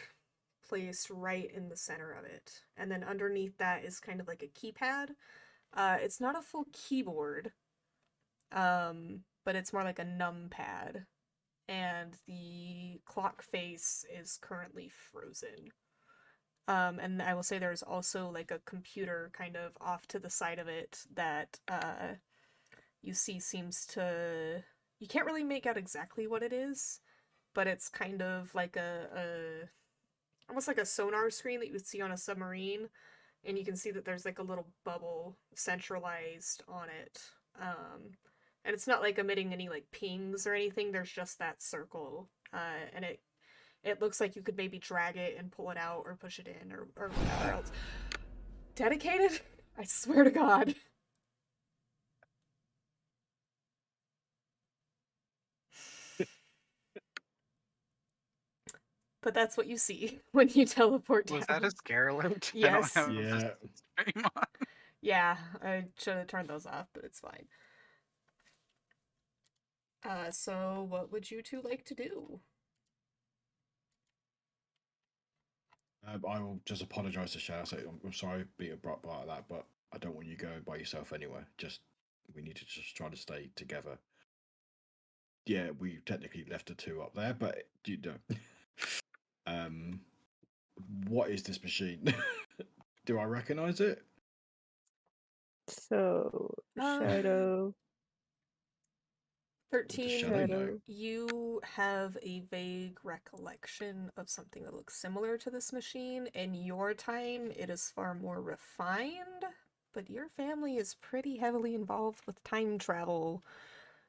placed right in the center of it. And then underneath that is kind of like a keypad. It's not a full keyboard, but it's more like a numpad. And the clock face is currently frozen. And I will say there's also like a computer kind of off to the side of it that you see seems to. You can't really make out exactly what it is, but it's kind of like a almost like a sonar screen that you would see on a submarine, and you can see that there's like a little bubble centralized on it. And it's not like emitting any like pings or anything. There's just that circle, and it looks like you could maybe drag it and pull it out or push it in or whatever else. Dedicated? I swear to God. But that's what you see when you teleport down. Was that a scare alert? Yes. I don't have yeah. a stream on. Yeah, I should have turned those off, but it's fine. So what would you two like to do? I will just apologise to Shadow. Say I'm sorry to be abrupt like that, but I don't want you going by yourself anywhere. We need to just try to stay together. Yeah, we technically left the 2 up there, but you know. What is this machine? Do I recognise it? So, Uh, Shadow. 13, Shadow know? you have a vague recollection of something that looks similar to this machine. In your time, it is far more refined, but your family is pretty heavily involved with time travel.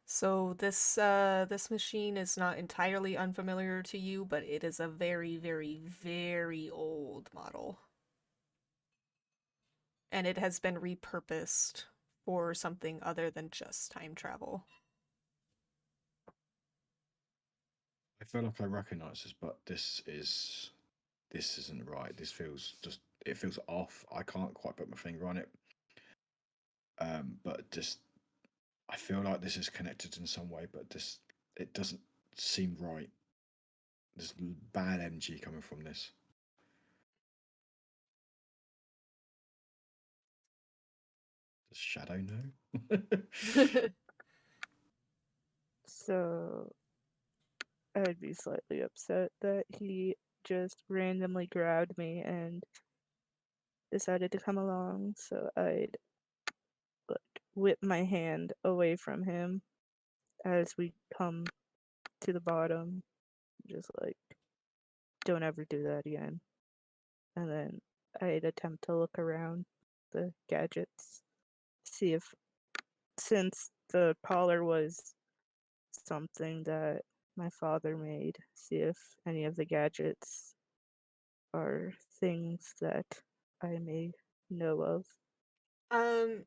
So this machine is not entirely unfamiliar to you, but it is a very, very, very old model. And it has been repurposed for something other than just time travel. I feel like I recognise this, but this isn't right. This feels it feels off. I can't quite put my finger on it. But just I feel like this is connected in some way, but it doesn't seem right. There's bad energy coming from this. Does Shadow know? So, I'd be slightly upset that he just randomly grabbed me and decided to come along, so I'd like whip my hand away from him as we come to the bottom, just like, don't ever do that again. And then I'd attempt to look around the gadgets, see if, since the collar was something that my father made, see if any of the gadgets are things that I may know of.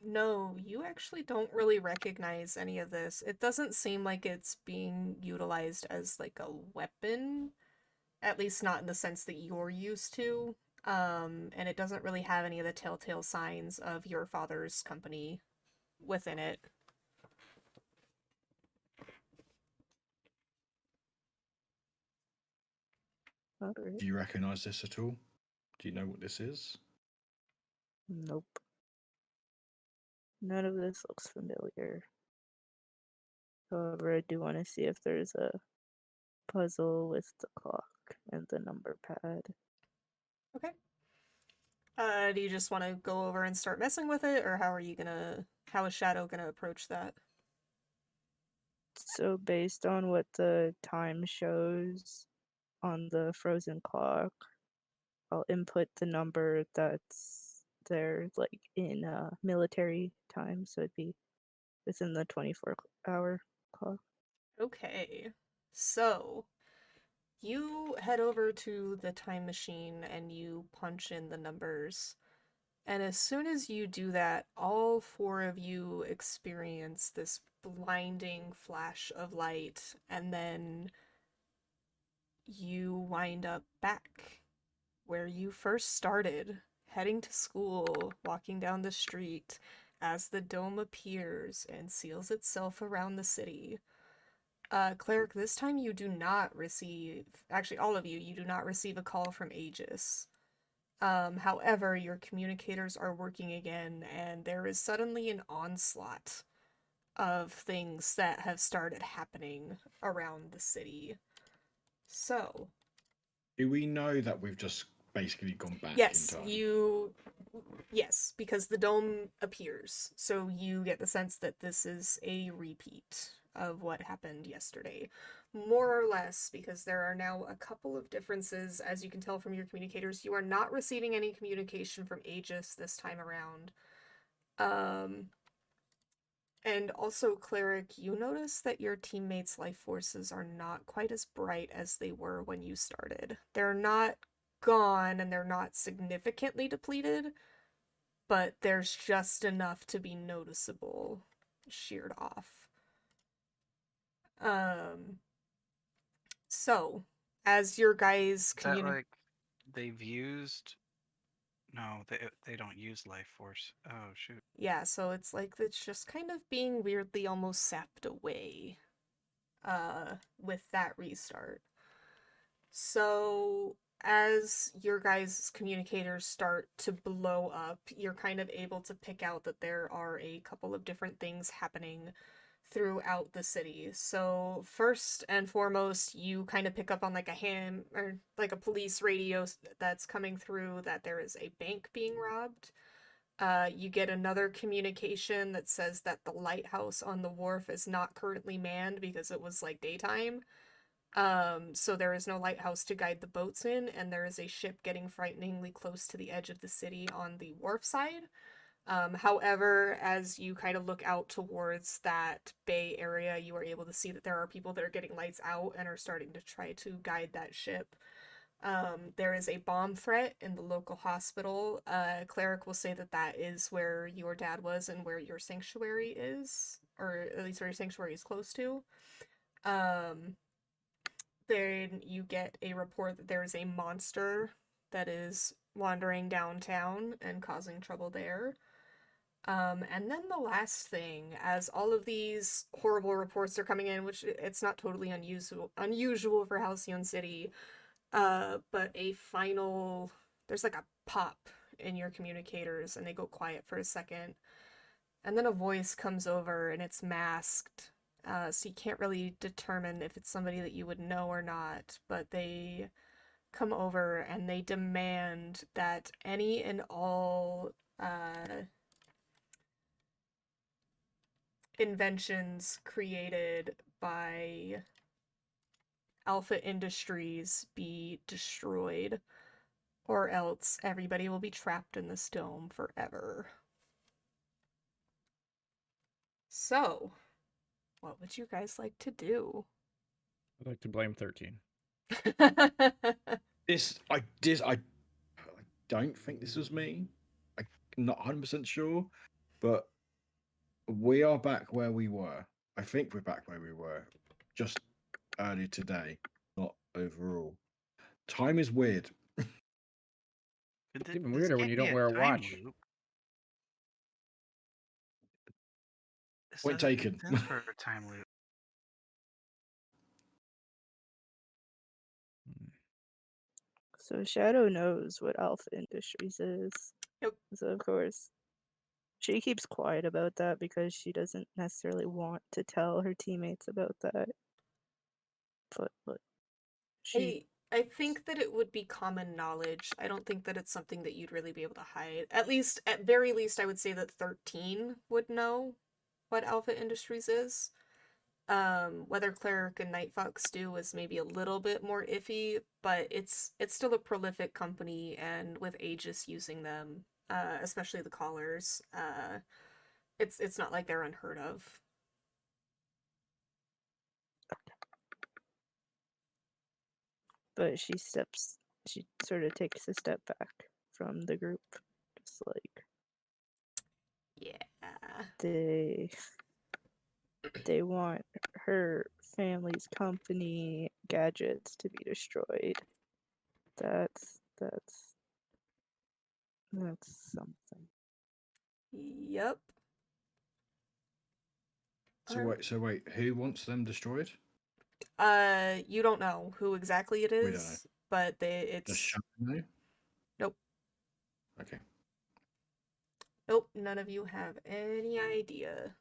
No, you actually don't really recognize any of this. It doesn't seem like it's being utilized as like a weapon, at least not in the sense that you're used to. And it doesn't really have any of the telltale signs of your father's company within it. Alright. Do you recognize this at all? Do you know what this is? Nope. None of this looks familiar. However, I do want to see if there's a puzzle with the clock and the number pad. Okay. Do you just want to go over and start messing with it, or how is Shadow gonna approach that? So, based on what the time shows on the frozen clock, I'll input the number that's there, like in military time, so it'd be within the 24-hour clock. Okay. So, you head over to the time machine and you punch in the numbers. And as soon as you do that, all four of you experience this blinding flash of light, and then you wind up back where you first started, heading to school, walking down the street, as the dome appears and seals itself around the city. Cleric, this time you do not receive, actually all of you do not receive a call from Aegis. However, your communicators are working again, and there is suddenly an onslaught of things that have started happening around the city. So, Do we know that we've just basically gone back yes, in time? yes, because the dome appears, so you get the sense that this is a repeat of what happened yesterday. More or less, because there are now a couple of differences, as you can tell from your communicators. You are not receiving any communication from Aegis this time around. And also, Cleric, you notice that your teammates' life forces are not quite as bright as they were when you started. They're not gone and they're not significantly depleted, but there's just enough to be noticeable sheared off. So, as your guys Is that like they've used? No, they don't use life force. Oh shoot. Yeah, so it's like it's just kind of being weirdly almost sapped away with that restart. So as your guys' communicators start to blow up, you're kind of able to pick out that there are a couple of different things happening throughout the city. So first and foremost, you kind of pick up on like a police radio that's coming through that there is a bank being robbed. You get another communication that says that the lighthouse on the wharf is not currently manned because it was like daytime. So there is no lighthouse to guide the boats in, and there is a ship getting frighteningly close to the edge of the city on the wharf side. However, as you kind of look out towards that bay area, you are able to see that there are people that are getting lights out and are starting to try to guide that ship. There is a bomb threat in the local hospital. Cleric will say that that is where your dad was and where your sanctuary is, or at least where your sanctuary is close to. Then you get a report that there is a monster that is wandering downtown and causing trouble there. And then the last thing, as all of these horrible reports are coming in, which it's not totally unusual for Halcyon City, but there's like a pop in your communicators and they go quiet for a second. And then a voice comes over and it's masked. so you can't really determine if it's somebody that you would know or not, but they come over and they demand that any and all inventions created by Alpha Industries be destroyed, or else everybody will be trapped in this dome forever. So, what would you guys like to do? I'd like to blame 13. I don't think this was me. I'm not 100% sure, but we are back where we were. I think we're back where we were just earlier today, not overall. Time is weird. But It's even this weirder when can't you be don't a wear a time watch. loop. This Point doesn't make taken. sense for a time loop. So Shadow knows what Alpha Industries is. Yep. So of course, she keeps quiet about that because she doesn't necessarily want to tell her teammates about that. But she I think that it would be common knowledge. I don't think that it's something that you'd really be able to hide. At very least, I would say that 13 would know what Alpha Industries is. Whether Cleric and Night Fox do is maybe a little bit more iffy, but it's still a prolific company, and with Aegis using them, especially the callers, it's not like they're unheard of. but she sort of takes a step back from the group, just like Yeah. they want her family's company gadgets to be destroyed. That's something. Yep. So wait, who wants them destroyed? You don't know who exactly it We don't know. is, but Does it's Shadow know? nope. Okay. Nope, none of you have any idea.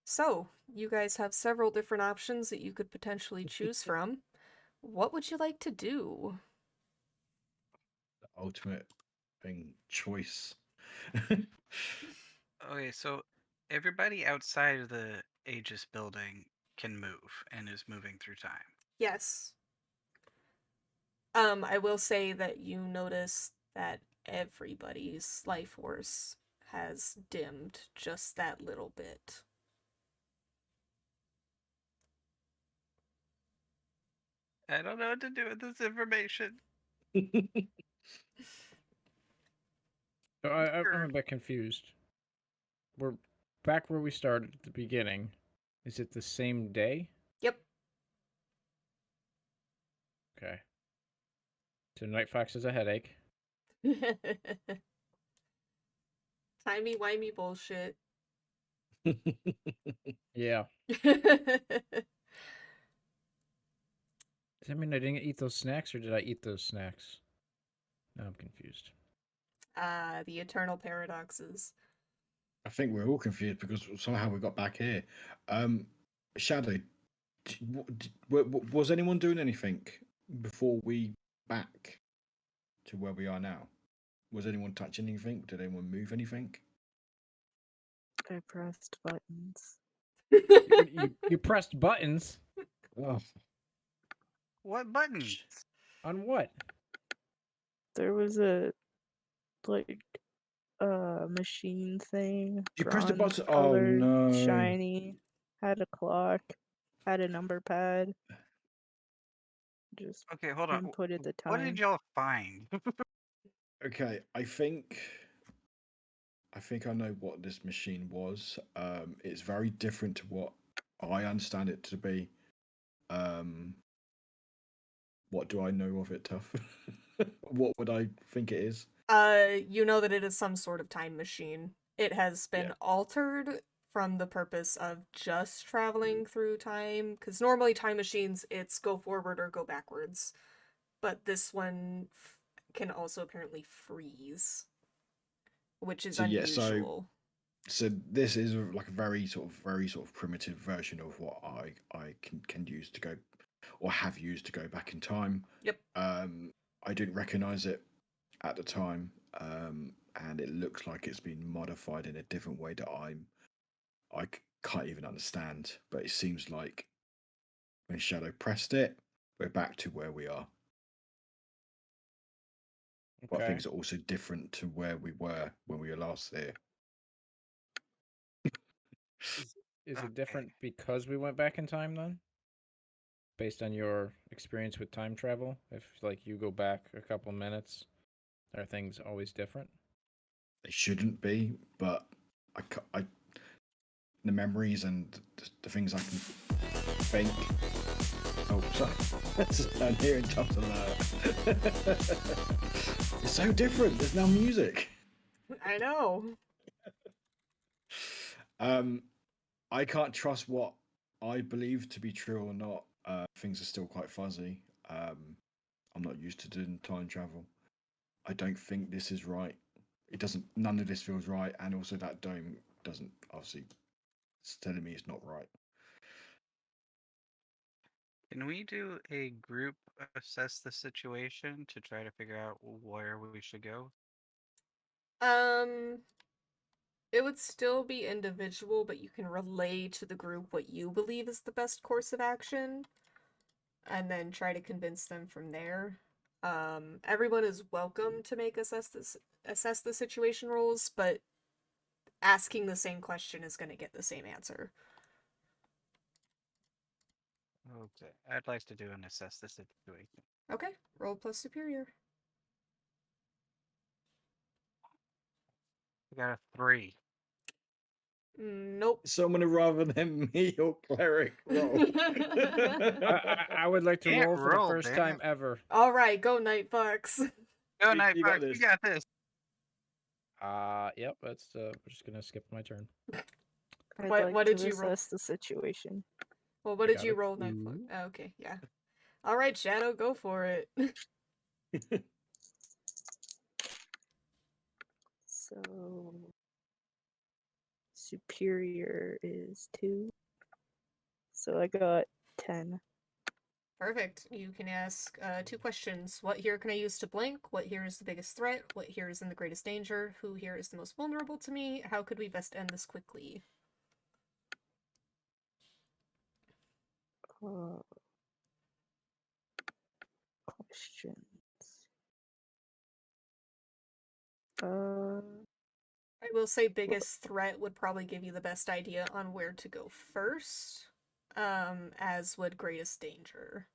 So, you guys have several different options that you could potentially choose from. What would you like to do? The ultimate choice. Okay, so everybody outside of the Aegis building can move and is moving through time. Yes. I will say that you notice that everybody's life force has dimmed just that little bit. I don't know what to do with this information. So I'm a bit confused. We're back where we started at the beginning. Is it the same day? Yep. Okay. So Night Fox has a headache. Timey-wimey bullshit. Yeah. Does that mean I didn't eat those snacks, or did I eat those snacks? Now I'm confused. The eternal paradoxes. I think we're all confused because somehow we got back here. Shadow, was anyone doing anything before we back to where we are now? Was anyone touching anything? Did anyone move anything? I pressed buttons. You pressed buttons? Oh, What buttons? On what? There was a machine thing. you pressed the Bronze button. Oh colored, no! shiny. Had a clock. Had a number pad. Just Okay, hold on. inputted the What time. did y'all find? Okay, I think I know what this machine was. It's very different to what I understand it to be. What do I know of it, Tough? What would I think it is? You know that it is some sort of time machine. It has been Yeah. altered from the purpose of just traveling through time, because normally time machines, it's go forward or go backwards. But this one can also apparently freeze, which is So yeah, unusual. So this is like a very sort of primitive version of what I can use to go, or have used to go back in time. Yep. I didn't recognize it at the time, and it looks like it's been modified in a different way that can't even understand. But it seems like when Shadow pressed it, we're back to where we are. But Okay. things are also different to where we were when we were last there. Is Okay. it different because we went back in time then? Based on your experience with time travel, if like you go back a couple minutes, are things always different? They shouldn't be, but the memories and the things I can think. Oh, sorry. I'm hearing jumps alert. It's so different. There's now music. I know. I can't trust what I believe to be true or not. Things are still quite fuzzy. I'm not used to doing time travel. I don't think this is right. It doesn't. None of this feels right, and also that dome doesn't. Obviously, it's telling me it's not right. Can we do a group assess the situation to try to figure out where we should go? Um, it would still be individual, but you can relay to the group what you believe is the best course of action, and then try to convince them from there. Everyone is welcome to make assess the situation rolls, but asking the same question is going to get the same answer. Okay, I'd like to do an assess the situation. Okay, roll plus superior. I got a 3. Nope. Someone rather than me or cleric roll. I would like to Can't roll for the roll, first damn time it. ever. All right, go Night Fox. Go, You Night got Fox, this. you got this. Yep. That's we're just gonna skip my turn. I'd What like did to you roll? assess the situation. Well, what I did got you a roll, Night Fox? 2. Oh, okay, yeah. All right, Shadow, go for it. So superior is 2. So I got 10. Perfect. You can ask 2 questions. What here can I use to blink? What here is the biggest threat? What here is in the greatest danger? Who here is the most vulnerable to me? How could we best end this quickly? Questions. I will say biggest threat would probably give you the best idea on where to go first, as would greatest danger.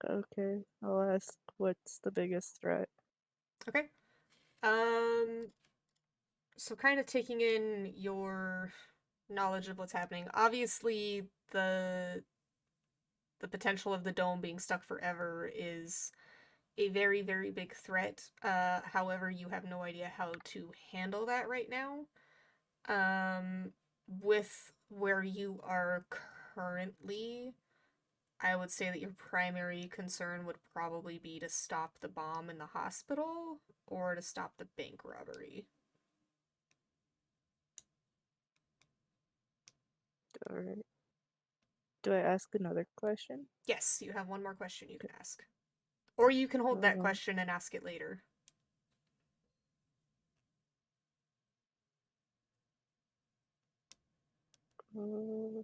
Okay, I'll ask what's the biggest threat. Okay. So kind of taking in your knowledge of what's happening. Obviously, the potential of the dome being stuck forever is a very, very big threat. However, you have no idea how to handle that right now. With where you are currently, I would say that your primary concern would probably be to stop the bomb in the hospital or to stop the bank robbery. Alright. Do I ask another question? Yes, you have one more question you can ask. Or you can hold that Uh, question and ask it later. uh,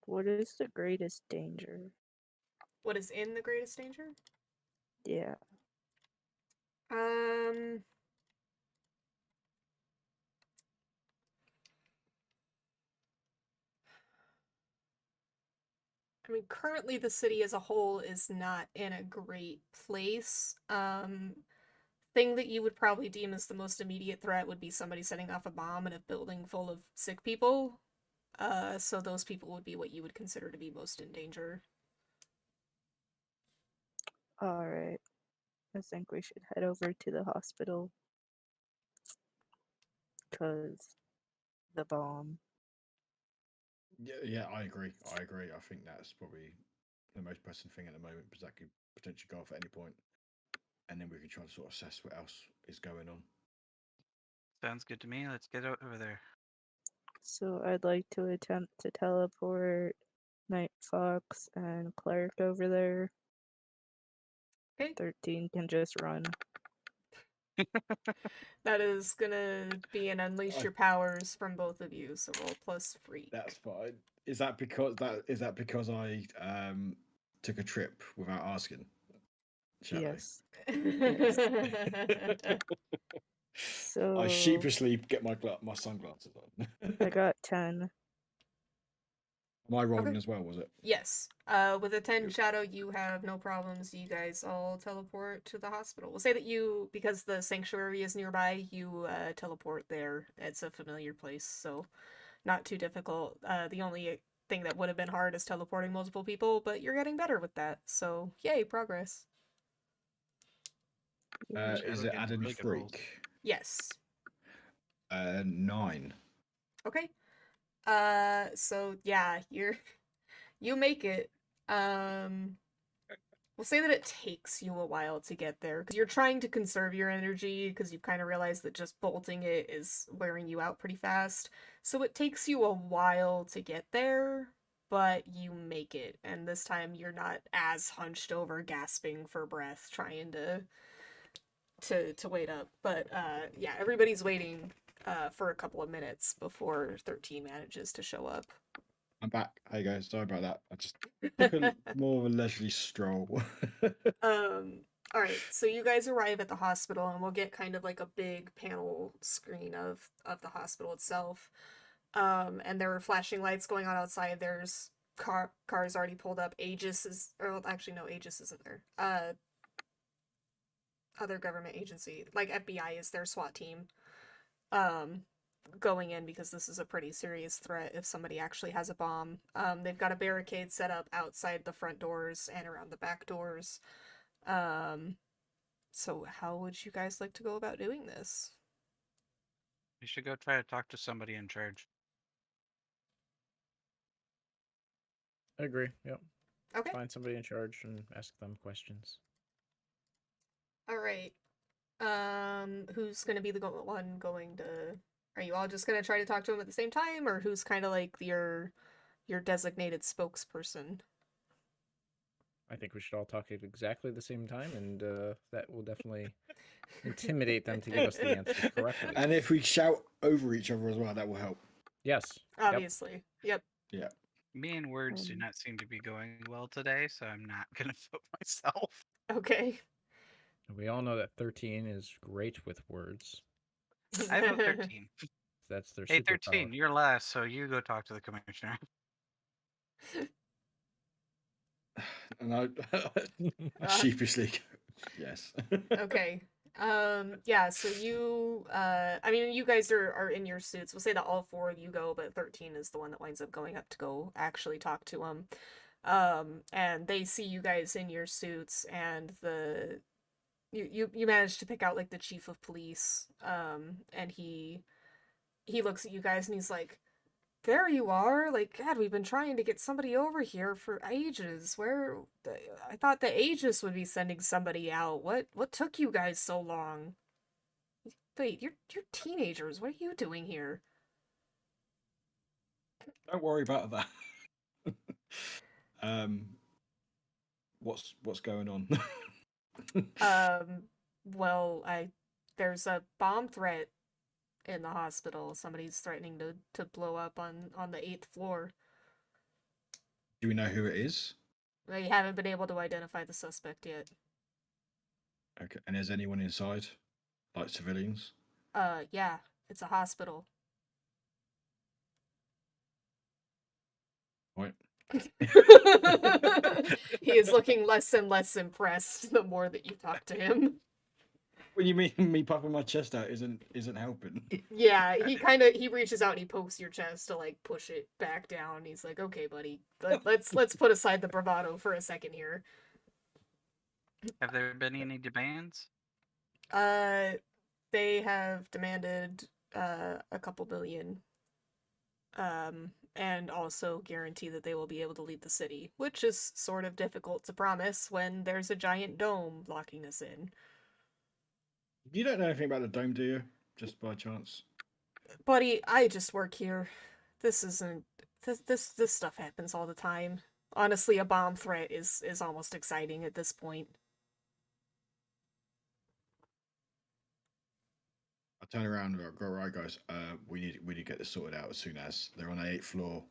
what is the greatest danger? What is in the greatest danger? Yeah. Um, I mean, currently the city as a whole is not in a great place. Thing that you would probably deem as the most immediate threat would be somebody setting off a bomb in a building full of sick people. So those people would be what you would consider to be most in danger. Alright. I think we should head over to the hospital. Because the bomb. Yeah, I agree. I think that's probably the most pressing thing at the moment because that could potentially go off at any point. and then we can try to sort of assess what else is going on. Sounds good to me. Let's get over there. So I'd like to attempt to teleport Night Fox and Clerk over there. Okay. 13 can just run. That is gonna be an unleash your powers from both of you, so roll plus freak. That's fine. Is that because I took a trip without asking? Shadow? Yes. I So sheepishly get my sunglasses on. I got 10. Am I rolling Okay. as well? Was it? Yes. With a 10 shadow, you have no problems. You guys all teleport to the hospital. We'll say that you, because the sanctuary is nearby, you teleport there. It's a familiar place, so not too difficult. The only thing that would have been hard is teleporting multiple people, but you're getting better with that. So, yay, progress. Yeah. Is Shadow it getting adding really good rolls. freak? Yes. 9. Okay. So yeah, you make it. We'll say that it takes you a while to get there because you're trying to conserve your energy because you've kind of realized that just bolting it is wearing you out pretty fast. So it takes you a while to get there, but you make it. And this time you're not as hunched over, gasping for breath, trying to wait up. But yeah, everybody's waiting for a couple of minutes before 13 manages to show up. I'm back. Hey guys, sorry about that. I just took a more of a leisurely stroll. All right, so you guys arrive at the hospital, and we'll get kind of like a big panel screen of the hospital itself. And there are flashing lights going on outside. There's cars already pulled up. Aegis is, or actually no, Aegis isn't there. Other government agency, like FBI is their SWAT team. Going in because this is a pretty serious threat if somebody actually has a bomb. They've got a barricade set up outside the front doors and around the back doors. So how would you guys like to go about doing this? We should go try to talk to somebody in charge. I agree. Yep. Okay. Find somebody in charge and ask them questions. All right. Who's gonna be the one going to? Are you all just gonna try to talk to him at the same time, or who's kind of like your designated spokesperson? I think we should all talk at exactly the same time, and that will definitely intimidate them to give us the answers correctly. And if we shout over each other as well, that will help. Yes. Obviously. Yep. Yeah. Me and words do not seem to be going well today, so I'm not gonna vote myself. Okay. We all know that 13 is great with words. I vote 13. That's their Hey, superpower. 13, you're last, so you go talk to the commissioner. And I sheepishly go, yes. Okay. Yeah, so you I mean you guys are in your suits. We'll say that all 4 of you go, but 13 is the one that winds up going up to go actually talk to him. And they see you guys in your suits, and you manage to pick out like the chief of police. And he looks at you guys and he's like, "There you are. Like, God, we've been trying to get somebody over here for ages. I thought the Aegis would be sending somebody out. What took you guys so long? Wait, you're teenagers. What are you doing here?" Don't worry about that. What's going on? Well, there's a bomb threat in the hospital. Somebody's threatening to blow up on the 8th floor. Do we know who it is? They haven't been able to identify the suspect yet. Okay. And is anyone inside? Like civilians? Yeah, it's a hospital. Right. He is looking less and less impressed the more that you talk to him. What do you mean me puffing my chest out isn't helping? Yeah, he reaches out and he pokes your chest to like push it back down. He's like, "Okay, buddy, let's put aside the bravado for a second here." Have there been any demands? They have demanded a couple billion. And also guarantee that they will be able to leave the city, which is sort of difficult to promise when there's a giant dome blocking us in. You don't know anything about the dome, do you? Just by chance. Buddy, I just work here. This isn't this stuff happens all the time. Honestly, a bomb threat is almost exciting at this point. I turn around and go, right, guys. We need to get this sorted out as soon as they're on the 8th floor.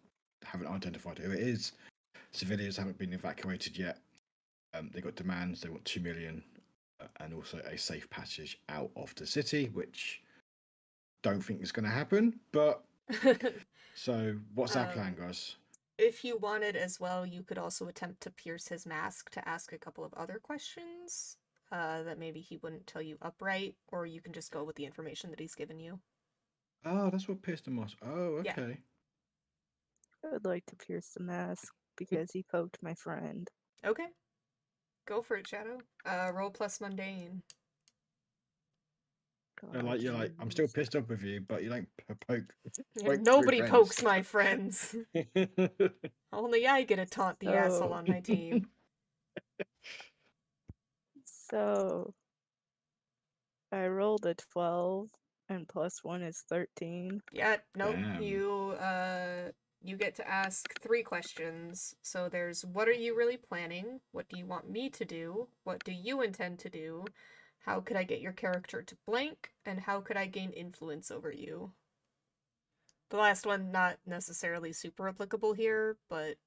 Haven't identified who it is. Civilians haven't been evacuated yet. They got demands. They want 2 million, and also a safe passage out of the city, which don't think is going to happen. But so, what's our plan, guys? If you wanted as well, you could also attempt to pierce his mask to ask a couple of other questions that maybe he wouldn't tell you upright, or you can just go with the information that he's given you. Oh, that's what pissed him off. Oh, Yeah. okay. I would like to pierce the mask because he poked my friend. Okay. Go for it, Shadow. Roll plus mundane. I Oh, like you're like I'm still jeez. pissed off with you, but you don't poke. Yeah, poke nobody through pokes friends. my friends. Only I get to taunt the asshole So- on my team. So I rolled a 12 and plus 1 is 13. Yeah, nope. Damn. You get to ask 3 questions. So there's what are you really planning? What do you want me to do? What do you intend to do? How could I get your character to blank? And how could I gain influence over you? The last one not necessarily super applicable here, but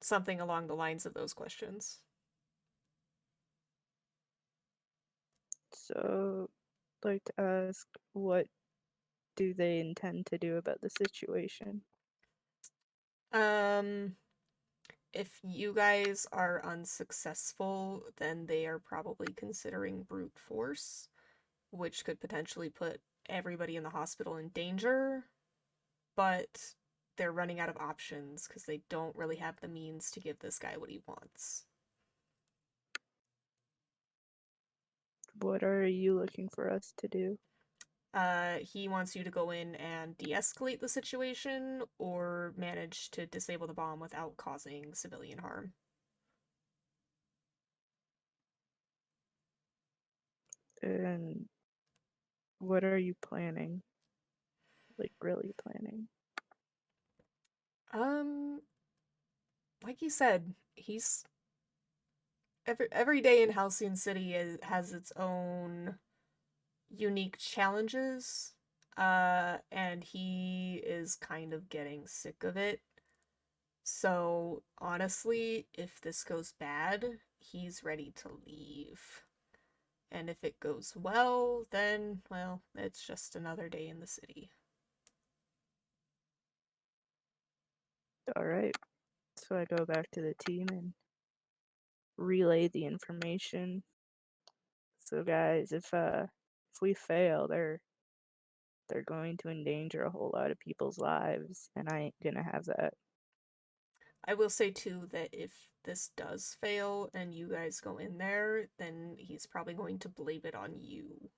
something along the lines of those questions. So I'd like to ask, what do they intend to do about the situation? If you guys are unsuccessful, then they are probably considering brute force, which could potentially put everybody in the hospital in danger, but they're running out of options because they don't really have the means to give this guy what he wants. What are you looking for us to do? He wants you to go in and de-escalate the situation or manage to disable the bomb without causing civilian harm. And what are you planning? Like, really planning? Like you said, he's every day in Halcyon City has its own unique challenges, and he is kind of getting sick of it. So honestly, if this goes bad, he's ready to leave. And if it goes well, then, well, it's just another day in the city. All right. So I go back to the team and relay the information. So guys, if we fail, they're going to endanger a whole lot of people's lives, and I ain't gonna have that. I will say too that if this does fail and you guys go in there, then he's probably going to blame it on you.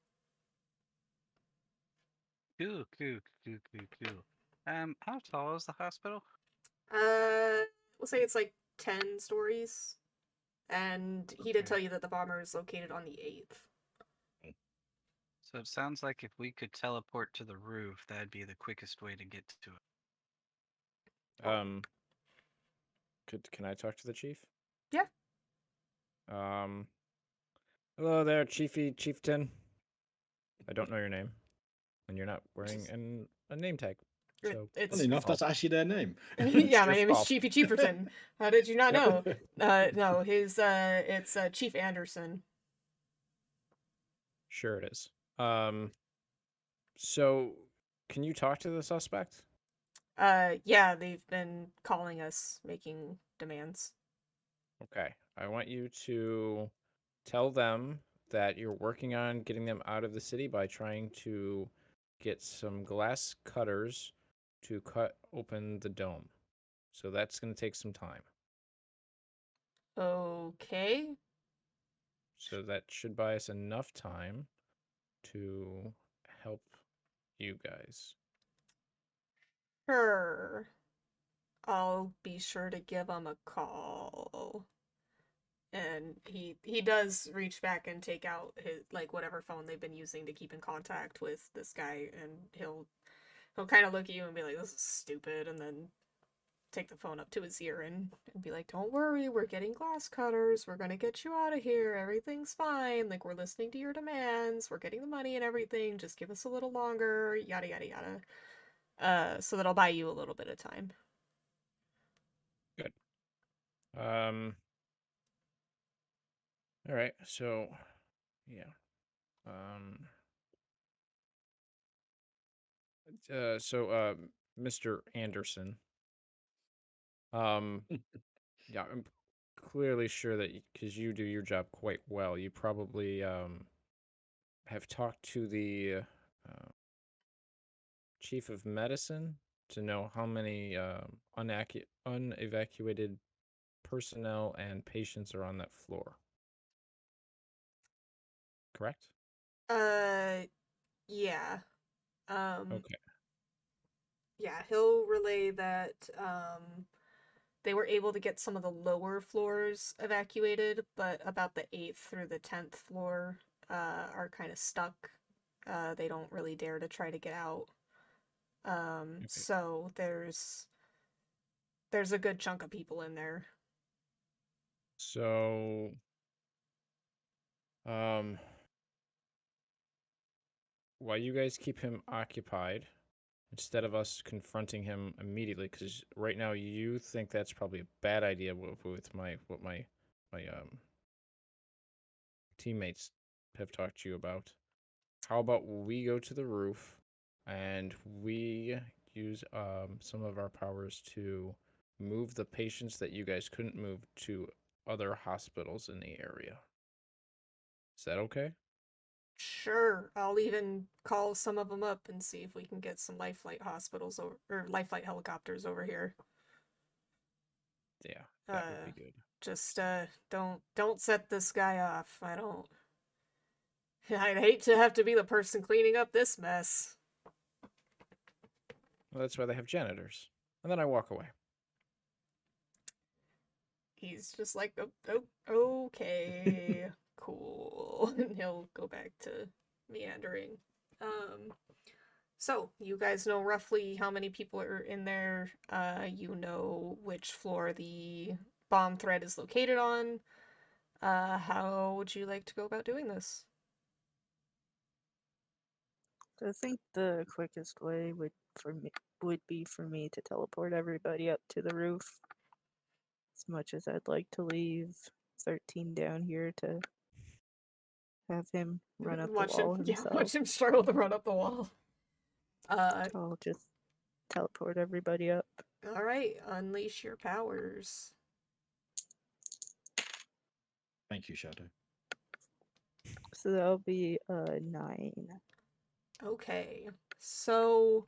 Cool. How tall is the hospital? We'll say it's like 10 stories. And he did tell you that the bomber is located on the 8th. So it sounds like if we could teleport to the roof, that'd be the quickest way to get to it. Can I talk to the chief? Yeah. Hello there, Chieftain. I don't know your name, and you're not wearing a name tag. So It's Funny enough, that's actually their name. yeah, my your name is fault. Chiefy Chieferton. How did you not know? Yep. No, it's Chief Anderson. Sure it is. So can you talk to the suspect? Yeah, they've been calling us, making demands. Okay. I want you to tell them that you're working on getting them out of the city by trying to get some glass cutters to cut open the dome. So that's going to take some time. Okay. So that should buy us enough time to help you guys. Sure. I'll be sure to give them a call. And he does reach back and take out his like whatever phone they've been using to keep in contact with this guy, and he'll kind of look at you and be like, "This is stupid," and then take the phone up to his ear and be like, "Don't worry, we're getting glass cutters. We're gonna get you out of here. Everything's fine. Like, we're listening to your demands. We're getting the money and everything. Just give us a little longer. Yada yada yada." So that'll buy you a little bit of time. Good. All right. So, yeah. Mr. Anderson. Yeah, I'm clearly sure that because you do your job quite well, you probably have talked to the chief of medicine to know how many unevacuated personnel and patients are on that floor. Correct? Yeah. Okay. Yeah, he'll relay that they were able to get some of the lower floors evacuated, but about the 8th through the 10th floor are kind of stuck. They don't really dare to try to get out. Okay. So there's a good chunk of people in there. So, while you guys keep him occupied, instead of us confronting him immediately, because right now you think that's probably a bad idea with my teammates have talked to you about. How about we go to the roof and we use some of our powers to move the patients that you guys couldn't move to other hospitals in the area? Is that okay? Sure, I'll even call some of them up and see if we can get some life flight hospitals or life flight helicopters over here. Yeah, that would be good. Just don't set this guy off. I'd hate to have to be the person cleaning up this mess. Well, that's why they have janitors. And then I walk away. He's just like, oh, okay, cool. And he'll go back to meandering. So you guys know roughly how many people are in there. You know which floor the bomb threat is located on. How would you like to go about doing this? I think the quickest way would be for me to teleport everybody up to the roof. As much as I'd like to leave 13 down here to have him run up the wall himself. Yeah, watch him struggle to run up the wall. I'll just teleport everybody up. All right, unleash your powers. Thank you, Shadow. So that'll be 9. Okay, so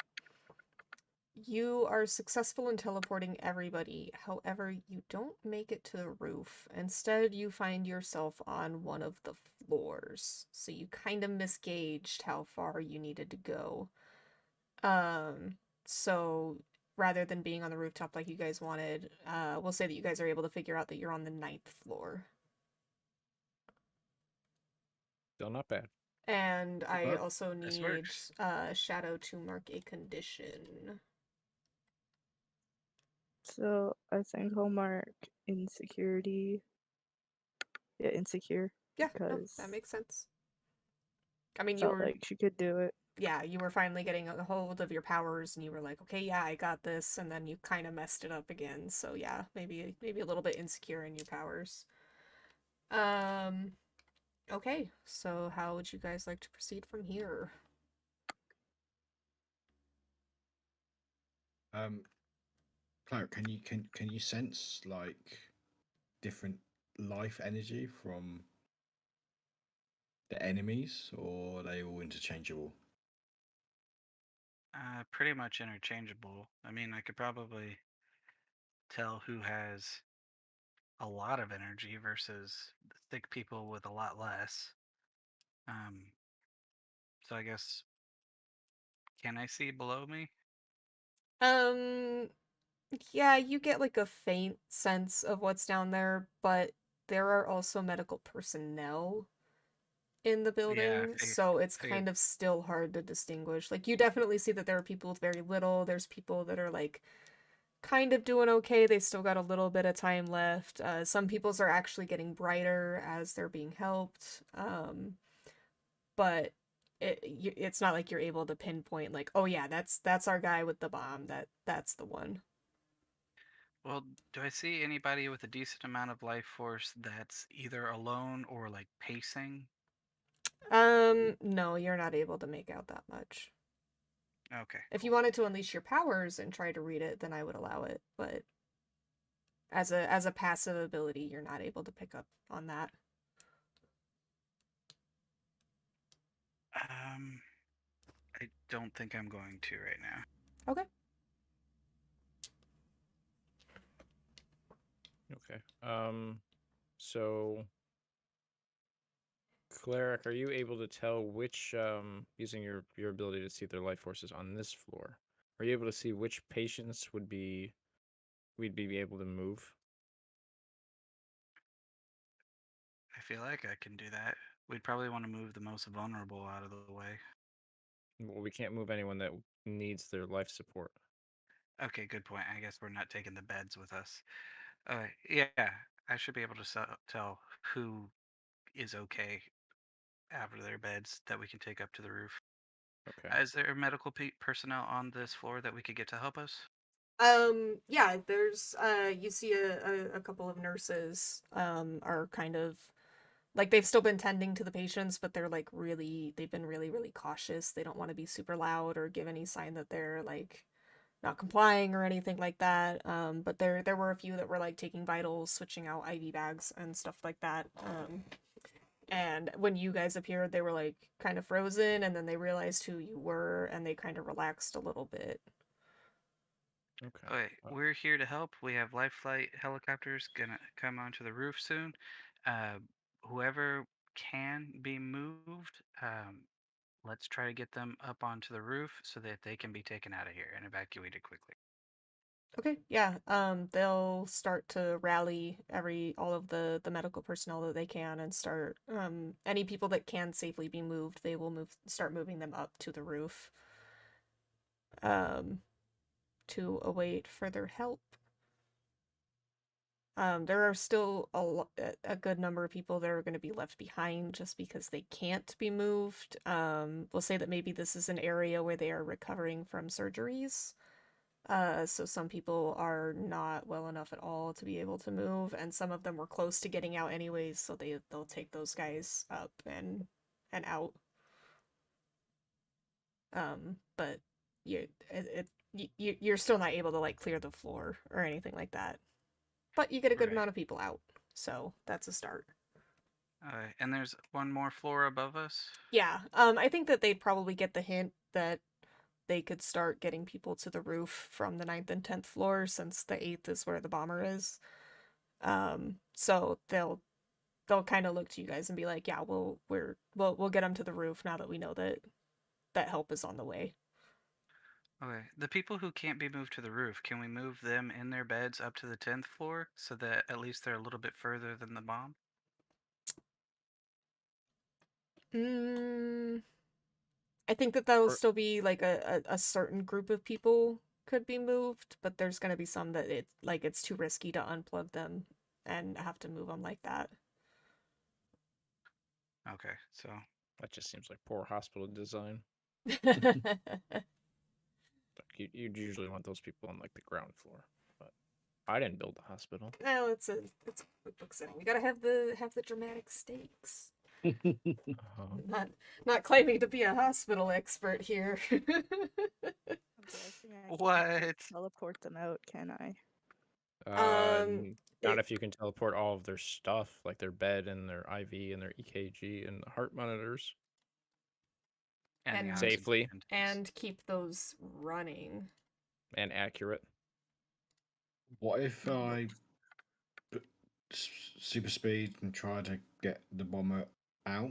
you are successful in teleporting everybody. However, you don't make it to the roof. Instead, you find yourself on one of the floors. So you kind of misgauged how far you needed to go. So rather than being on the rooftop like you guys wanted, we'll say that you guys are able to figure out that you're on the 9th floor. Still not bad. And I Well, also this need works. Shadow to mark a condition. So I think I'll mark insecurity. Yeah, insecure. Yeah, no, Because that makes sense. I mean, you felt were like she could do it. yeah, you were finally getting a hold of your powers and you were like, okay, yeah, I got this, and then you kind of messed it up again. So yeah, maybe a little bit insecure in your powers. Okay, so how would you guys like to proceed from here? Clara, can you sense like different life energy from the enemies, or are they all interchangeable? Pretty much interchangeable. I mean, I could probably tell who has a lot of energy versus the thick people with a lot less. Um, so I guess, can I see below me? Um, yeah, you get like a faint sense of what's down there, but there are also medical personnel in the Yeah, building, so it's figured. kind of still hard to distinguish. Like, you definitely see that there are people with very little. There's people that are like kind of doing okay. They still got a little bit of time left. Some people's are actually getting brighter as they're being helped. But it's not like you're able to pinpoint like, oh yeah, that's our guy with the bomb. That's the one. Well, do I see anybody with a decent amount of life force that's either alone or like pacing? No, you're not able to make out that much. Okay, If you cool. wanted to unleash your powers and try to read it, then I would allow it, but as a passive ability, you're not able to pick up on that. I don't think I'm going to right now. Okay. Okay. So Cleric, are you able to tell which using your ability to see their life forces on this floor? Are you able to see which patients we'd be able to move? I feel like I can do that. We'd probably want to move the most vulnerable out of the way. Well, we can't move anyone that needs their life support. Okay, good point. I guess we're not taking the beds with us. Yeah, I should be able to tell who is okay after their beds that we can take up to the roof. Okay. Is there medical personnel on this floor that we could get to help us? Yeah, there's you see a couple of nurses are kind of like they've still been tending to the patients, but they're like they've been really cautious. They don't want to be super loud or give any sign that they're like not complying or anything like that. But there were a few that were like taking vitals, switching out IV bags and stuff like that. And when you guys appeared, they were like kind of frozen, and then they realized who you were, and they kind of relaxed a little bit. Okay. Okay, we're here to help. We have life flight helicopters gonna come onto the roof soon. Uh, Whoever can be moved, let's try to get them up onto the roof so that they can be taken out of here and evacuated quickly. Okay, yeah. They'll start to rally all of the medical personnel that they can and start any people that can safely be moved, they will start moving them up to the roof. Um to await further help. There are still a good number of people that are going to be left behind just because they can't be moved. We'll say that maybe this is an area where they are recovering from surgeries. So some people are not well enough at all to be able to move, and some of them were close to getting out anyways, so they'll take those guys up and out. But you're still not able to like clear the floor or anything like that. But you get a good Right. amount of people out, so that's a start. And there's one more floor above us. Yeah, I think that they'd probably get the hint that they could start getting people to the roof from the 9th and 10th floor since the 8th is where the bomber is. So they'll kind of look to you guys and be like, yeah, we'll get them to the roof now that we know that help is on the way. Okay, the people who can't be moved to the roof, can we move them in their beds up to the 10th floor so that at least they're a little bit further than the bomb? I think that that'll Or- still be like a certain group of people could be moved, but there's gonna be some that it's too risky to unplug them and have to move them like that. Okay, so That just seems like poor hospital design. Like you'd usually want those people on like the ground floor, but I didn't build the hospital. Well, it's a quick book setting. We gotta have the dramatic stakes. Not claiming to be a hospital expert here. I'm guessing I can't what? teleport them out, can I? Not if you can teleport all of their stuff, like their bed and their IV and their EKG and the heart monitors. And the And- Safely. oxygen tanks. and keep those running. And accurate. What if I super speed and try to get the bomber out?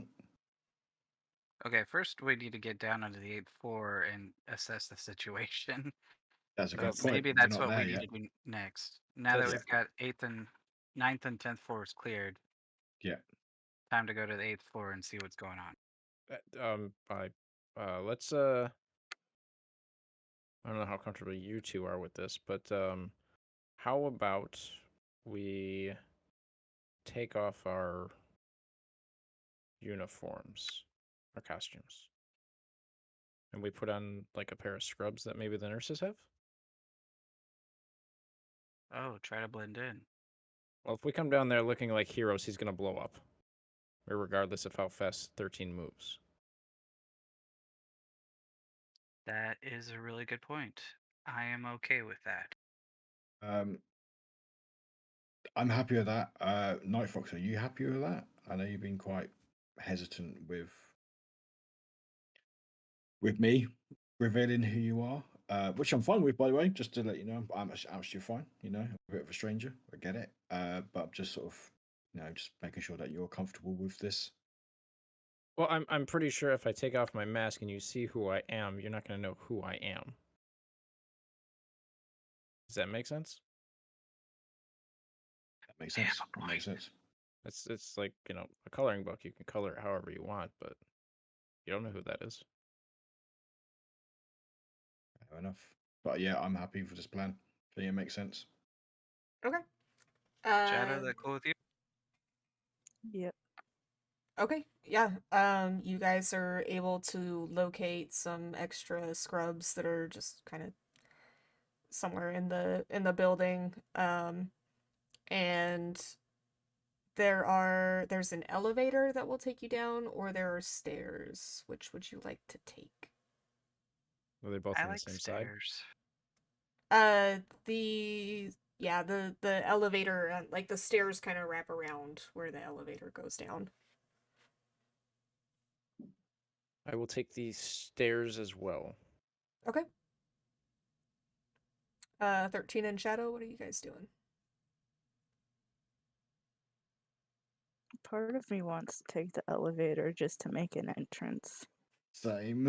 Okay, first we need to get down onto the 8th floor and assess the situation. That's a So good point. maybe We're that's not what we there need yet. to do next. Now that Does- we've got 9th and 10th floors cleared, Yeah. Time to go to the 8th floor and see what's going on. Let's I don't know how comfortable you two are with this, but how about we take off our uniforms, our costumes, and we put on like a pair of scrubs that maybe the nurses have? Oh, try to blend in. Well, if we come down there looking like heroes, he's gonna blow up, regardless of how fast 13 moves. That is a really good point. I am okay with that. I'm happy with that. Night Fox, are you happy with that? I know you've been quite hesitant with me revealing who you are, which I'm fine with, by the way. Just to let you know, I'm actually fine. You know, a bit of a stranger. I get it. But I'm just sort of, just making sure that you're comfortable with this. Well, I'm pretty sure if I take off my mask and you see who I am, you're not gonna know who I am. Does that make sense? That makes They have sense. a That makes point. sense. It's like, a coloring book. You can color it however you want, but you don't know who that is. Fair enough. But yeah, I'm happy for this plan. So yeah, it makes sense. Okay. Shadow, that cool with you? Yep. Okay, yeah. You guys are able to locate some extra scrubs that are just kind of somewhere in the building. And there's an elevator that will take you down, or there are stairs. Which would you like to take? Are they both I on the like same side? stairs. The elevator, like the stairs kind of wrap around where the elevator goes down. I will take the stairs as well. Okay. 13 in Shadow, what are you guys doing? Part of me wants to take the elevator just to make an entrance. Same.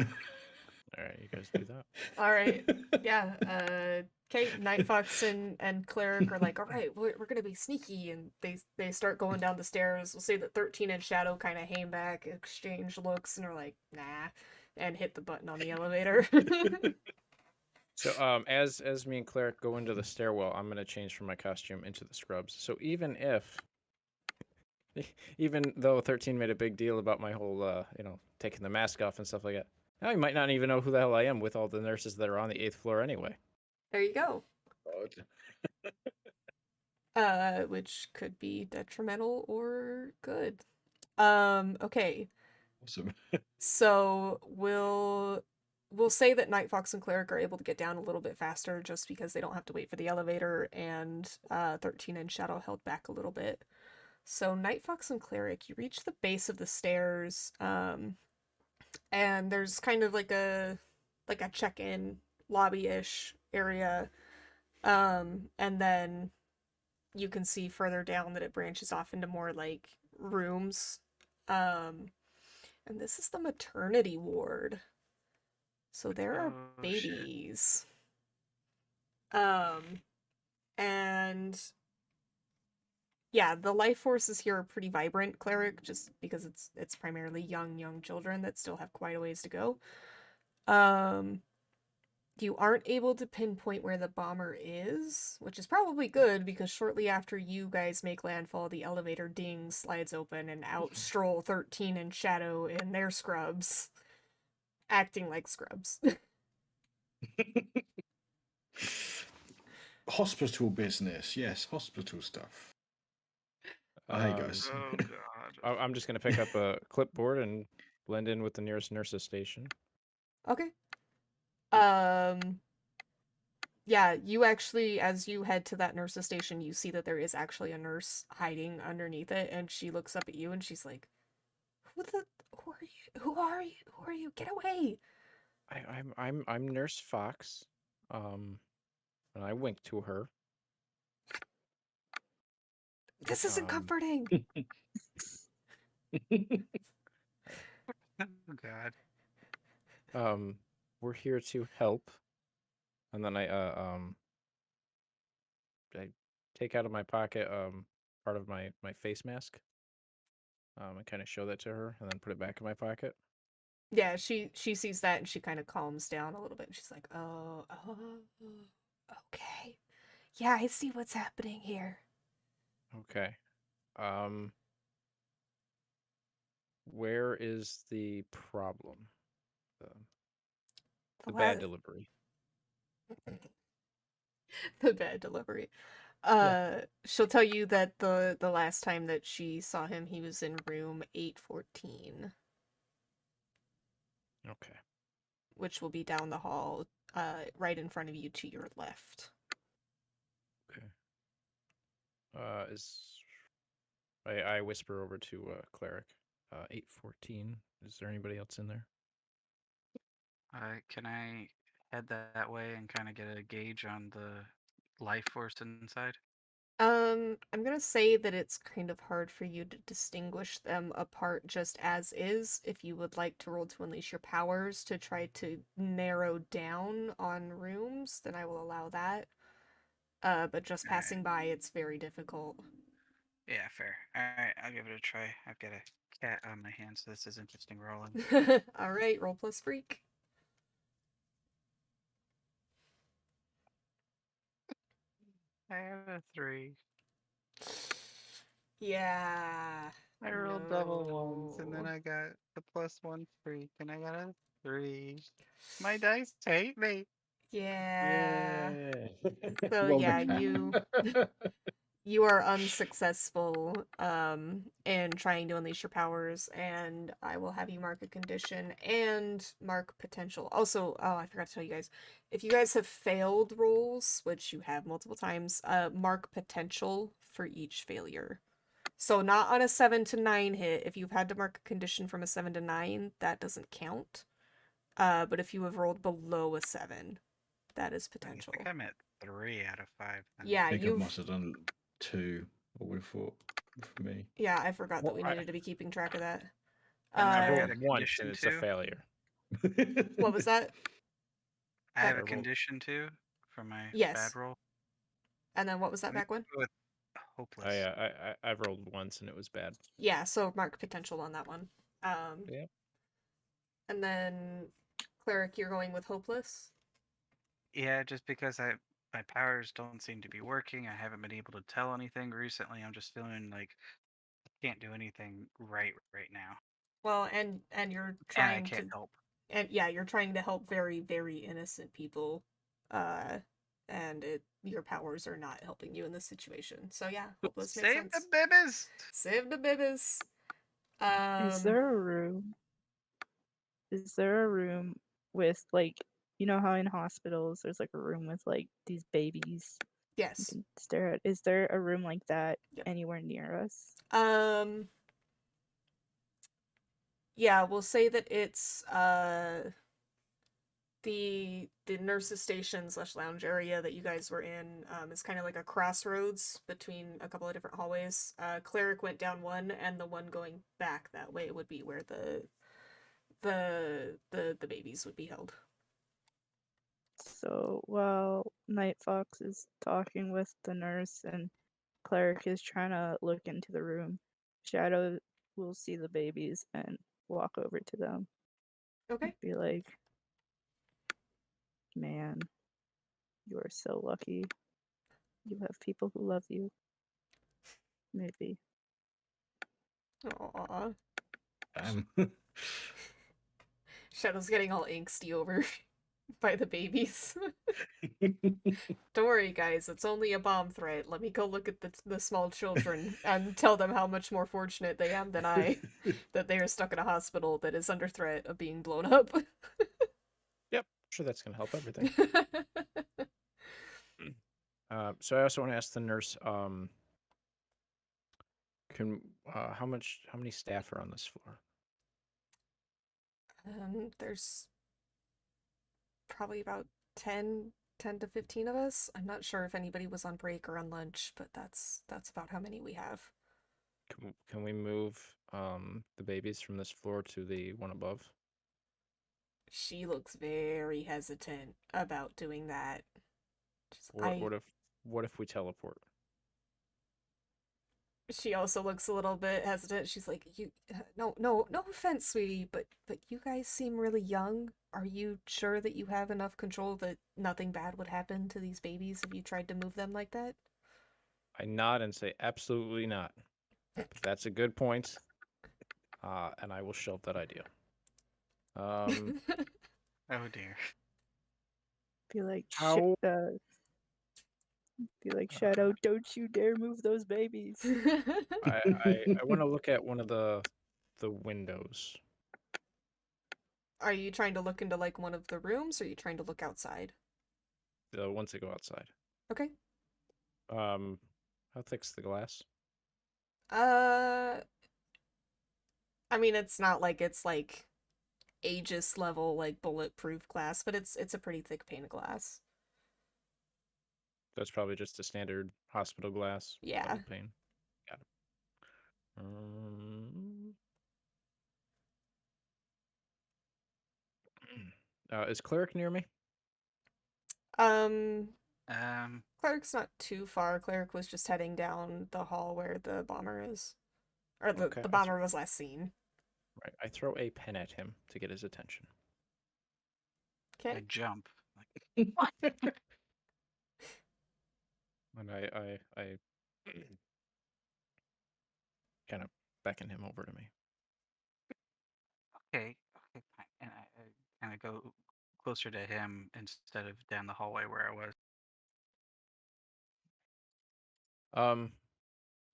All right, you guys do that. All right. Yeah. Kate, Night Fox, and Cleric are like, all right, we're gonna be sneaky, and they start going down the stairs. We'll say that 13 and Shadow kind of hang back, exchange looks, and are like, nah, and hit the button on the elevator. So, as me and Cleric go into the stairwell, I'm gonna change from my costume into the scrubs. So even though 13 made a big deal about my whole, taking the mask off and stuff like that, now he might not even know who the hell I am with all the nurses that are on the 8th floor anyway. There you go. God. Which could be detrimental or good. Okay. Awesome. So we'll say that Night Fox and Cleric are able to get down a little bit faster just because they don't have to wait for the elevator, and 13 and Shadow held back a little bit. So Night Fox and Cleric, you reach the base of the stairs, and there's kind of like a check-in lobby-ish area. And then you can see further down that it branches off into more like rooms. And this is the maternity ward. So there are Oh, shit. babies. And yeah, the life forces here are pretty vibrant, Cleric, just because it's primarily young children that still have quite a ways to go. You aren't able to pinpoint where the bomber is, which is probably good because shortly after you guys make landfall, the elevator ding slides open and out stroll 13 and Shadow in their scrubs, acting like scrubs. Hospital business. Yes, hospital stuff. Hey guys. Oh, God. I'm just gonna pick up a clipboard and blend in with the nearest nurses station. Okay. Yeah, you actually, as you head to that nurse's station, you see that there is actually a nurse hiding underneath it, and she looks up at you and she's like, who are you? Who are you? Who are you? Get away! I'm Nurse Fox. And I wink to her. This isn't comforting! Oh, God. We're here to help. And then I take out of my pocket part of my face mask. and kind of show that to her, and then put it back in my pocket. Yeah, she sees that and she kind of calms down a little bit. And she's like, "Oh, okay. Yeah, I see what's happening here." Okay. Um, where is the problem? The, The the bad la- delivery. the bad delivery. She'll tell you that the last time that she saw him, he was in room 814, Okay. which will be down the hall, right in front of you to your left. Okay. I whisper over to Cleric. 814. Is there anybody else in there? Can I head that way and kind of get a gauge on the life force inside? I'm gonna say that it's kind of hard for you to distinguish them apart just as is. If you would like to roll to unleash your powers to try to narrow down on rooms, then I will allow that. But just Alright. passing by, it's very difficult. Yeah, fair. Alright, I'll give it a try. I've got a cat on my hand, so this is interesting rolling. Alright, roll plus freak. I have a 3. Yeah. I rolled double ones, and then No. I got the +1 freak, and I got a 3. My dice hate me. Yeah. Yeah. So Roll the yeah, cat. you are unsuccessful in trying to unleash your powers, and I will have you mark a condition and mark potential. Also, oh, I forgot to tell you guys, if you guys have failed rolls, which you have multiple times, mark potential for each failure. So not on a 7 to 9 hit. If you've had to mark a condition from a 7 to 9, that doesn't count. But if you have rolled below a 7, that is I potential. think I'm at 3 out of 5. Then. Yeah, I think I you've must have done 2, I would have thought, for me. Yeah, I forgot that Well, we I- needed to be keeping track of that. And then I I got rolled a once, and condition it's a too. failure. What was that? I have I a rolled- condition too for my Yes. bad roll. And then what was that Let me back one? go with hopeless. I've rolled once, and it was bad. Yeah, so mark potential on that one. Yep. And then cleric, you're going with hopeless. Yeah, just because my powers don't seem to be working. I haven't been able to tell anything recently. I'm just feeling like I can't do anything right now, Well, and you're and I trying can't to, help. and yeah, you're trying to help very, very innocent people. And your powers are not helping you in this situation. So yeah, hopeless makes Save sense. the bibbies! Save the bibbies. Is there a room? Is there a room with like, you know how in hospitals there's like a room with like these babies you Yes. can stare at? Is there a room like that Yep. anywhere near us? Yeah, we'll say that it's the nurses station / lounge area that you guys were in is kind of like a crossroads between a couple of different hallways. Cleric went down one, and the one going back that way would be where the babies would be held. So while Night Fox is talking with the nurse and Cleric is trying to look into the room, Shadow will see the babies and walk over to them. Okay. Be like, man, you are so lucky. You have people who love you. Maybe. Aww. Damn. Shadow's getting all angsty over by the babies. Don't worry, guys. It's only a bomb threat. Let me go look at the small children and tell them how much more fortunate they am than I, that they are stuck in a hospital that is under threat of being blown up. Yep. Sure, that's gonna help everything. So I also want to ask the nurse, how many staff are on this floor? There's probably about 10 to 15 of us. I'm not sure if anybody was on break or on lunch, but that's about how many we have. Can we move the babies from this floor to the one above? She looks very hesitant about doing that. What if we teleport? She also looks a little bit hesitant. She's like, "You, no offense, sweetie, but you guys seem really young. Are you sure that you have enough control that nothing bad would happen to these babies if you tried to move them like that?" I nod and say, absolutely not. But that's a good point. And I will shelve that idea. Oh dear. Be like, How- be like, Shadow, don't you dare move those babies. I want to look at one of the windows. Are you trying to look into like one of the rooms, or are you trying to look outside? The ones that go outside. Okay. How thick's the glass? I mean, it's not like it's like Aegis level like bulletproof glass, but it's a pretty thick pane of glass. That's probably just a standard hospital glass. Yeah. Double pane. Got it. Is Cleric near me? Cleric's not too far. Cleric was just heading down the hall where the bomber is. Or the Okay, bomber was last seen. Right. I throw a pen at him to get his attention. I Okay. jump. Like, And I kind of beckon him over to me. okay, fine. And I kind of go closer to him instead of down the hallway where I was.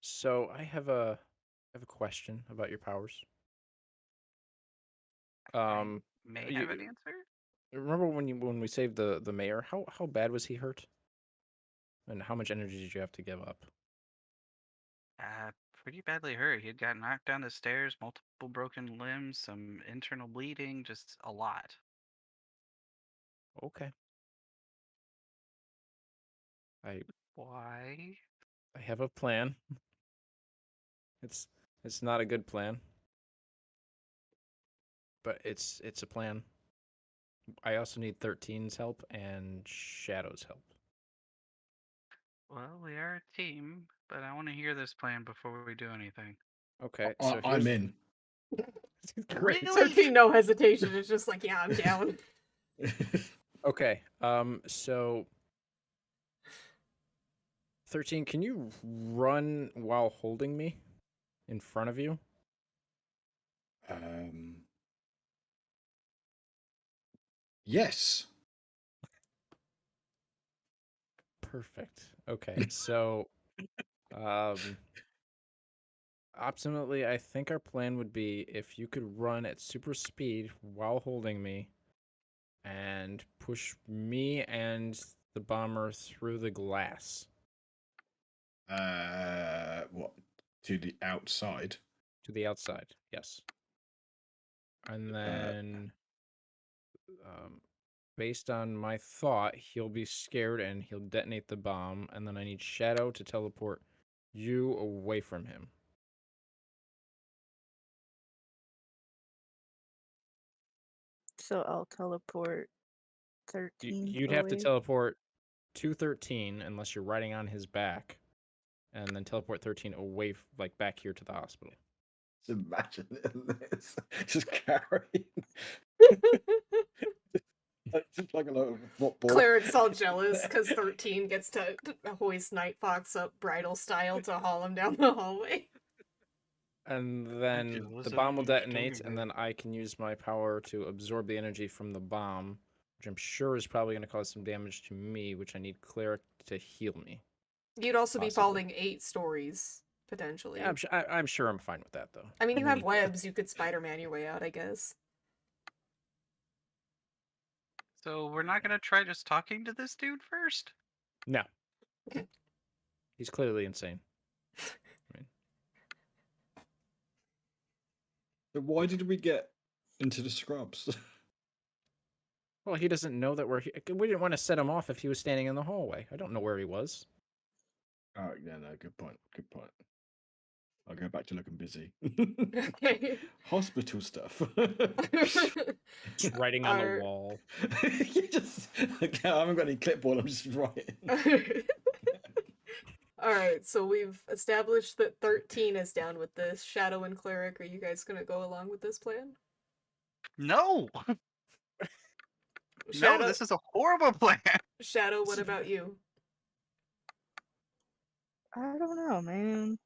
So I have a question about your powers. I may have an you- answer. Remember when we saved the mayor? How bad was he hurt? And how much energy did you have to give up? Pretty badly hurt. He had got knocked down the stairs, multiple broken limbs, some internal bleeding, just a lot. Okay. Why? I have a plan. It's not a good plan, but it's a plan. I also need 13's help and Shadow's help. Well, we are a team, but I want to hear this plan before we do anything. Okay, I- so I'm in. Great. 13, no hesitation. It's just like, yeah, I'm down. Okay, so 13, can you run while holding me in front of you? Yes. Perfect. Okay, so optimally, I think our plan would be if you could run at super speed while holding me and push me and the bomber through the glass. What? To the outside? To the outside, yes. And then, based on my thought, he'll be scared and he'll detonate the bomb, and then I need Shadow to teleport you away from him. So I'll teleport 13. You'd have to away. teleport to 13 unless you're riding on his back, and then teleport 13 away, like back here to the hospital. Just imagine this. Just carrying. Just like a little football. Cleric's all jealous because 13 gets to hoist Nightfox up bridal style to haul him down the hallway. And then the bomb will detonate, and then I can use my power to absorb the energy from the bomb, which I'm sure is probably going to cause some damage to me, which I need Cleric to heal me. You'd also be Possibly. falling 8 stories, potentially. Yeah, I'm sure I'm fine with that, though. I mean, you have webs. You could Spider-Man your way out, I guess. So we're not gonna try just talking to this dude first? No. He's clearly insane. So why did we get into the scrubs? Well, he doesn't know that we're here. We didn't want to set him off if he was standing in the hallway. I don't know where he was. Oh, yeah, no, good point. Good point. I'll go back to looking busy. Okay. Hospital stuff. Just writing on the wall. You just, okay, I haven't got any clipboard. I'm just writing. Alright, so we've established that 13 is down with this. Shadow and Cleric, are you guys gonna go along with this plan? No, no, Shadow, this is a horrible plan. Shadow, what about you? I don't know, man.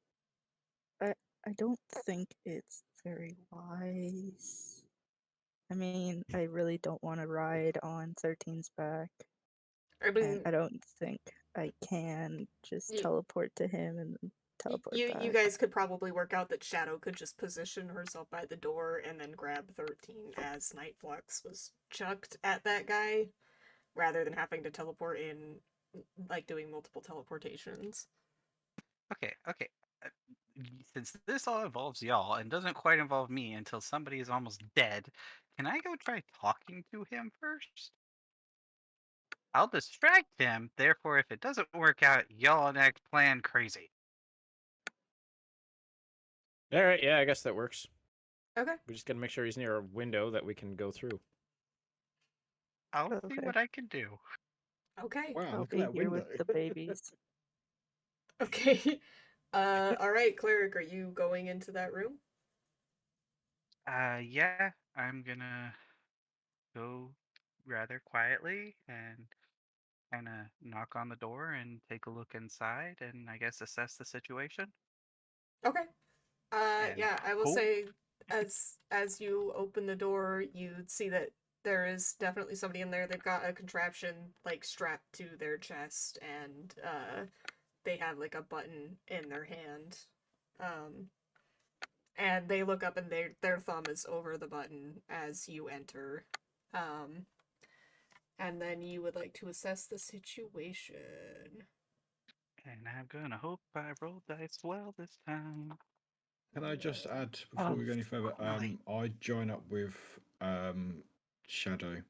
I don't think it's very wise. I mean, I really don't want to ride on 13's back, I and mean, I don't think I can just You- teleport to him and then teleport you back. guys could probably work out that Shadow could just position herself by the door and then grab 13 as Night Flux was chucked at that guy, rather than having to teleport in, like doing multiple teleportations. Okay, okay. uh, Since this all involves y'all and doesn't quite involve me until somebody is almost dead, can I go try talking to him first? I'll distract him. Therefore, if it doesn't work out, y'all next plan crazy. All right, yeah, I guess that works. Okay. We just gotta make sure he's near a window that we can go through. I'll see Okay. what I can do. Okay. Wow, I'll look be at that here window. with the babies. Okay. Alright, Cleric, are you going into that room? Yeah, I'm gonna go rather quietly and kind of knock on the door and take a look inside and I guess assess the situation Okay. and Yeah, I will hope. say, as you open the door, you'd see that there is definitely somebody in there. They've got a contraption like strapped to their chest, and they have like a button in their hand. Um, and they look up, and their thumb is over the button as you enter. Um, and then you would like to assess the situation. And I'm gonna hope I roll dice well this time. Can I just add before Oh, we go any further? finally. I join up with Shadow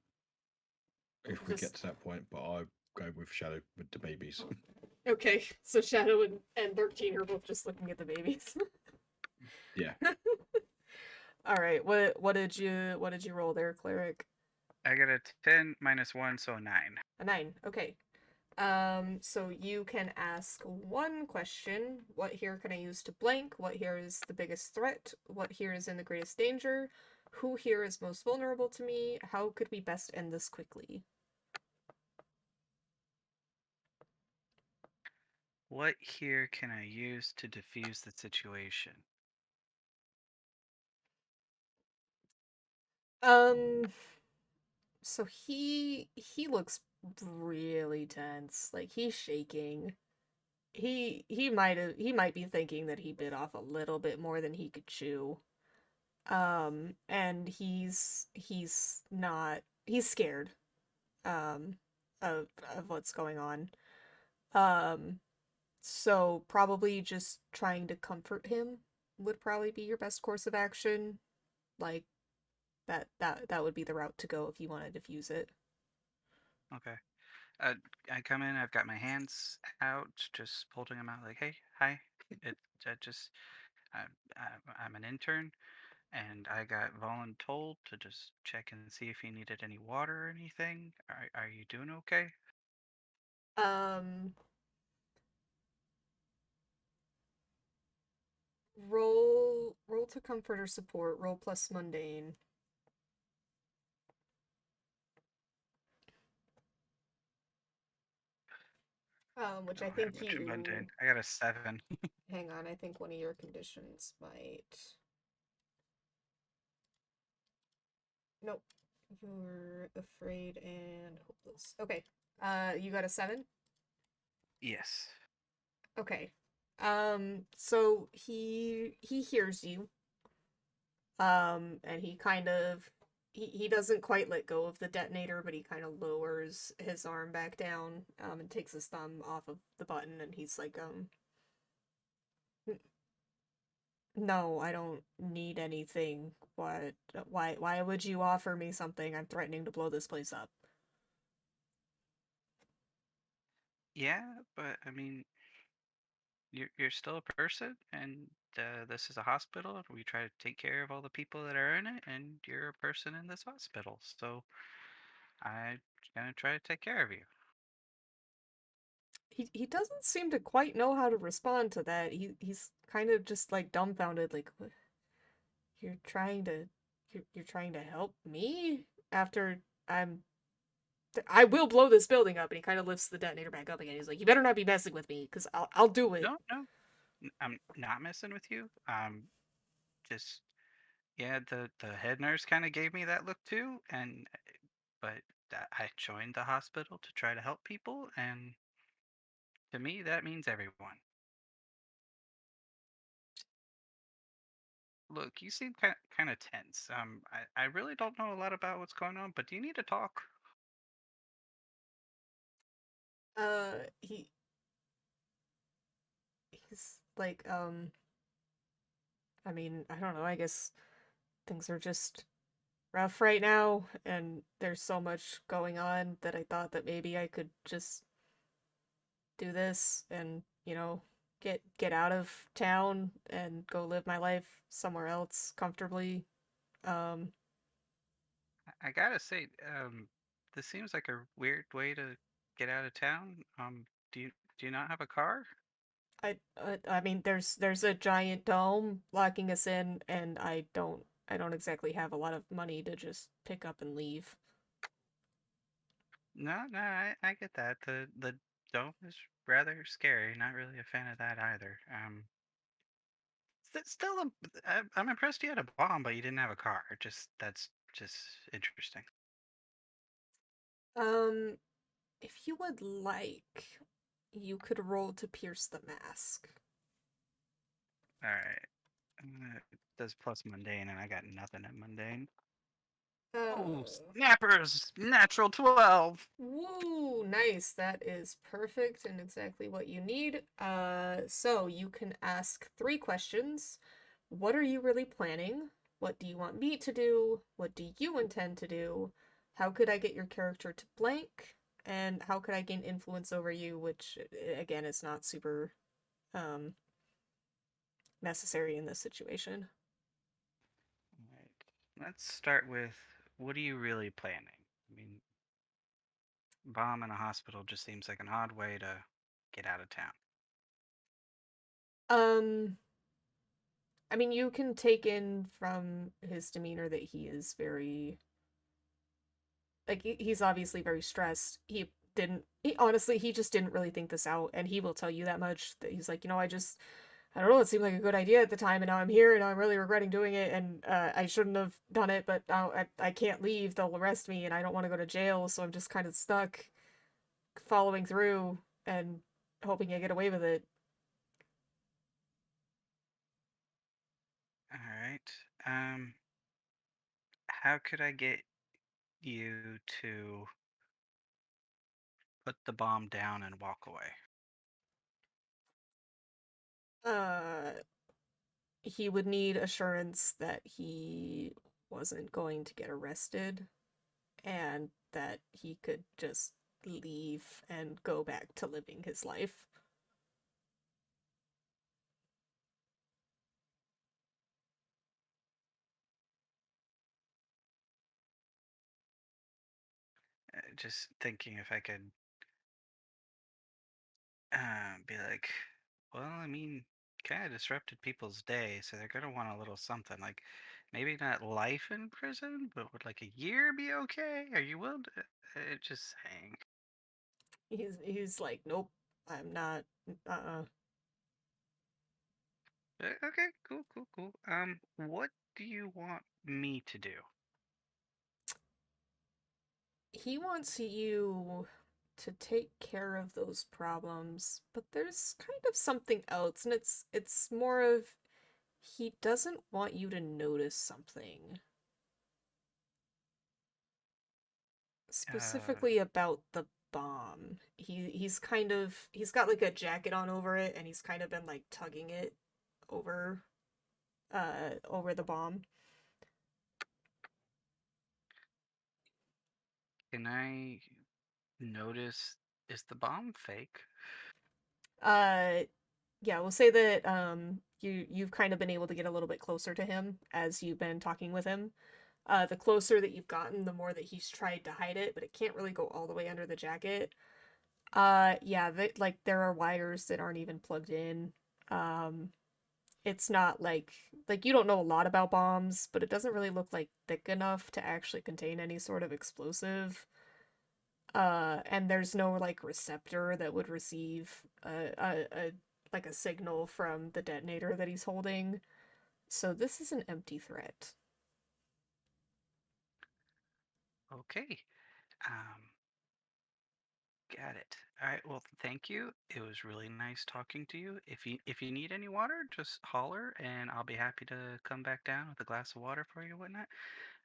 if we get Just to that point, but I go with Shadow with the babies. okay. So Shadow and 13 are both just looking at the babies. Yeah. All right. What did you roll there, Cleric? I got a 10 minus 1, so 9. A 9. Okay. So you can ask one question. What here can I use to blank? What here is the biggest threat? What here is in the greatest danger? Who here is most vulnerable to me? How could we best end this quickly? What here can I use to diffuse the situation? Um, so he looks really tense. Like he's shaking. He might be thinking that he bit off a little bit more than he could chew. And he's not he's scared um of what's going on. Um so probably just trying to comfort him would probably be your best course of action. Like that would be the route to go if you want to diffuse it. Okay. Uh, I come in, I've got my hands out, just holding them out like, hey, hi. It, I just, I, I'm an intern, and I got voluntold to just check and see if you needed any water or anything. Are you doing okay? Um roll to comfort or support, roll plus mundane. Which Don't I have think much of mundane. you I got a 7. hang on, I think one of your conditions might. Nope. You're afraid and hopeless. Okay. You got a 7? Yes. Okay. So he hears you. And he kind of he doesn't quite let go of the detonator, but he kind of lowers his arm back down, and takes his thumb off of the button, and he's like, no, I don't need anything. What? Why would you offer me something? I'm threatening to blow this place up. Yeah, but I mean, you're still a person, and this is a hospital, and we try to take care of all the people that are in it, and you're a person in this hospital, so I'm gonna try to take care of you. he doesn't seem to quite know how to respond to that. He's kind of just like dumbfounded, like, "What? You're trying to you're trying to help me after I'm I will blow this building up," and he kind of lifts the detonator back up again. He's like, "You better not be messing with me, because I'll do it." No, no, I'm not messing with you. Just yeah, the head nurse kind of gave me that look too, and but I joined the hospital to try to help people, and to me that means everyone. Look, you seem kind of tense. I really don't know a lot about what's going on, but do you need to talk? He he's like, I mean, I don't know. I guess things are just rough right now, and there's so much going on that I thought that maybe I could just do this and, get out of town and go live my life somewhere else comfortably. Um, I gotta say, this seems like a weird way to get out of town. Do you not have a car? I mean, there's a giant dome locking us in, and I don't exactly have a lot of money to just pick up and leave. No, no, I get that. The dome is rather scary. Not really a fan of that either. Still, I'm impressed you had a bomb, but you didn't have a car. That's just interesting. Um, if you would like, you could roll to pierce the mask. All right. It does plus mundane, and I got nothing at mundane. Oh, Uh, snappers! Natural 12. Woo, nice. That is perfect and exactly what you need. So you can ask 3 questions. What are you really planning? What do you want me to do? What do you intend to do? How could I get your character to blank? And how could I gain influence over you, which again is not super um necessary in this situation. All right. Let's start with what are you really planning? I mean, bomb in a hospital just seems like an odd way to get out of town. Um, I mean, you can take in from his demeanor that he is very like he's obviously very stressed. He just didn't really think this out, and he will tell you that much, that he's like, I don't know, it seemed like a good idea at the time, and now I'm here and I'm really regretting doing it, and I shouldn't have done it, but now I can't leave, they'll arrest me, and I don't want to go to jail, so I'm just kind of stuck following through and hoping I get away with it. All right. How could I get you to put the bomb down and walk away? uh he would need assurance that he wasn't going to get arrested and that he could just leave and go back to living his life. Just thinking if I could be like, well, I mean, kind of disrupted people's day, so they're gonna want a little something. Like, maybe not life in prison, but would like a year be okay? Are you willing to? Just saying. He's like, nope, I'm not. Uh-uh. Okay, cool, cool, cool. What do you want me to do? He wants you to take care of those problems, but there's kind of something else, and it's more of he doesn't want you to notice something. Uh, Specifically about the bomb. He's got like a jacket on over it, and he's kind of been like tugging it over over the bomb. can I notice? Is the bomb fake? Uh yeah, we'll say that you've kind of been able to get a little bit closer to him as you've been talking with him. The closer that you've gotten, the more that he's tried to hide it, but it can't really go all the way under the jacket. Yeah, there are wires that aren't even plugged in. It's not like you don't know a lot about bombs, but it doesn't really look like thick enough to actually contain any sort of explosive. And there's no like receptor that would receive a like a signal from the detonator that he's holding. So this is an empty threat. Okay. Um, got it. All right. Well, thank you. It was really nice talking to you. If you need any water, just holler, and I'll be happy to come back down with a glass of water for you and whatnot.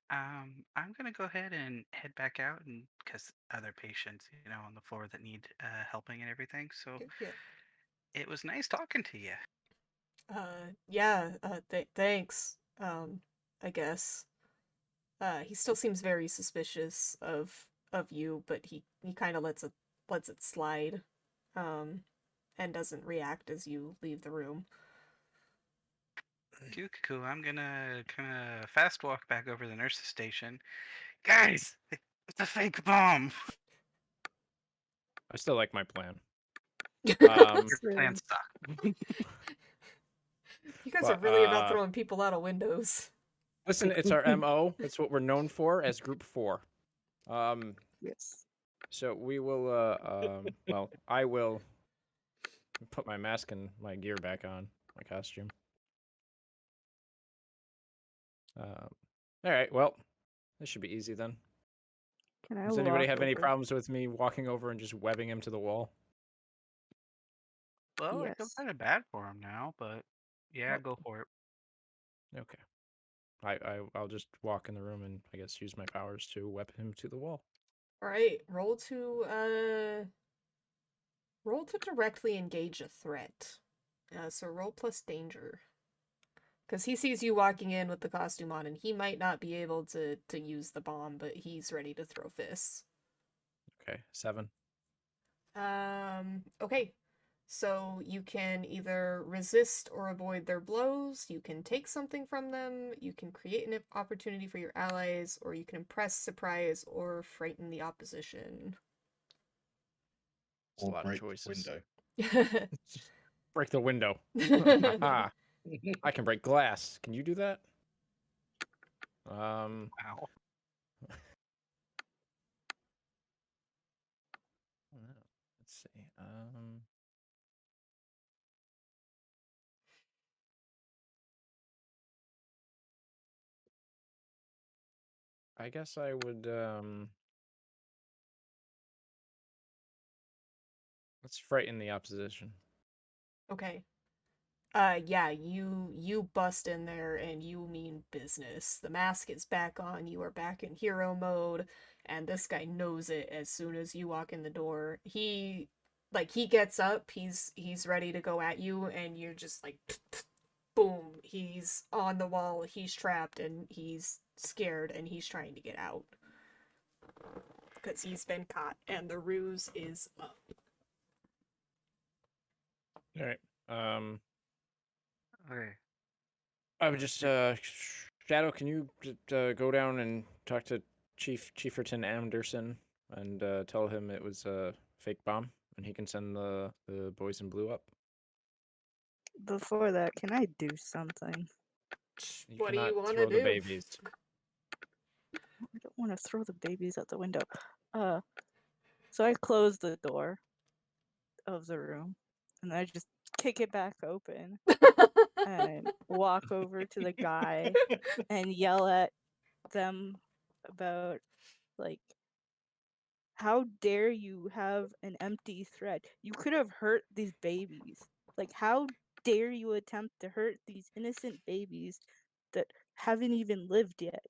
I'm gonna go ahead and head back out, and because other patients, on the floor that need helping and everything. So Yeah. it was nice talking to you. Yeah, thanks. I guess. He still seems very suspicious of you, but he kind of lets it slide. Um, and doesn't react as you leave the room. Cool. I'm gonna kind of fast walk back over to the nurse's station. Guys, it's a fake bomb. I still like my plan. Your True. plan sucked. You guys are But, really about throwing people out of windows. listen, it's our MO. It's what we're known for as Group 4. Yes. So we will, well, I will put my mask and my gear back on, my costume. All right, well, this should be easy then. Can I Does anybody walk have any over? problems with me walking over and just webbing him to the wall? Well, I feel Yes. kind of bad for him now, but yeah, Well, go for it. okay. I'll just walk in the room and I guess use my powers to web him to the wall. All right, roll to directly engage a threat. So roll plus danger. Because he sees you walking in with the costume on, and he might not be able to use the bomb, but he's ready to throw fists. Okay, 7. Okay. So you can either resist or avoid their blows, you can take something from them, you can create an opportunity for your allies, or you can impress, surprise, or frighten the opposition. It's a Or lot of break the choices. window. Break the window. Haha. I can break glass. Can you do that? Wow. Let's see. I guess I would let's frighten the opposition. Okay. Yeah, you bust in there and you mean business. The mask is back on, you are back in hero mode, and this guy knows it as soon as you walk in the door. He gets up, he's ready to go at you, and you're just like boom, he's on the wall, he's trapped, and he's scared, and he's trying to get out. Because he's been caught, and the ruse is up. All right. Okay. I would just Shadow, can you go down and talk to Chieferton Anderson and tell him it was a fake bomb and he can send the boys in blue up? Before that, can I do something? You What do you cannot want to throw the do? babies. I don't want to throw the babies out the window. So I close the door of the room, and I just kick it back open and walk over to the guy and yell at them about, like, how dare you have an empty threat? You could have hurt these babies. Like, how dare you attempt to hurt these innocent babies that haven't even lived yet?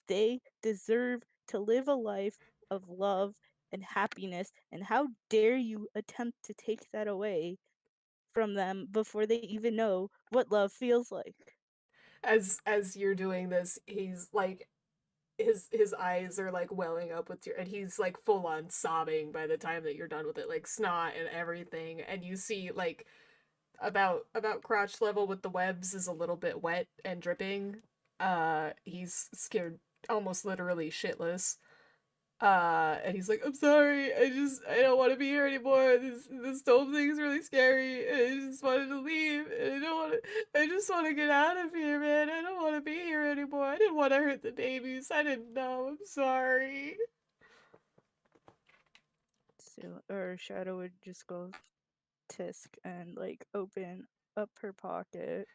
They deserve to live a life of love and happiness, and how dare you attempt to take that away from them before they even know what love feels like? As you're doing this, he's like his eyes are like welling up with tears, and he's like full on sobbing by the time that you're done with it, like snot and everything. And you see like about crotch level with the webs is a little bit wet and dripping. He's scared, almost literally shitless. And he's like, I'm sorry, I don't want to be here anymore. This dome thing is really scary. And I just wanted to leave. And I just want to get out of here, man. I don't want to be here anymore. I didn't want to hurt the babies. I didn't know. I'm sorry. So, or Shadow would just go tisk and like open up her pocket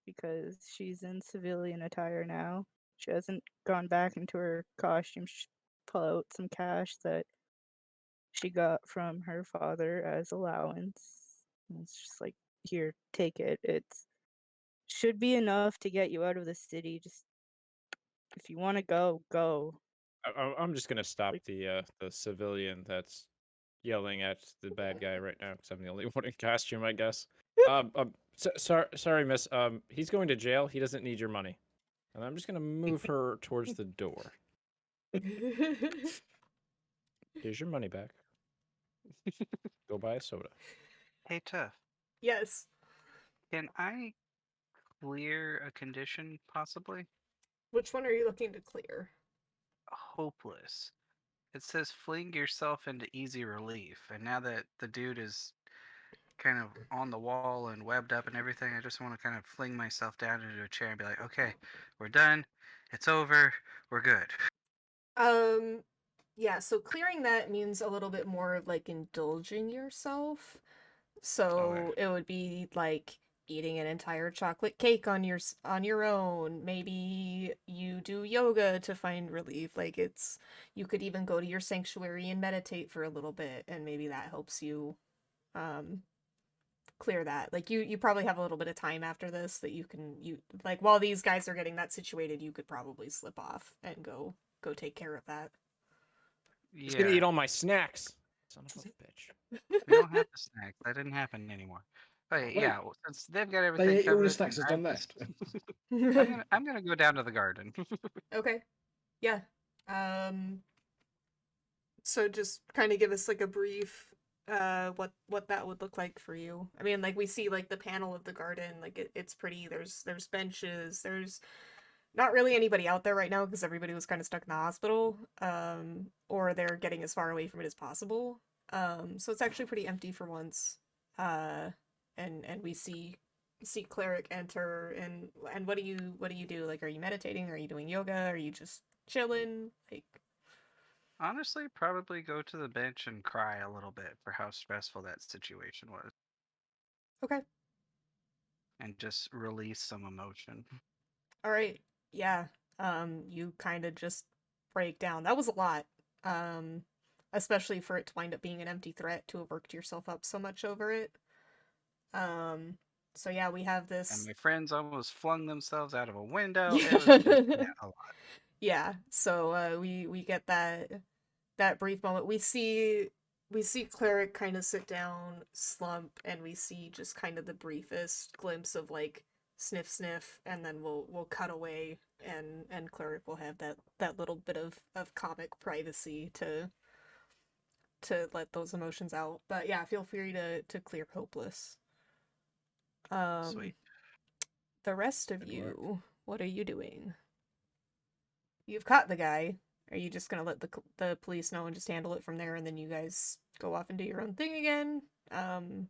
because she's in civilian attire now. She hasn't gone back into her costume. She pull out some cash that she got from her father as allowance. And it's just like, here, take it. It's should be enough to get you out of the city. Just if you want to go, go. I'm just gonna stop Like- the civilian that's yelling at the bad guy right now because I'm the only one in costume, I guess. Sorry, miss. He's going to jail. He doesn't need your money. And I'm just gonna move her towards the door. Here's your money back. Go buy a soda. Hey, Tough, Yes. can I clear a condition, possibly? Which one are you looking to clear? Hopeless. It says fling yourself into easy relief, and now that the dude is kind of on the wall and webbed up and everything, I just want to kind of fling myself down into a chair and be like, okay, we're done. It's over. We're good. Yeah, so clearing that means a little bit more of like indulging yourself. So it would be like eating an entire chocolate cake on your own. Maybe you do yoga to find relief. Like you could even go to your sanctuary and meditate for a little bit, and maybe that helps you um clear that. Like you probably have a little bit of time after this that you like while these guys are getting that situated, you could probably slip off and go take care of that. He's gonna eat Yeah, all my snacks. Son of a bitch. we don't have the snacks. That didn't happen anymore. Okay, Wait, yeah, well, since they've got they everything ate all the covered, snacks then that's done I'm just, left. I'm gonna go down to the garden. Okay. Yeah. Um so just kind of give us like a brief what that would look like for you. I mean, like we see like the panel of the garden, like it's pretty. There's benches. There's not really anybody out there right now because everybody was kind of stuck in the hospital, or they're getting as far away from it as possible. So it's actually pretty empty for once. Uh, and we see cleric enter, and what do you do? Like, are you meditating? Are you doing yoga? Are you just chilling? Like, Honestly, probably go to the bench and cry a little bit for how stressful that situation was okay, and just release some emotion. all right, yeah. You kind of just break down. That was a lot. Um, Especially for it to wind up being an empty threat to have worked yourself up so much over it. Um, so yeah, we have And this. my friends almost flung themselves out of a window. It was just, yeah, a lot. Yeah, so we get that brief moment. We see Cleric kind of sit down, slump, and we see just kind of the briefest glimpse of like sniff sniff, and then we'll cut away, and Cleric will have that little bit of comic privacy to let those emotions out. But yeah, feel free to clear Hopeless. Sweet. The rest of Good work. you, what are you doing? You've caught the guy. Are you just gonna let the police know and just handle it from there, and then you guys go off and do your own thing again? Um,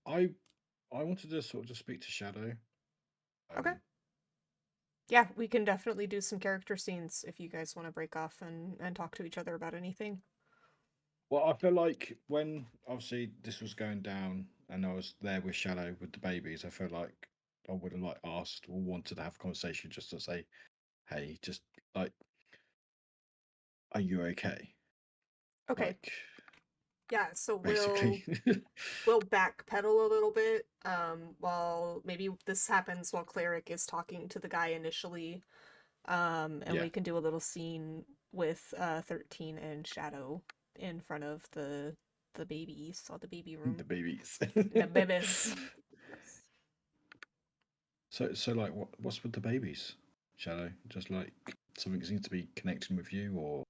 I wanted to sort of just speak to Shadow. Okay. Yeah, we can definitely do some character scenes if you guys want to break off and talk to each other about anything. Well, I feel like when obviously this was going down and I was there with Shadow with the babies, I feel like I would have like asked or wanted to have a conversation just to say, "Hey, just like, are you okay?" Okay. Like, Yeah, so basically. we'll backpedal a little bit. While maybe this happens while Cleric is talking to the guy initially. And Yeah. we can do a little scene with 13 and Shadow in front of the babies, or the baby room. The babies. The babies. So like, what's with the babies, Shadow? Just like something seems to be connecting with you, or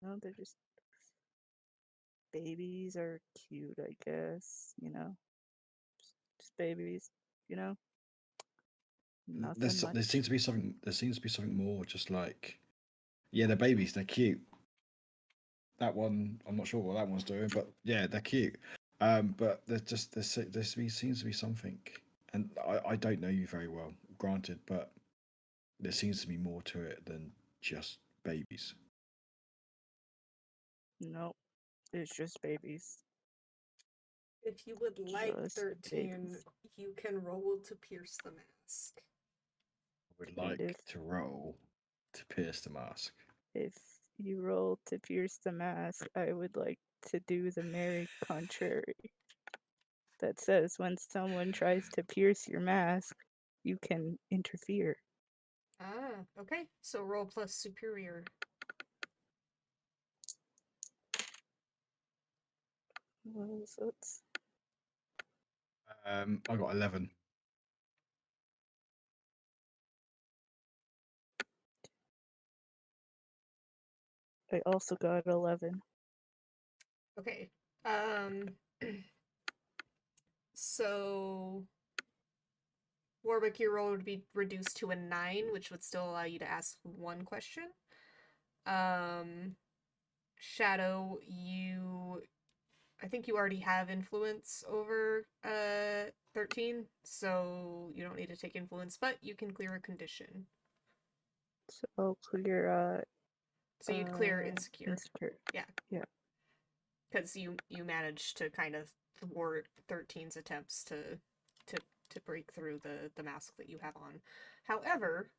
No, they're just babies are cute, I guess. You know, Just babies, you know? Nothing There much. seems to be something. There seems to be something more. Just like, yeah, they're babies. They're cute. That one, I'm not sure what that one's doing, but yeah, they're cute. But there seems to be something, and I don't know you very well, granted, but there seems to be more to it than just babies. Nope. It's just babies. If you would like Just 13, babies. you can roll to pierce the mask. I would And like to roll to pierce the mask. if you roll to pierce the mask, I would like to do the Mary contrary. That says when someone tries to pierce your mask, you can interfere. Ah, okay. So roll plus superior. Well, so it's I got 11. I also got 11. Okay. So Warwick, your roll would be reduced to a 9, which would still allow you to ask one question. Shadow, I think you already have influence over 13, so you don't need to take influence, but you can clear a condition. So I'll clear So you'd clear uh insecure. insecure. Yeah. Yeah. Because you managed to kind of thwart 13's attempts to break through the mask that you have on. However,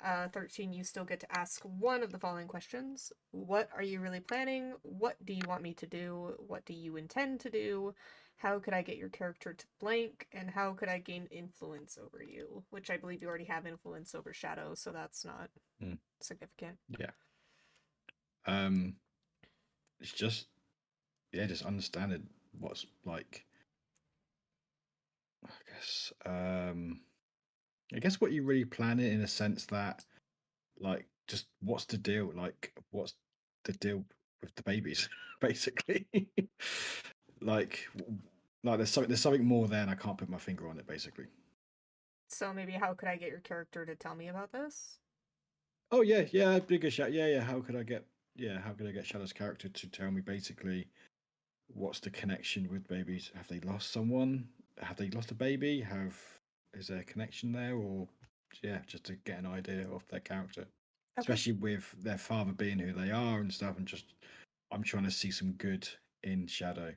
13, you still get to ask one of the following questions. What are you really planning? What do you want me to do? What do you intend to do? How could I get your character to blank? And how could I gain influence over you? Which I believe you already have influence over Shadow, so that's not significant. Yeah. It's just, yeah, just understanding what's like. I guess what you really plan it in a sense that, like, just what's the deal? Like, what's the deal with the babies, basically? like, there's something more there, and I can't put my finger on it, basically. So maybe how could I get your character to tell me about this? Oh yeah, big a shot. Yeah. How could I get Shadow's character to tell me basically what's the connection with babies? Have they lost someone? Have they lost a baby? Is there a connection there, or yeah, just to get an idea of their character, especially with their father being who they are and stuff, and just I'm trying to see some good in Shadow,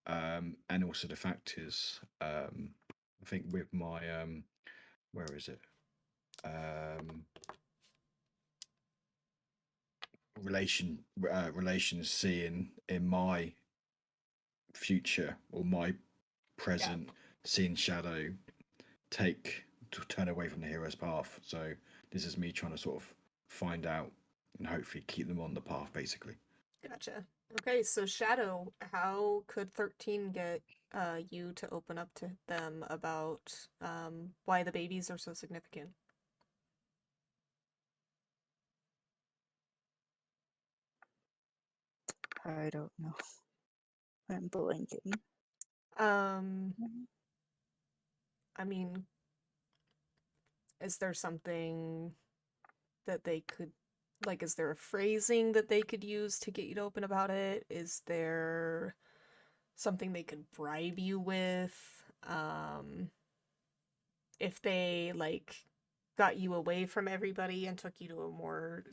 and also the fact is, I think with my where is it, relations seeing in my future or my present, seeing Shadow turn away from the hero's path. So this is me trying to sort of find out and hopefully keep them on the path, basically. Gotcha. Okay, so Shadow, how could 13 get you to open up to them about why the babies are so significant? I don't know. I'm blanking. I mean, is there something that they could, like, is there a phrasing that they could use to get you to open about it? Is there something they could bribe you with? If they, like, got you away from everybody and took you to a more,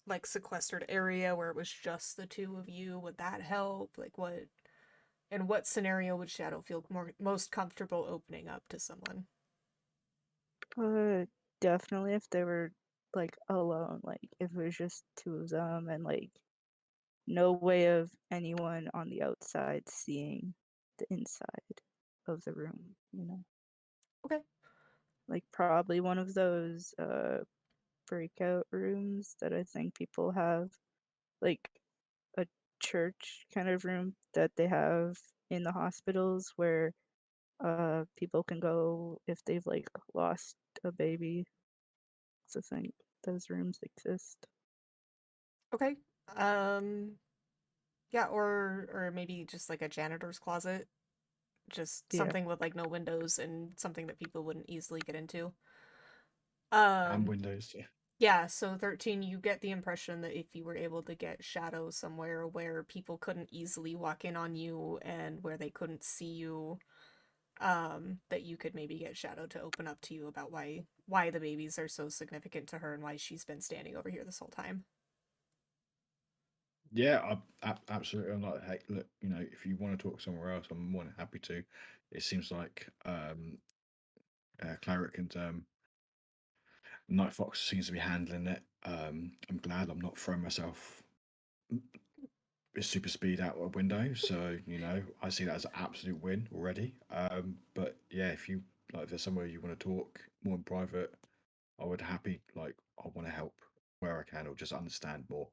like, sequestered area where it was just the two of you, would that help? Like, in what scenario would Shadow feel most comfortable opening up to someone? Definitely if they were like alone, like if it was just two of them and like no way of anyone on the outside seeing the inside of the room, you know. Okay. Like probably one of those breakout rooms that I think people have, like a church kind of room that they have in the hospitals where people can go if they've like lost a baby. So I think those rooms exist. Okay. Yeah, or maybe just like a janitor's closet. just Yeah. something with like no windows and something that people wouldn't easily get into. And Um, Windows. Yeah. yeah, so 13, you get the impression that if you were able to get shadow somewhere where people couldn't easily walk in on you and where they couldn't see you, that you could maybe get Shadow to open up to you about why the babies are so significant to her and why she's been standing over here this whole time. Yeah, absolutely. I'm like, hey, look, if you want to talk somewhere else, I'm more than happy to. It seems like Cleric and Night Fox seems to be handling it. I'm glad I'm not throwing myself with super speed out a window. So I see that as an absolute win already. But yeah, if there's somewhere you want to talk more in private, I would I want to help where I can or just understand more.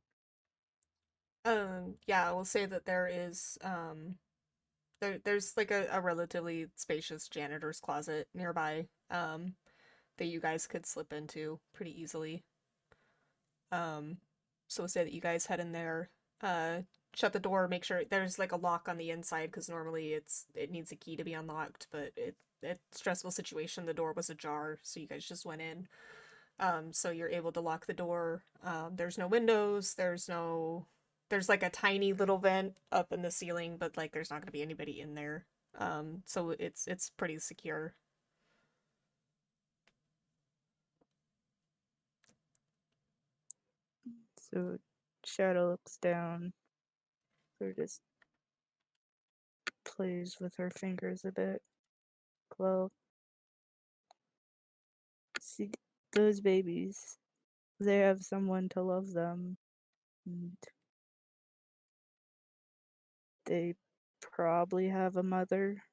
Yeah, I will say that there's like a relatively spacious janitor's closet nearby, that you guys could slip into pretty easily. So we'll say that you guys head in there, shut the door, make sure there's like a lock on the inside because normally it needs a key to be unlocked, but stressful situation, the door was ajar, so you guys just went in. So you're able to lock the door. There's no windows, there's like a tiny little vent up in the ceiling, but like there's not gonna be anybody in there. So it's pretty secure. So Shadow looks down, or just plays with her fingers a bit. Well, see, those babies, they have someone to love them, and they probably have a mother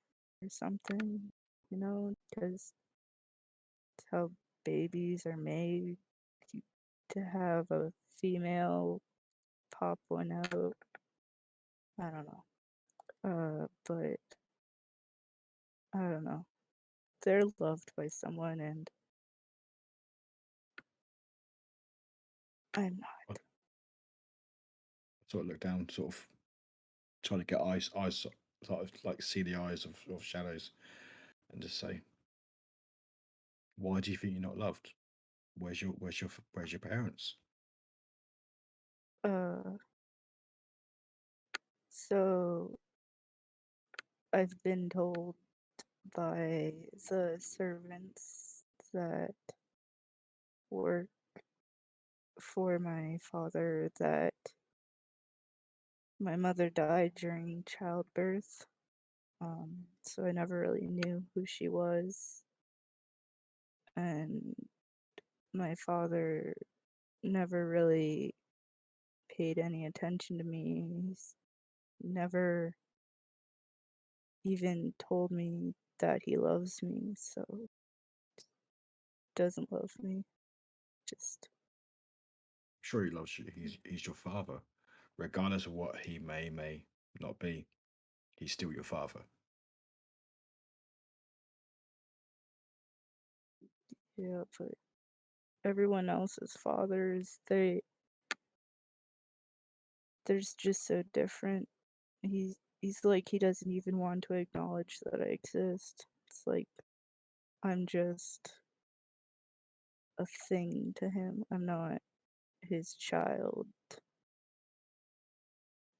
or something, because it's how babies are made, to have a female pop one out. I don't know. But I don't know. They're loved by someone, and I'm not. Sort of look down, sort of trying to get eyes, sort of like see the eyes of shadows, and just say, "Why do you think you're not loved? Where's your parents?" Uh, so I've been told by the servants that work for my father that my mother died during childbirth. So I never really knew who she was. And my father never really paid any attention to me. He's never even told me that he loves me, so doesn't love me. Just Sure, he loves you. He's your father, regardless of what he may not be. He's still your father. yeah, but everyone else's fathers, they're just so different. He's like he doesn't even want to acknowledge that I exist. It's like I'm just a thing to him. I'm not his child.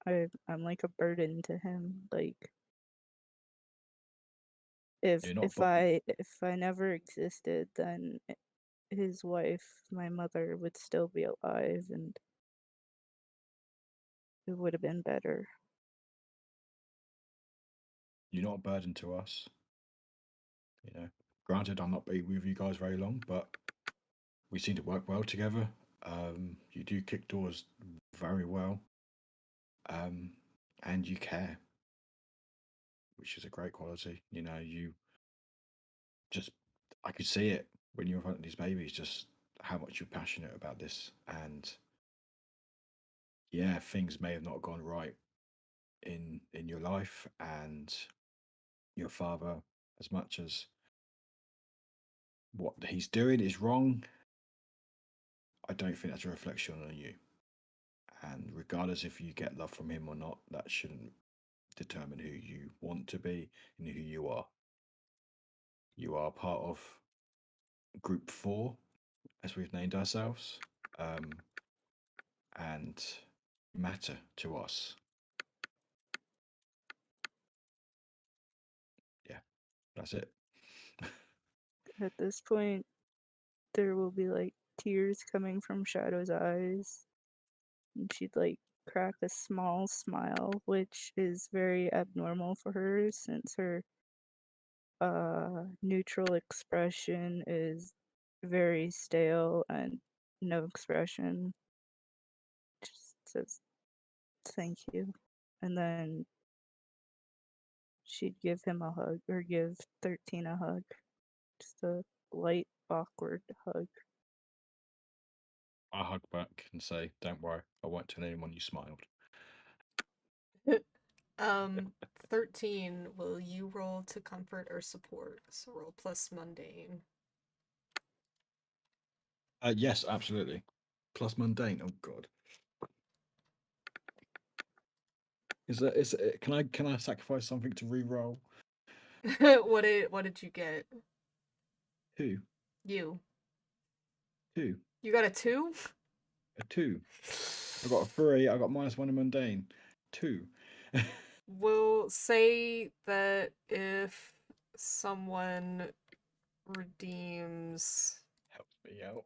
I'm like a burden to him. Like You're not, if I never existed, then his wife, my mother, would still be alive, and it would have been better. you're not a burden to us. Granted, I'm not be with you guys very long, but we seem to work well together. You do kick doors very well, um, and you care, which is a great quality. You just, I could see it when you're in front of these babies, just how much you're passionate about this. And yeah, things may have not gone right in your life, and your father, as much as what he's doing is wrong, I don't think that's a reflection on you. And regardless if you get love from him or not, that shouldn't determine who you want to be and who you are. You are part of Group 4, as we've named ourselves, and matter to us. Yeah, that's it. At this point, there will be like tears coming from Shadow's eyes, and she'd like crack a small smile, which is very abnormal for her since her neutral expression is very stale and no expression. Just says thank you, and then she'd give him a hug, or give 13 a hug, just a light awkward hug. I hug back and say, "Don't worry, I won't tell anyone you smiled." 13, will you roll to comfort or support? So roll plus mundane. Yes, absolutely. Plus mundane. Oh God. Can I sacrifice something to re-roll? What did you get? Two. You. 2. You got a 2? A 2. I got a 3. I got -1 in mundane. 2. We'll say that if someone redeems... Helps me out.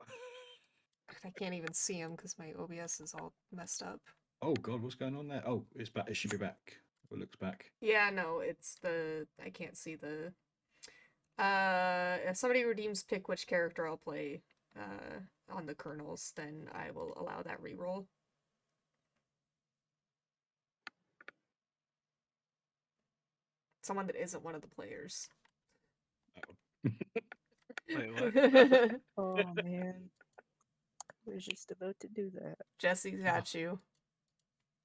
I can't even see him because my OBS is all messed up. Oh God, what's going on there? Oh, it's back. It should be back. It looks back. Yeah, no, it's the... I can't see the... if somebody redeems pick which character I'll play on the kernels, then I will allow that reroll. Someone that isn't one of the players. Wait, what? Oh man, I was just about to do that. Jesse's got you.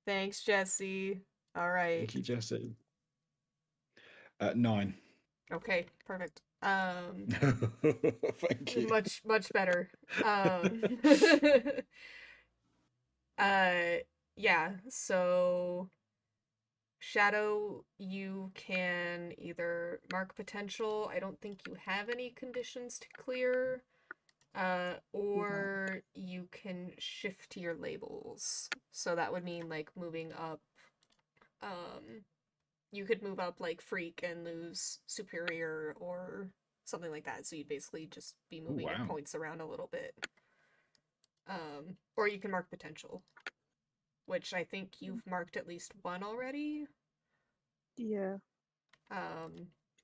Thanks, Jesse. All right. Thank you, Jesse. 9. Okay, perfect. Thank you. Much better. Yeah, so Shadow, you can either mark potential. I don't think you have any conditions to clear. Or you can shift your labels. So that would mean like moving up. You could move up like freak and lose superior or something like that. So you'd basically just be moving your wow. points around a little bit. Or you can mark potential, which I think you've marked at least 1 already. Yeah.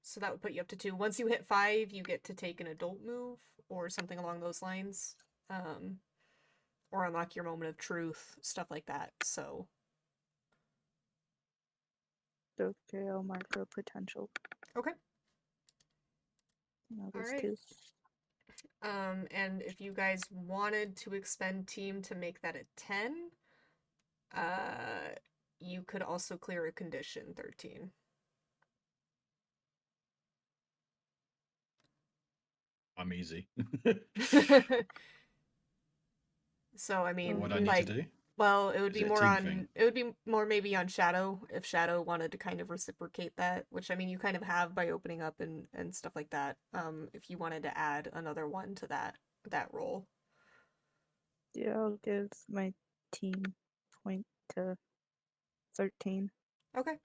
So that would put you up to 2. Once you hit 5, you get to take an adult move or something along those lines. Or unlock your moment of truth, stuff like that. So Okay, I'll mark a potential. okay. Now there's Alright. 2. And if you guys wanted to expend team to make that a 10, you could also clear a condition 13. I'm easy. So I mean, What do I need like, to do? well, it would Is be it a more team on thing? it would be more maybe on Shadow if Shadow wanted to kind of reciprocate that, which I mean you kind of have by opening up and stuff like that. If you wanted to add another one to that role. Yeah, I'll give my team point to 13. Okay.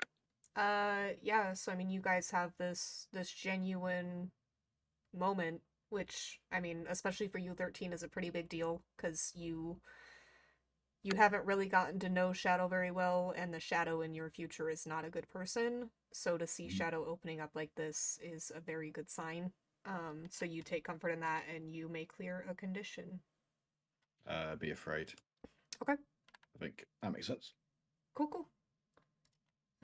Yeah, so I mean you guys have this genuine moment, which I mean, especially for you 13 is a pretty big deal because you haven't really gotten to know Shadow very well, and the Shadow in your future is not a good person. So to see Shadow opening up like this is a very good sign. So you take comfort in that, and you may clear a condition. Be afraid. Okay. I think that makes sense. Cool.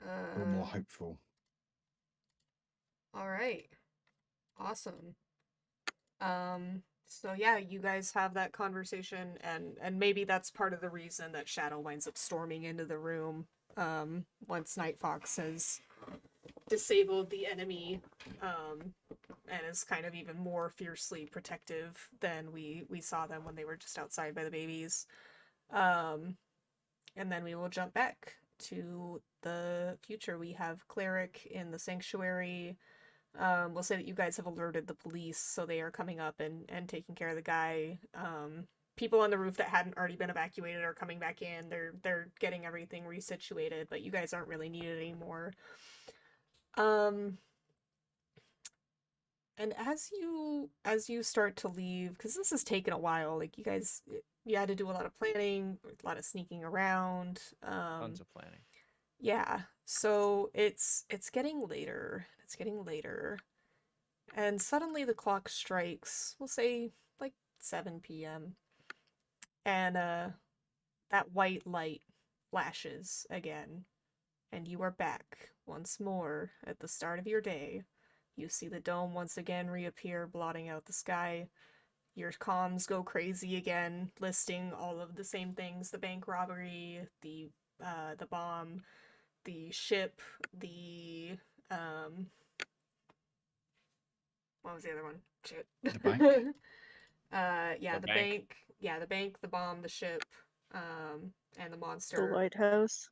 Or more hopeful. All right. Awesome. So yeah, you guys have that conversation, and maybe that's part of the reason that Shadow winds up storming into the room once Night Fox has disabled the enemy, and is kind of even more fiercely protective than we saw them when they were just outside by the babies. And then we will jump back to the future. We have Cleric in the sanctuary. We'll say that you guys have alerted the police, so they are coming up and taking care of the guy. People on the roof that hadn't already been evacuated are coming back in. They're getting everything resituated, but you guys aren't really needed anymore. And as you start to leave, because this has taken a while, like you had to do a lot of planning, a lot of sneaking around. Tons of planning. Yeah, so it's getting later. It's getting later. And suddenly the clock strikes, we'll say like 7 p.m. And that white light flashes again. And you are back once more at the start of your day. You see the dome once again reappear, blotting out the sky. Your comms go crazy again, listing all of the same things: the bank robbery, the bomb, the ship, the what was the other one? Shit. The bank? Yeah, The the bank. bank. Yeah, the bank, the bomb, the ship, and the The monster. lighthouse.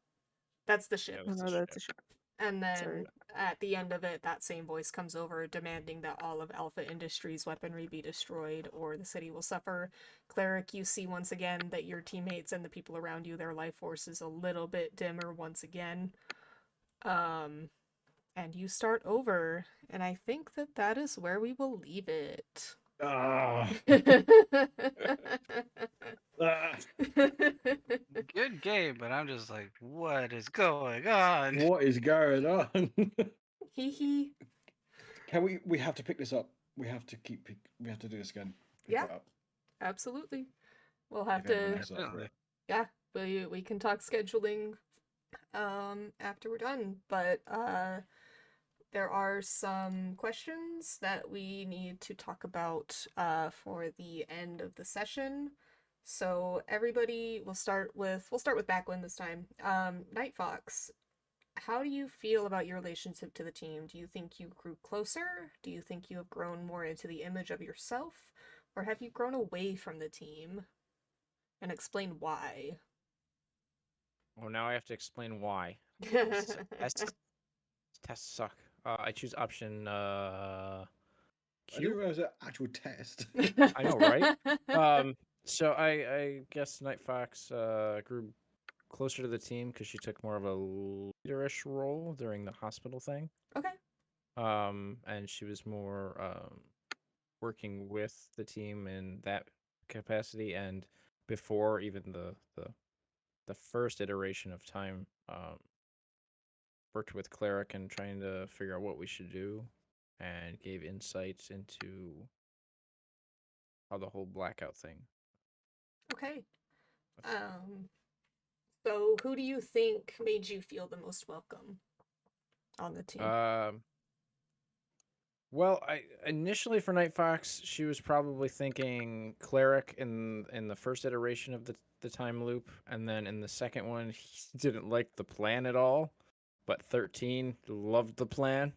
That's the Yeah, ship. Oh, that's the no, that's a ship. And then Sorry. at the end of it, that same voice comes over demanding that all of Alpha Industries' weaponry be destroyed or the city will suffer. Cleric, you see once again that your teammates and the people around you, their life force is a little bit dimmer once again. And you start over, and I think that that is where we will leave it. Ah. Ah. Good game, but I'm just like, what is going on? What is going on? Hee hee. Can we have to pick this up? We have to we have to do this again. Pick Yeah. it up Absolutely. We'll have if anyone to, else is up for it. yeah, we can talk scheduling after we're done, but there are some questions that we need to talk about for the end of the session. So everybody, we'll start with Backwin this time. Night Fox, how do you feel about your relationship to the team? Do you think you grew closer? Do you think you have grown more into the image of yourself? Or have you grown away from the team? And explain why. Well, now I have to explain why. Tests suck. I choose option I didn't Q. realize that actual test. I know, right? So I guess Night Fox grew closer to the team because she took more of a leaderish role during the hospital thing. Okay. And she was more working with the team in that capacity, and before even the first iteration of time, worked with Cleric and trying to figure out what we should do, and gave insights into how the whole blackout thing. Okay. So who do you think made you feel the most welcome on the team? Well, I initially for Night Fox, she was probably thinking Cleric in the first iteration of the time loop, and then in the second one, he didn't like the plan at all, but 13 loved the plan.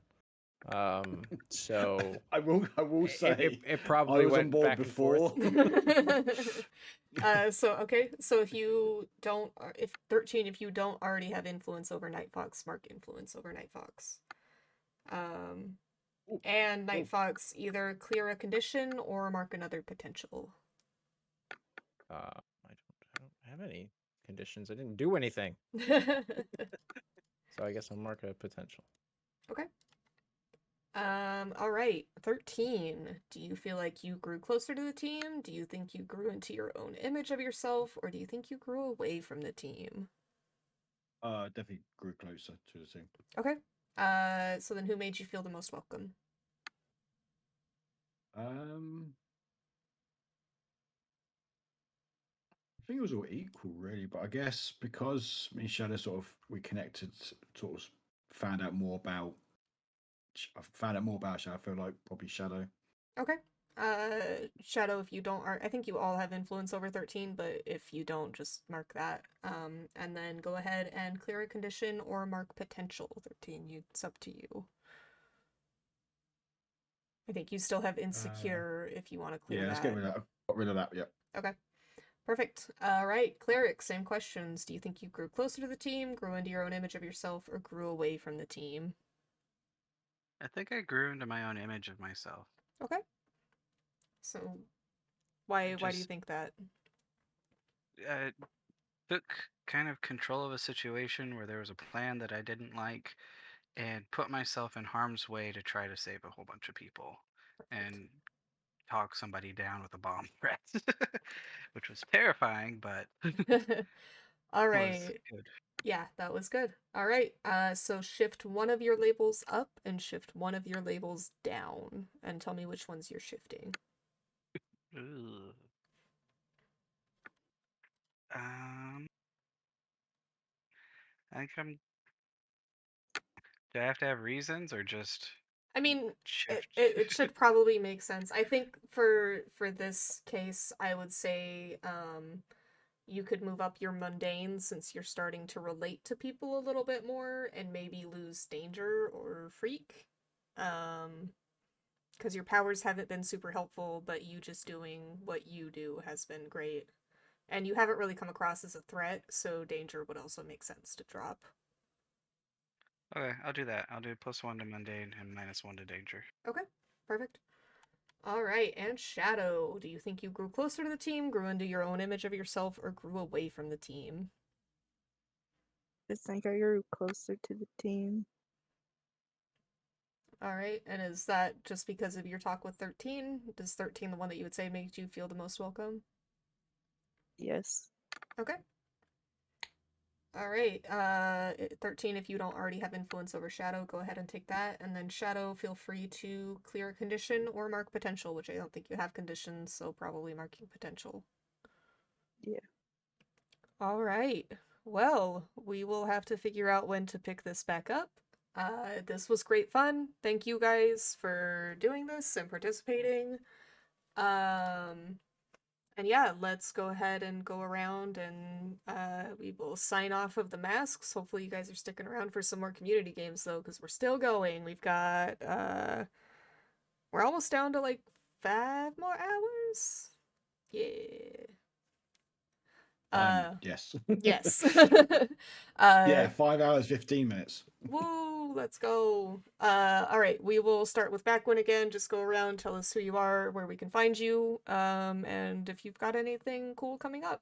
So I will say it probably I was on went board back and forth. before. So okay, so if 13, if you don't already have influence over Night Fox, mark influence over Night Fox. And Night Fox, either clear a condition or mark another potential. I don't have any conditions. I didn't do anything, so I guess I'll mark a potential. Okay. All right. 13. Do you feel like you grew closer to the team? Do you think you grew into your own image of yourself, or do you think you grew away from the team? Definitely grew closer to the team. Okay. So then who made you feel the most welcome? I think it was all equal, really. But I guess because me and Shadow we connected, sort of found out more about. I found out more about Shadow. I feel like probably Shadow. Okay. Shadow, if you don't, I think you all have influence over 13, but if you don't, just mark that. And then go ahead and clear a condition or mark potential 13. It's up to you. I think you still have insecure if you want to clear Yeah, that. let's get rid of that. Got rid of that. Yeah. Okay. Perfect. All right, Cleric, same questions. Do you think you grew closer to the team, grew into your own image of yourself, or grew away from the team? I think I grew into my own image of myself. Okay. So I why do you just think that? took kind of control of a situation where there was a plan that I didn't like and put myself in harm's way to try to save a whole bunch of people and talk somebody down with a bomb threat, which was terrifying, but All was right. good. Yeah, that was good. All right. So shift one of your labels up and shift one of your labels down, and tell me which ones you're shifting. Ugh. Um, I think I'm. Do I have to have reasons or just I mean, shift? it should probably make sense. I think for this case, I would say you could move up your mundane since you're starting to relate to people a little bit more and maybe lose danger or freak. Because your powers haven't been super helpful, but you just doing what you do has been great. And you haven't really come across as a threat, so danger would also make sense to drop. Okay, I'll do that. I'll do +1 to mundane and -1 to danger. Okay, perfect. All right, and Shadow, do you think you grew closer to the team, grew into your own image of yourself, or grew away from the team? I think I grew closer to the team. All right, and is that just because of your talk with 13? Does 13 the one that you would say made you feel the most welcome? Yes. Okay. All right, 13, if you don't already have influence over Shadow, go ahead and take that. And then Shadow, feel free to clear a condition or mark potential, which I don't think you have conditions, so probably marking potential. Yeah. All right. Well, we will have to figure out when to pick this back up. This was great fun. Thank you guys for doing this and participating. And yeah, let's go ahead and go around and we will sign off of the masks. Hopefully you guys are sticking around for some more community games though, because we're still going. We've got we're almost down to like 5 more hours. Yeah. Yes. Yes. Yeah, 5 hours, 15 minutes. Woo, let's go. All right, we will start with Backwin again. Just go around, tell us who you are, where we can find you, and if you've got anything cool coming up.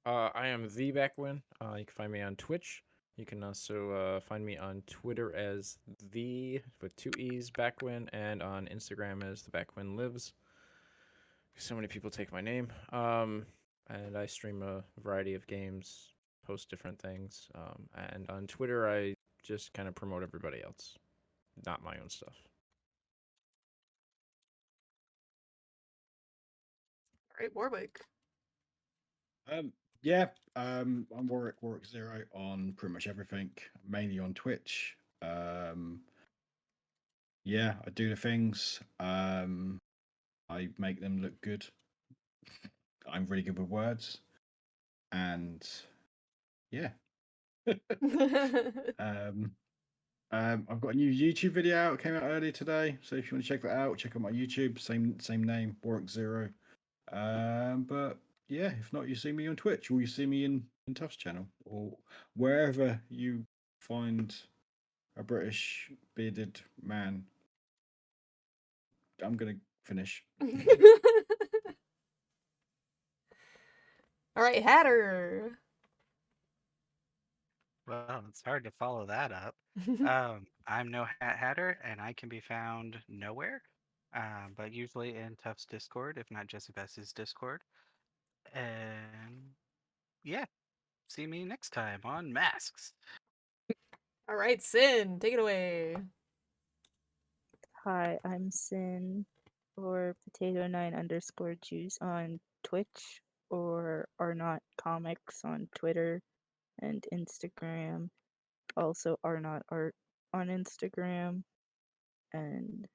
I am the Backwin. You can find me on Twitch. You can also find me on Twitter as the with 2 E's Backwin, and on Instagram as the Backwin Lives. So many people take my name. And I stream a variety of games, post different things. And on Twitter, I just kind of promote everybody else, not my own stuff. All right, Warwick. Yeah, I'm Warwick 0 on pretty much everything, mainly on Twitch. Yeah, I do the things. I make them look good. I'm really good with words, and yeah. I've got a new YouTube video out. It came out earlier today, so if you want to check that out, check out my YouTube. Same name, Warwick 0. But yeah, if not, you see me on Twitch, or you see me in Tuff's channel, or wherever you find a British bearded man. I'm gonna finish. All right, Hatter. Well, it's hard to follow that up. I'm No Hat Hatter, and I can be found nowhere, but usually in Tuff's Discord, if not Jesse Best's Discord. And yeah, see me next time on Masks. All right, Sin, take it away. Hi, I'm Sin, or potato9_juice on Twitch, or are not comics on Twitter and Instagram. Also are not art on Instagram, and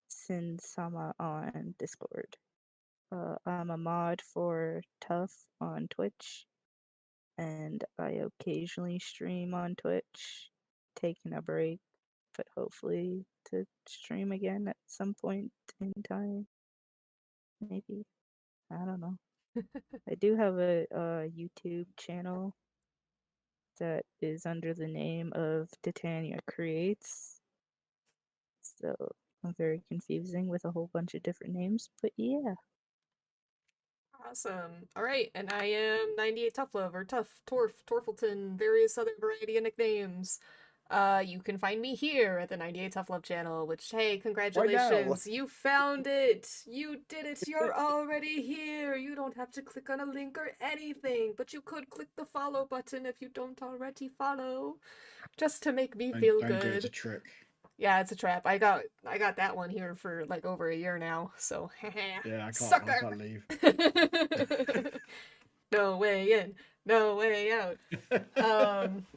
Sin Sama on Discord. I'm a mod for Tough on Twitch, and I occasionally stream on Twitch, taking a break, but hopefully to stream again at some point in time. Maybe. I don't know. I do have a YouTube channel that is under the name of Titania Creates. So very confusing with a whole bunch of different names, but yeah. Awesome. All right, and I am 98 Tough Love, or Tough, Torf, Torfleton, various other variety of nicknames. You can find me here at the 98 Tough Love channel, which, hey, congratulations, you found it! You did it, you're already here! You don't have to click on a link or anything, but you could click the follow button if you don't already follow, just to make me feel Don't do it, it's a good. trick. Yeah, it's a trap. I got that one here for like over a year now, so Yeah, I sucker. can't leave. No way in, no way out.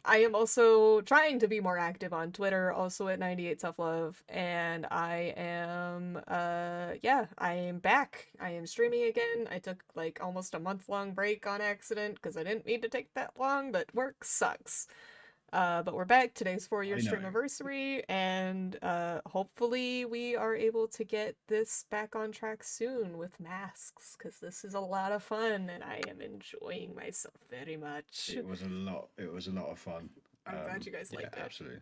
I am also trying to be more active on Twitter, also at 98 Tough Love, and I am I am back. I am streaming again. I took like almost a month-long break on accident because I didn't mean to take that long, but work sucks. But we're back. Today's 4-year stream anniversary, and hopefully we are able to get this back on track soon with masks, because this is a lot of fun, and I am enjoying myself very much. It was a lot of fun. I'm glad you guys liked it. Absolutely.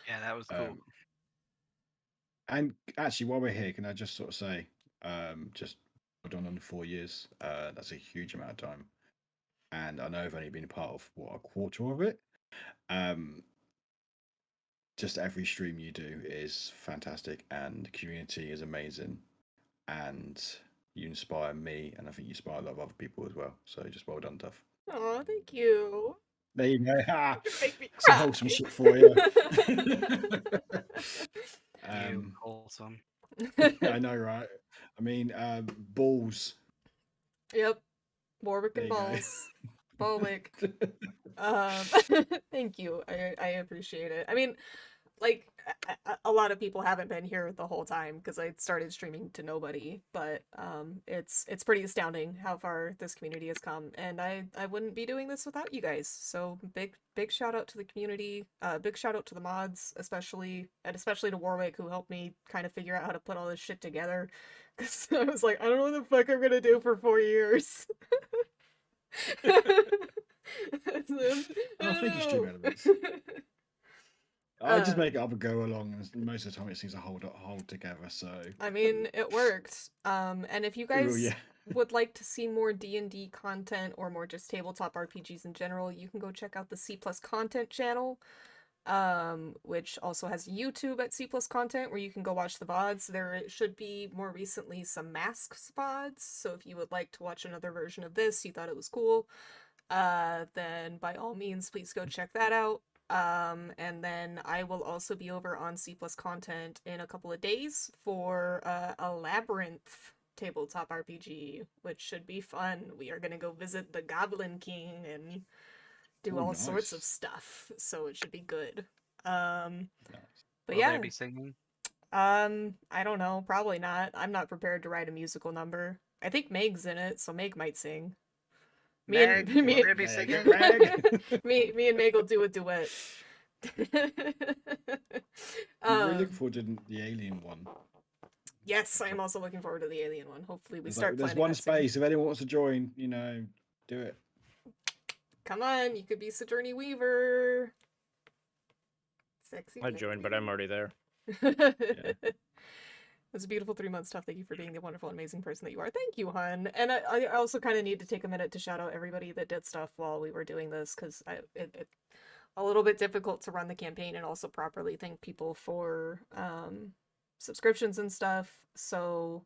Yeah, that was cool. And actually, while we're here, can I just sort of say, just well done on 4 years. That's a huge amount of time. And I know I've only been a part of a quarter of it. Just every stream you do is fantastic, and the community is amazing, and you inspire me, and I think you inspire a lot of other people as well. So just well done, Duff. Oh, thank you. There you go. Make me Some cry. wholesome shit for you. Wholesome. I know, right? I mean, balls. Yep. Warwick and There you go. balls. Warwick. Thank you. I appreciate it. I mean, like, a lot of people haven't been here the whole time because I started streaming to nobody, but it's pretty astounding how far this community has come, and I wouldn't be doing this without you guys. So big shout out to the community, big shout out to the mods, especially to Warwick, who helped me kind of figure out how to put all this shit together, because I was like, I don't know what the fuck I'm gonna do for 4 years. I think you stream elements. I just make it up and go along, and most of the time it seems to hold together. So I mean, it worked. And if you guys would like to see more D&D content or more just tabletop RPGs in general, you can go check out the C+ Content channel, which also has YouTube at C+ Content, where you can go watch the VODs. There should be more recently some Masks VODs, so if you would like to watch another version of this, you thought it was cool, then by all means, please go check that out. And then I will also be over on C+ Content in a couple of days for a Labyrinth tabletop RPG, which should be fun. We are gonna go visit the Goblin King and do all sorts of stuff, so it should be good. But Will yeah, they be singing? I don't know, probably not. I'm not prepared to write a musical number. I think Meg's in it, so Meg might sing. Me and Meg will do a duet. I'm really looking forward to the alien one. Yes, I am also looking forward to the alien one. Hopefully we start There's planning one that space. soon. If anyone wants to join, do it. Come on, you could be Sojourner Weaver. Sexy. I joined, but I'm already there. It was a beautiful 3 months, Tough. Thank you for being the wonderful, amazing person that you are. Thank you, hon. And I also kind of need to take a minute to shout out everybody that did stuff while we were doing this, because it's a little bit difficult to run the campaign and also properly thank people for subscriptions and stuff. So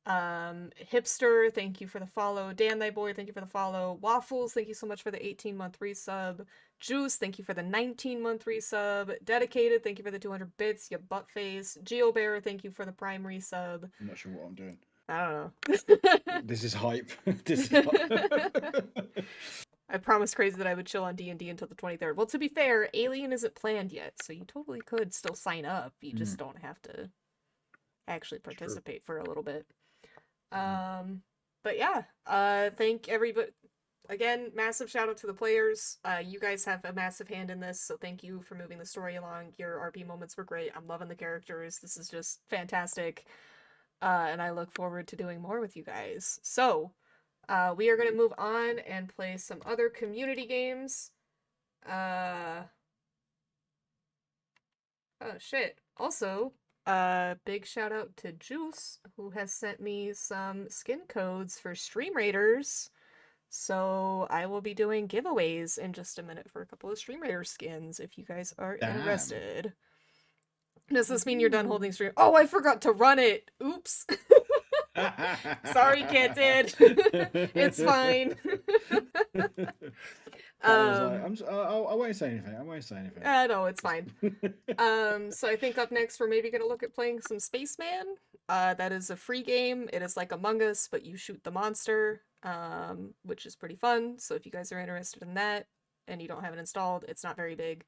Hipster, thank you for the follow. Dan Thy Boy, thank you for the follow. Waffles, thank you so much for the 18-month resub. Juice, thank you for the 19-month resub. Dedicated, thank you for the 200 bits, you buttface. GeoBear, thank you for the prime resub. I'm not sure what I'm doing. I don't know. This is hype. This is hype. I promised Crazy that I would chill on D&D until the 23rd. Well, to be fair, Alien isn't planned yet, so you totally could still sign up. You just don't have to actually participate for a little bit. But yeah, thank everybody. Again, massive shout out to the players. You guys have a massive hand in this, so thank you for moving the story along. Your RP moments were great. I'm loving the characters. This is just fantastic. and I look forward to doing more with you guys. So, we are going to move on and play some other community games. Oh shit. Also, big shout out to Juice, who has sent me some skin codes for Stream Raiders. So I will be doing giveaways in just a minute for a couple of Stream Raider skins if you guys are Damn. interested. Does this mean you're done holding stream? Oh, I forgot to run it. Oops. Sorry, Kitten. It's fine. I won't say anything. I won't say anything. No, it's fine. So I think up next we're maybe gonna look at playing some Spaceman. That is a free game. It is like Among Us, but you shoot the monster, which is pretty fun. So if you guys are interested in that and you don't have it installed, it's not very big.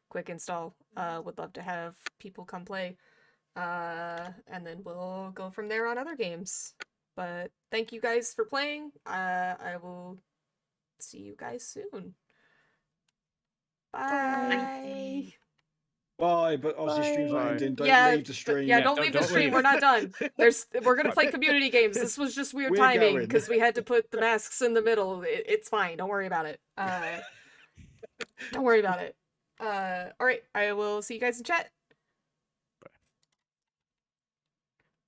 Quick install. Would love to have people come play. And then we'll go from there on other games. But thank you guys for playing. I will see you guys soon. Bye. Bye, but obviously stream's not Bye. ending. Don't Yeah, leave the stream. Yeah, don't don't- leave the don't stream. leave. We're not done. We're gonna play community games. This was just weird We're timing going. because we had to put the masks in the middle. It's fine. Don't worry about it. Don't worry about it. All right. I will see you guys in chat.